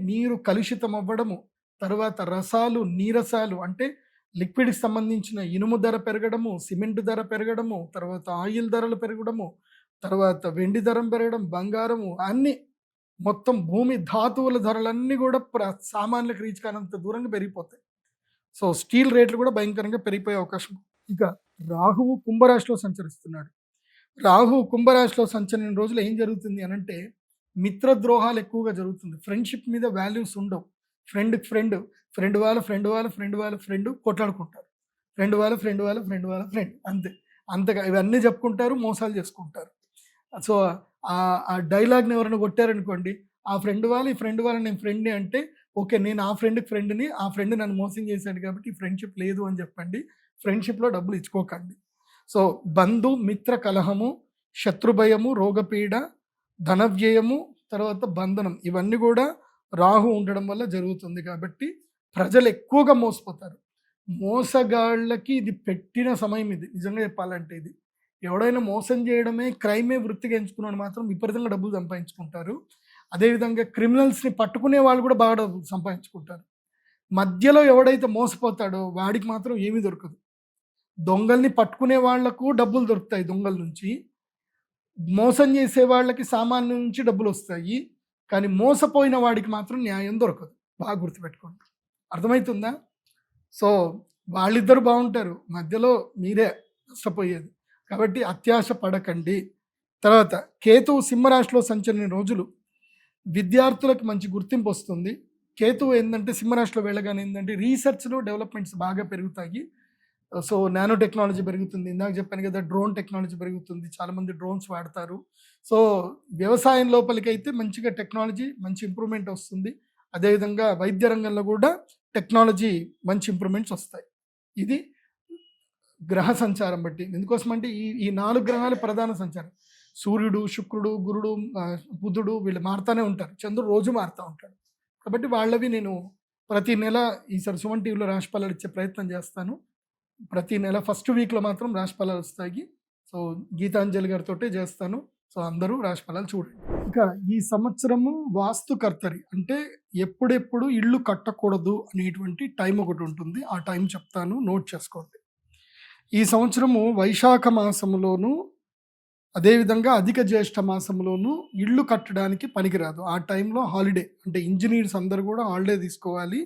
నీరు కలుషితం అవ్వడము, తర్వాత రసాలు, నీరసాలు అంటే లిక్విడ్కి సంబంధించిన ఇనుము ధర పెరగడము, సిమెంట్ ధర పెరగడము, తర్వాత ఆయిల్ ధరలు పెరగడము, తర్వాత వెండి ధర పెరగడం, బంగారము, అన్నీ మొత్తం భూమి ధాతువుల ధరలన్నీ కూడా సామాన్యులకు రీచ్ కానంత దూరంగా పెరిగిపోతాయి. సో స్టీల్ రేట్లు కూడా భయంకరంగా పెరిగిపోయే అవకాశం. ఇక రాహువు కుంభరాశిలో సంచరిస్తున్నాడు. రాహువు కుంభరాశిలో సంచరిన రోజులు ఏం జరుగుతుంది అనంటే మిత్రద్రోహాలు ఎక్కువగా జరుగుతుంది. ఫ్రెండ్షిప్ మీద వాల్యూస్ ఉండవు. ఫ్రెండ్ కొట్లాడుకుంటారు. ఫ్రెండ్ అంతగా ఇవన్నీ చెప్పుకుంటారు, మోసాలు చేసుకుంటారు. సో ఆ డైలాగ్ని ఎవరైనా కొట్టారనుకోండి, ఆ ఫ్రెండ్ వాళ్ళు ఈ ఫ్రెండ్ వాళ్ళు నేను ఫ్రెండ్ని అంటే ఓకే, నేను ఆ ఫ్రెండ్ని ఆ ఫ్రెండ్ నన్ను మోసం చేశాడు కాబట్టి ఈ ఫ్రెండ్షిప్ లేదు అని చెప్పండి. ఫ్రెండ్షిప్లో డబ్బులు ఇచ్చుకోకండి. సో బంధు మిత్ర కలహము, శత్రుభయము, రోగపీడ, ధనవ్యయము, తర్వాత బంధనం, ఇవన్నీ కూడా రాహు ఉండడం వల్ల జరుగుతుంది. కాబట్టి ప్రజలు ఎక్కువగా మోసపోతారు. మోసగాళ్ళకి ఇది పెట్టిన సమయం ఇది. నిజంగా చెప్పాలంటే ఇది. ఎవడైనా మోసం చేయడమే క్రైమే వృత్తిగా ఎంచుకున్నాడు మాత్రం విపరీతంగా డబ్బులు సంపాదించుకుంటారు. అదేవిధంగా క్రిమినల్స్‌ని పట్టుకునే వాళ్ళు కూడా బాగా డబ్బులు సంపాదించుకుంటారు. మధ్యలో ఎవడైతే మోసపోతాడో వాడికి మాత్రం ఏమీ దొరకదు. దొంగల్ని పట్టుకునే వాళ్లకు డబ్బులు దొరుకుతాయి దొంగల నుంచి. మోసం చేసే వాళ్ళకి సామాన్యం నుంచి డబ్బులొస్తాయి. కానీ మోసపోయిన వాడికి మాత్రం న్యాయం దొరకదు. బాగా గుర్తుపెట్టుకోండి. అర్థమవుతుందా? సో, వాళ్ళిద్దరూ బావుంటారు. మధ్యలో మీరే నష్టపోయేది. కాబట్టి అత్యాశ పడకండి. తర్వాత కేతువు సింహరాశిలో సంచరించిన రోజులు విద్యార్థులకు మంచి గుర్తింపు వస్తుంది. కేతువు ఏందంటే సింహరాశిలో వెళ్ళగానే ఏందంటే రీసెర్చ్‌లో డెవలప్‌మెంట్స్ బాగా పెరుగుతాయి. సో, నానో టెక్నాలజీ పెరుగుతుంది. ఇందాక చెప్పాను కదా! డ్రోన్ టెక్నాలజీ పెరుగుతుంది. చాలామంది డ్రోన్స్ వాడతారు. సో, వ్యవసాయం లోపలికైతే మంచిగా టెక్నాలజీ మంచి ఇంప్రూవ్‌మెంట్ వస్తుంది. అదేవిధంగా వైద్య రంగంలో కూడా టెక్నాలజీ మంచి ఇంప్రూవ్‌మెంట్స్ వస్తాయి. ఇది గ్రహ సంచారం బట్టి. ఎందుకోసమంటే ఈ 4 గ్రహాలు ప్రధాన సంచారం. సూర్యుడు, శుక్రుడు, గురుడు, బుధుడు వీళ్ళు మారుతానే ఉంటారు. చంద్రుడు రోజు మారుతా ఉంటాడు. కాబట్టి వాళ్ళవి నేను ప్రతి నెల ఈసారి సుమన్ టీవీలో రాశి ఫలాలు ఇచ్చే ప్రయత్నం చేస్తాను. ప్రతి నెల ఫస్ట్ వీక్‌లో మాత్రం రాశి ఫలాలు వస్తాయి. సో, గీతాంజలి గారితోటే చేస్తాను. సో, అందరూ రాశి ఫలాలు చూడండి. ఇక ఈ సంవత్సరము వాస్తుకర్తరి అంటే ఎప్పుడెప్పుడు ఇల్లు కట్టకూడదు అనేటువంటి టైం ఒకటి ఉంటుంది. ఆ టైం చెప్తాను, నోట్ చేసుకోండి. ఈ సంవత్సరము వైశాఖ మాసంలోను అదేవిధంగా అధిక జ్యేష్ఠ మాసంలోను ఇల్లు కట్టడానికి పనికిరాదు. ఆ టైంలో హాలిడే అంటే ఇంజనీర్స్ అందరూ కూడా హాలిడే తీసుకోవాలి.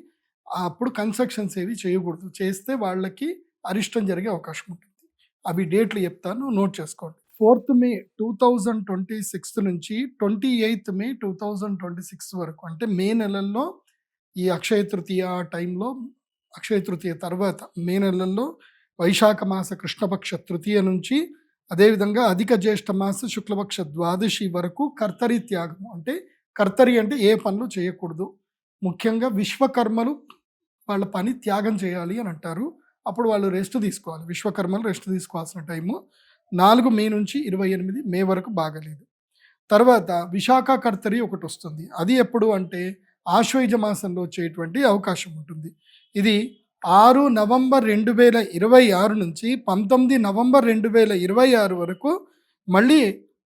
అప్పుడు కన్స్ట్రక్షన్స్ ఏవి చేయకూడదు. చేస్తే వాళ్ళకి అరిష్టం జరిగే అవకాశం ఉంటుంది. అవి డేట్లు చెప్తాను, నోట్ చేసుకోండి. 4th మే 2026 నుంచి 28th మే 2026 వరకు అంటే మే నెలల్లో ఈ అక్షయ తృతీయ టైంలో, అక్షయ తృతీయ తర్వాత మే నెలల్లో వైశాఖ మాస కృష్ణపక్ష తృతీయ నుంచి అదేవిధంగా అధిక జ్యేష్ఠ మాస శుక్లపక్ష ద్వాదశి వరకు కర్తరి త్యాగం అంటే కర్తరి అంటే ఏ పనులు చేయకూడదు. ముఖ్యంగా విశ్వకర్మలు వాళ్ళ పని త్యాగం చేయాలి అని అంటారు. అప్పుడు వాళ్ళు రెస్ట్ తీసుకోవాలి. విశ్వకర్మలు రెస్ట్ తీసుకోవాల్సిన టైము 4 మే నుంచి 28 మే వరకు బాగలేదు. తర్వాత విశాఖ కర్తరి ఒకటి వస్తుంది. అది ఎప్పుడు అంటే ఆశ్వయుజ మాసంలో వచ్చేటువంటి అవకాశం ఉంటుంది. ఇది 6 నవంబర్ 2026 నుంచి 19 నవంబర్ 2026 వరకు మళ్ళీ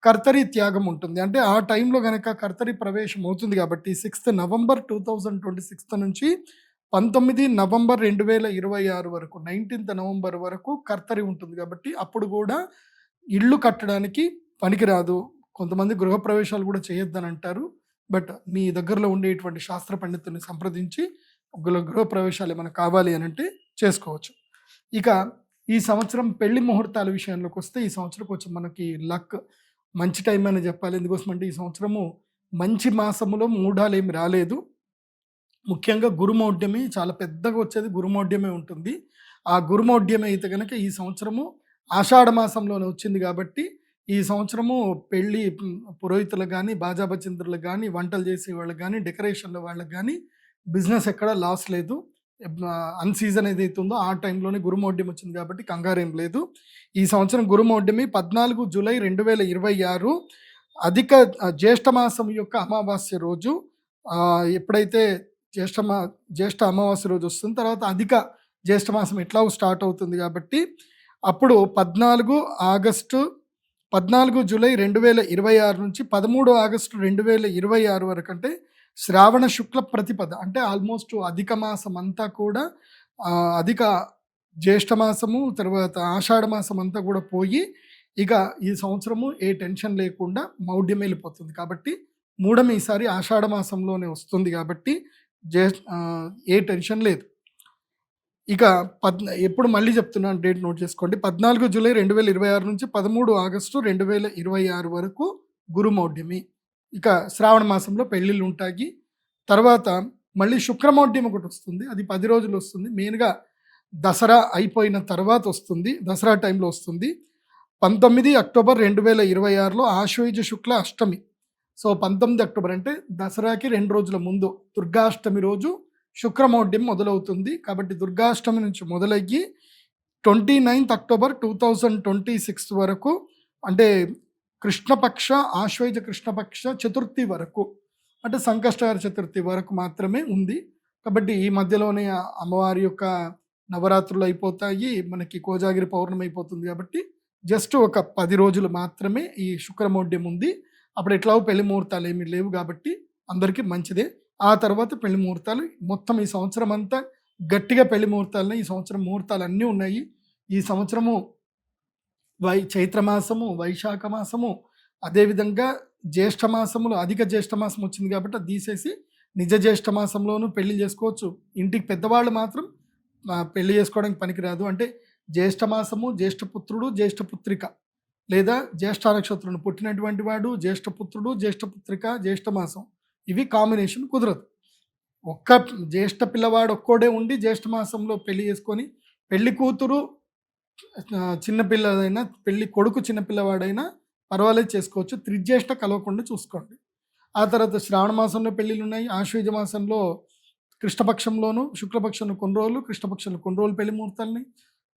కర్తరి త్యాగం ఉంటుంది. అంటే ఆ టైంలో గనక కర్తరి ప్రవేశం అవుతుంది కాబట్టి 6th నవంబర్ 2026 నుంచి 19 నవంబర్ 2026 వరకు 19th నవంబర్ వరకు కర్తరి ఉంటుంది కాబట్టి అప్పుడు కూడా ఇల్లు కట్టడానికి పనికిరాదు. కొంతమంది గృహప్రవేశాలు కూడా చేయొద్దని అంటారు. బట్ మీ దగ్గరలో ఉండేటువంటి శాస్త్ర పండితుల్ని సంప్రదించి గృహప్రవేశాలు ఏమైనా కావాలి అని అంటే చేసుకోవచ్చు. ఇక ఈ సంవత్సరం పెళ్లి ముహూర్తాల విషయంలోకి వస్తే ఈ సంవత్సరం కొంచెం మనకి లక్ మంచి టైం అని చెప్పాలి. ఎందుకోసం అంటే ఈ సంవత్సరము మంచి మాసములో మూఢాలు ఏమి రాలేదు. ముఖ్యంగా గురుమౌఢ్యమి చాలా పెద్దగా వచ్చేది గురుమౌఢ్యమే ఉంటుంది. ఆ గురుమౌఢ్యమే అయితే కనుక ఈ సంవత్సరము ఆషాఢ మాసంలోనే వచ్చింది కాబట్టి ఈ సంవత్సరము పెళ్లి పురోహితులకు కానీ, బాజాబచింద్రులకు కానీ, వంటలు చేసే వాళ్ళకి కానీ, డెకరేషన్ల వాళ్ళకి కానీ బిజినెస్ ఎక్కడ లాస్ లేదు. అన్సీజన్ ఏదైతే ఉందో ఆ టైంలోనే గురుమౌఢ్యం వచ్చింది కాబట్టి కంగారేం లేదు. ఈ సంవత్సరం గురుమౌఢ్యమి 14 జూలై 2026 అధిక జ్యేష్ఠ మాసం యొక్క అమావాస్య రోజు. ఎప్పుడైతే జ్యేష్ఠ అమావాస్య రోజు వస్తుంది తర్వాత అధిక జ్యేష్ఠ మాసం ఎట్లా స్టార్ట్ అవుతుంది కాబట్టి అప్పుడు 14 జూలై 2026 నుంచి 13 ఆగస్టు 2026 వరకు అంటే శ్రావణ శుక్ల ప్రతిపద అంటే ఆల్మోస్ట్ అధిక మాసం అంతా కూడా అధిక జ్యేష్ఠ మాసము తర్వాత ఆషాఢ మాసం అంతా కూడా పోయి ఇక ఈ సంవత్సరము ఏ టెన్షన్ లేకుండా మౌఢ్యం వెళ్ళిపోతుంది. కాబట్టి మూఢం ఈసారి ఆషాఢ మాసంలోనే వస్తుంది కాబట్టి ఏ టెన్షన్ లేదు. ఇక ఎప్పుడు మళ్ళీ చెప్తున్నాను డేట్ నోట్ చేసుకోండి. 14 జూలై 2026 నుంచి 13 ఆగస్టు 2026 వరకు గురుమౌఢ్యమి. ఇక శ్రావణ మాసంలో పెళ్ళిళ్ళు ఉంటాయి. తర్వాత మళ్ళీ శుక్రమౌఢ్యం ఒకటి వస్తుంది. అది 10 రోజులు వస్తుంది. మెయిన్గా దసరా అయిపోయిన తర్వాత వస్తుంది. దసరా టైంలో వస్తుంది. 19 అక్టోబర్ 2026లో ఆశ్వయుజ శుక్ల అష్టమి. సో 19 అక్టోబర్ అంటే దసరాకి 2 రోజుల ముందు దుర్గాష్టమి రోజు శుక్రమౌఢ్యం మొదలవుతుంది. కాబట్టి దుర్గాష్టమి నుంచి మొదలయ్యి 29th అక్టోబర్ 2026 వరకు అంటే కృష్ణపక్ష ఆశ్వయుజ కృష్ణపక్ష చతుర్థి వరకు అంటే సంకష్టహర చతుర్థి వరకు మాత్రమే ఉంది. కాబట్టి ఈ మధ్యలోనే అమ్మవారి యొక్క నవరాత్రులు అయిపోతాయి, మనకి కోజాగిరి పౌర్ణమి అయిపోతుంది. కాబట్టి జస్ట్ ఒక 10 రోజులు మాత్రమే ఈ శుక్రమౌఢ్యం ఉంది. అప్పుడు ఎట్లాగో పెళ్లి ముహూర్తాలు ఏమీ లేవు కాబట్టి అందరికీ మంచిదే. ఆ తర్వాత పెళ్లి ముహూర్తాలు మొత్తం ఈ సంవత్సరం అంతా గట్టిగా పెళ్లి ముహూర్తాలనే. ఈ సంవత్సరం ముహూర్తాలు అన్నీ ఉన్నాయి. ఈ సంవత్సరము చైత్ర మాసము, వైశాఖ మాసము, అదేవిధంగా జ్యేష్ఠ మాసములు, అధిక జ్యేష్ఠ మాసం వచ్చింది కాబట్టి అది తీసేసి నిజ జ్యేష్ఠ మాసంలోనూ పెళ్లి చేసుకోవచ్చు. ఇంటికి పెద్దవాళ్ళు మాత్రం పెళ్లి చేసుకోవడానికి పనికిరాదు. అంటే జ్యేష్ఠ మాసము, జ్యేష్ఠపుత్రుడు, జ్యేష్ఠపుత్రిక లేదా జ్యేష్ఠ నక్షత్రం పుట్టినటువంటి వాడు, జ్యేష్ఠపుత్రుడు, జ్యేష్ఠపుత్రిక, జ్యేష్ఠ మాసం, ఇవి కాంబినేషన్ కుదరదు. ఒక్క జ్యేష్ఠ పిల్లవాడు ఒక్కోడే ఉండి జ్యేష్ఠ మాసంలో పెళ్లి చేసుకొని పెళ్లి కూతురు చిన్నపిల్లదైనా పెళ్లి కొడుకు చిన్నపిల్లవాడైనా పర్వాలేదు చేసుకోవచ్చు. త్రిజ్యేష్ఠ కలవకుండా చూసుకోండి. ఆ తర్వాత శ్రావణ మాసంలో పెళ్ళిళ్ళు ఉన్నాయి. ఆశ్వయుజ మాసంలో కృష్ణపక్షంలోను శుక్లపక్షంలో కొన్ని రోజులు, కృష్ణపక్షంలో కొన్ని రోజులు పెళ్లి ముహూర్తాలని.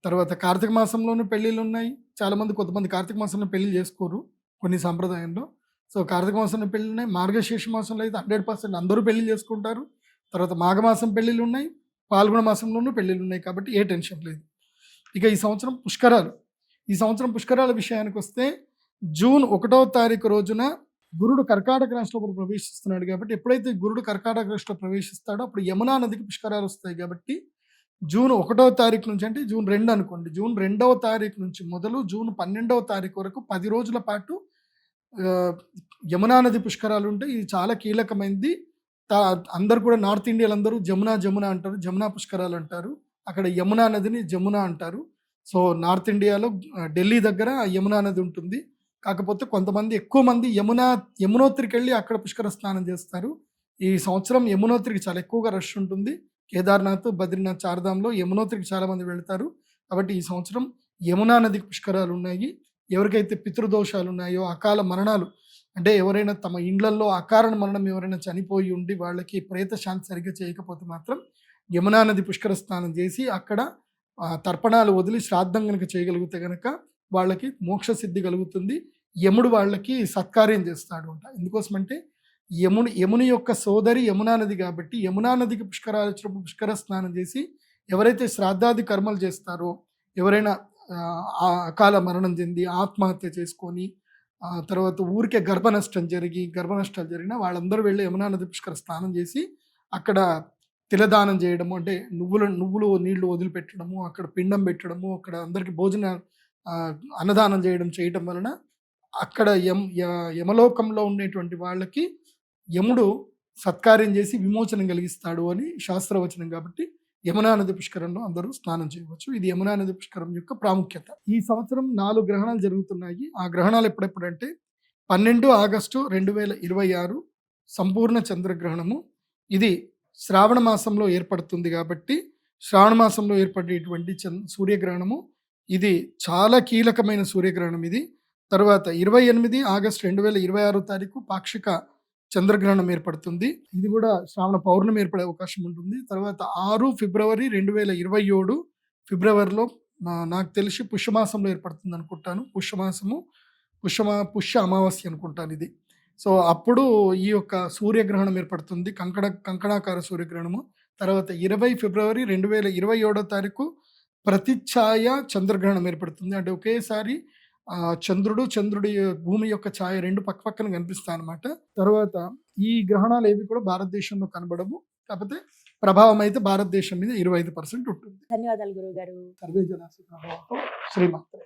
తర్వాత కార్తీక మాసంలోనూ పెళ్ళిళ్ళు ఉన్నాయి. చాలామంది కొంతమంది కార్తీక మాసంలో పెళ్లి చేసుకోరు కొన్ని సాంప్రదాయంలో. సో కార్తీక మాసంలో పెళ్ళి ఉన్నాయి. మార్గశీర్ష మాసంలో అయితే 100% అందరూ పెళ్లి చేసుకుంటారు. తర్వాత మాఘమాసం పెళ్ళిళ్ళు ఉన్నాయి, పాల్గొన మాసంలోనూ పెళ్ళిళ్ళు ఉన్నాయి. కాబట్టి ఏ టెన్షన్ లేదు. ఇక ఈ సంవత్సరం పుష్కరాలు. ఈ సంవత్సరం పుష్కరాల విషయానికి వస్తే జూన్ 1వ తారీఖు రోజున గురుడు కర్కాటక రాశిలో ప్రవేశిస్తున్నాడు. కాబట్టి ఎప్పుడైతే గురుడు కర్కాటక రాశిలో ప్రవేశిస్తాడో అప్పుడు యమునా నదికి పుష్కరాలు వస్తాయి. కాబట్టి జూన్ 1వ తారీఖు నుంచి, అంటే జూన్ 2 అనుకోండి, జూన్ 2వ తారీఖు నుంచి మొదలు జూన్ 12వ తారీఖు వరకు 10 రోజుల పాటు యమునా నది పుష్కరాలు ఉంటాయి. ఇది చాలా కీలకమైనది. అందరు కూడా నార్త్ ఇండియాలో అందరూ జమునా జమునా అంటారు, జమునా పుష్కరాలు అంటారు. అక్కడ యమునా నదిని జమునా అంటారు. సో నార్త్ ఇండియాలో ఢిల్లీ దగ్గర యమునా నది ఉంటుంది. కాకపోతే కొంతమంది ఎక్కువ మంది యమునోత్రికి వెళ్ళి అక్కడ పుష్కర స్నానం చేస్తారు. ఈ సంవత్సరం యమునోత్రికి చాలా ఎక్కువగా రష్ ఉంటుంది. కేదార్నాథ్, బద్రీనాథ్, చార్ధాంలో యమునోత్రికి చాలా మంది వెళ్తారు. కాబట్టి ఈ సంవత్సరం యమునా నదికి పుష్కరాలు ఉన్నాయి. ఎవరికైతే పితృదోషాలు ఉన్నాయో, అకాల మరణాలు, అంటే ఎవరైనా తమ ఇండ్లల్లో అకారణ మరణం ఎవరైనా చనిపోయి ఉండి వాళ్ళకి ప్రేత శాంతి సరిగ్గా చేయకపోతే మాత్రం యమునా నది పుష్కర స్నానం చేసి అక్కడ తర్పణాలు వదిలి శ్రాద్ధం కనుక చేయగలిగితే కనుక వాళ్ళకి మోక్ష సిద్ధి కలుగుతుంది. యముడు వాళ్ళకి సత్కార్యం చేస్తాడు అంట. ఎందుకోసమంటే యముని యొక్క సోదరి యమునా నది కాబట్టి యమునా నదికి పుష్కరాలు వచ్చినప్పుడు పుష్కర స్నానం చేసి ఎవరైతే శ్రాద్ధాది కర్మలు చేస్తారో, ఎవరైనా అకాల మరణం చెంది ఆత్మహత్య చేసుకొని తర్వాత ఊరికే గర్భనష్టాలు జరిగినా వాళ్ళందరూ వెళ్ళి యమునా నది పుష్కర స్నానం చేసి అక్కడ తిలదానం చేయడము, అంటే నువ్వులు నీళ్లు వదిలిపెట్టడము, అక్కడ పిండం పెట్టడము, అక్కడ అందరికి అన్నదానం చేయడం వలన అక్కడ యమలోకంలో ఉండేటువంటి వాళ్ళకి యముడు సత్కార్యం చేసి విమోచనం కలిగిస్తాడు అని శాస్త్రవచనం. కాబట్టి యమునా నది పుష్కరంలో అందరూ స్నానం చేయవచ్చు. ఇది యమునా నది పుష్కరం యొక్క ప్రాముఖ్యత. ఈ సంవత్సరం 4 గ్రహణాలు జరుగుతున్నాయి. ఆ గ్రహణాలు ఎప్పుడంటే 12 ఆగస్టు 2026 సంపూర్ణ చంద్రగ్రహణము. ఇది శ్రావణ మాసంలో ఏర్పడుతుంది. కాబట్టి శ్రావణ మాసంలో ఏర్పడేటువంటి సూర్యగ్రహణము ఇది చాలా కీలకమైన సూర్యగ్రహణం ఇది. తర్వాత 28 ఆగస్టు 2026 తారీఖు పాక్షిక చంద్రగ్రహణం ఏర్పడుతుంది. ఇది కూడా శ్రావణ పౌర్ణమి ఏర్పడే అవకాశం ఉంటుంది. తర్వాత 6 ఫిబ్రవరి 2027 ఫిబ్రవరిలో నాకు తెలిసి పుష్యమాసంలో ఏర్పడుతుంది అనుకుంటాను. పుష్య అమావాస్య అనుకుంటాను ఇది. సో అప్పుడు ఈ యొక్క సూర్యగ్రహణం ఏర్పడుతుంది, కంకణాకార సూర్యగ్రహణము. తర్వాత 20 ఫిబ్రవరి 2027 తారీఖు ప్రతిఛాయ చంద్రగ్రహణం ఏర్పడుతుంది. అంటే ఒకేసారి చంద్రుడి భూమి యొక్క ఛాయ రెండు పక్కన కనిపిస్తాయి అన్నమాట. తర్వాత ఈ గ్రహణాలు ఏవి కూడా భారతదేశంలో కనబడవు. కాకపోతే ప్రభావం అయితే భారతదేశం మీద 25% ఉంటుంది. ధన్యవాదాలు గురువు గారు. సర్వే జనా సుఖినో భవంతు. శ్రీమాత్రే.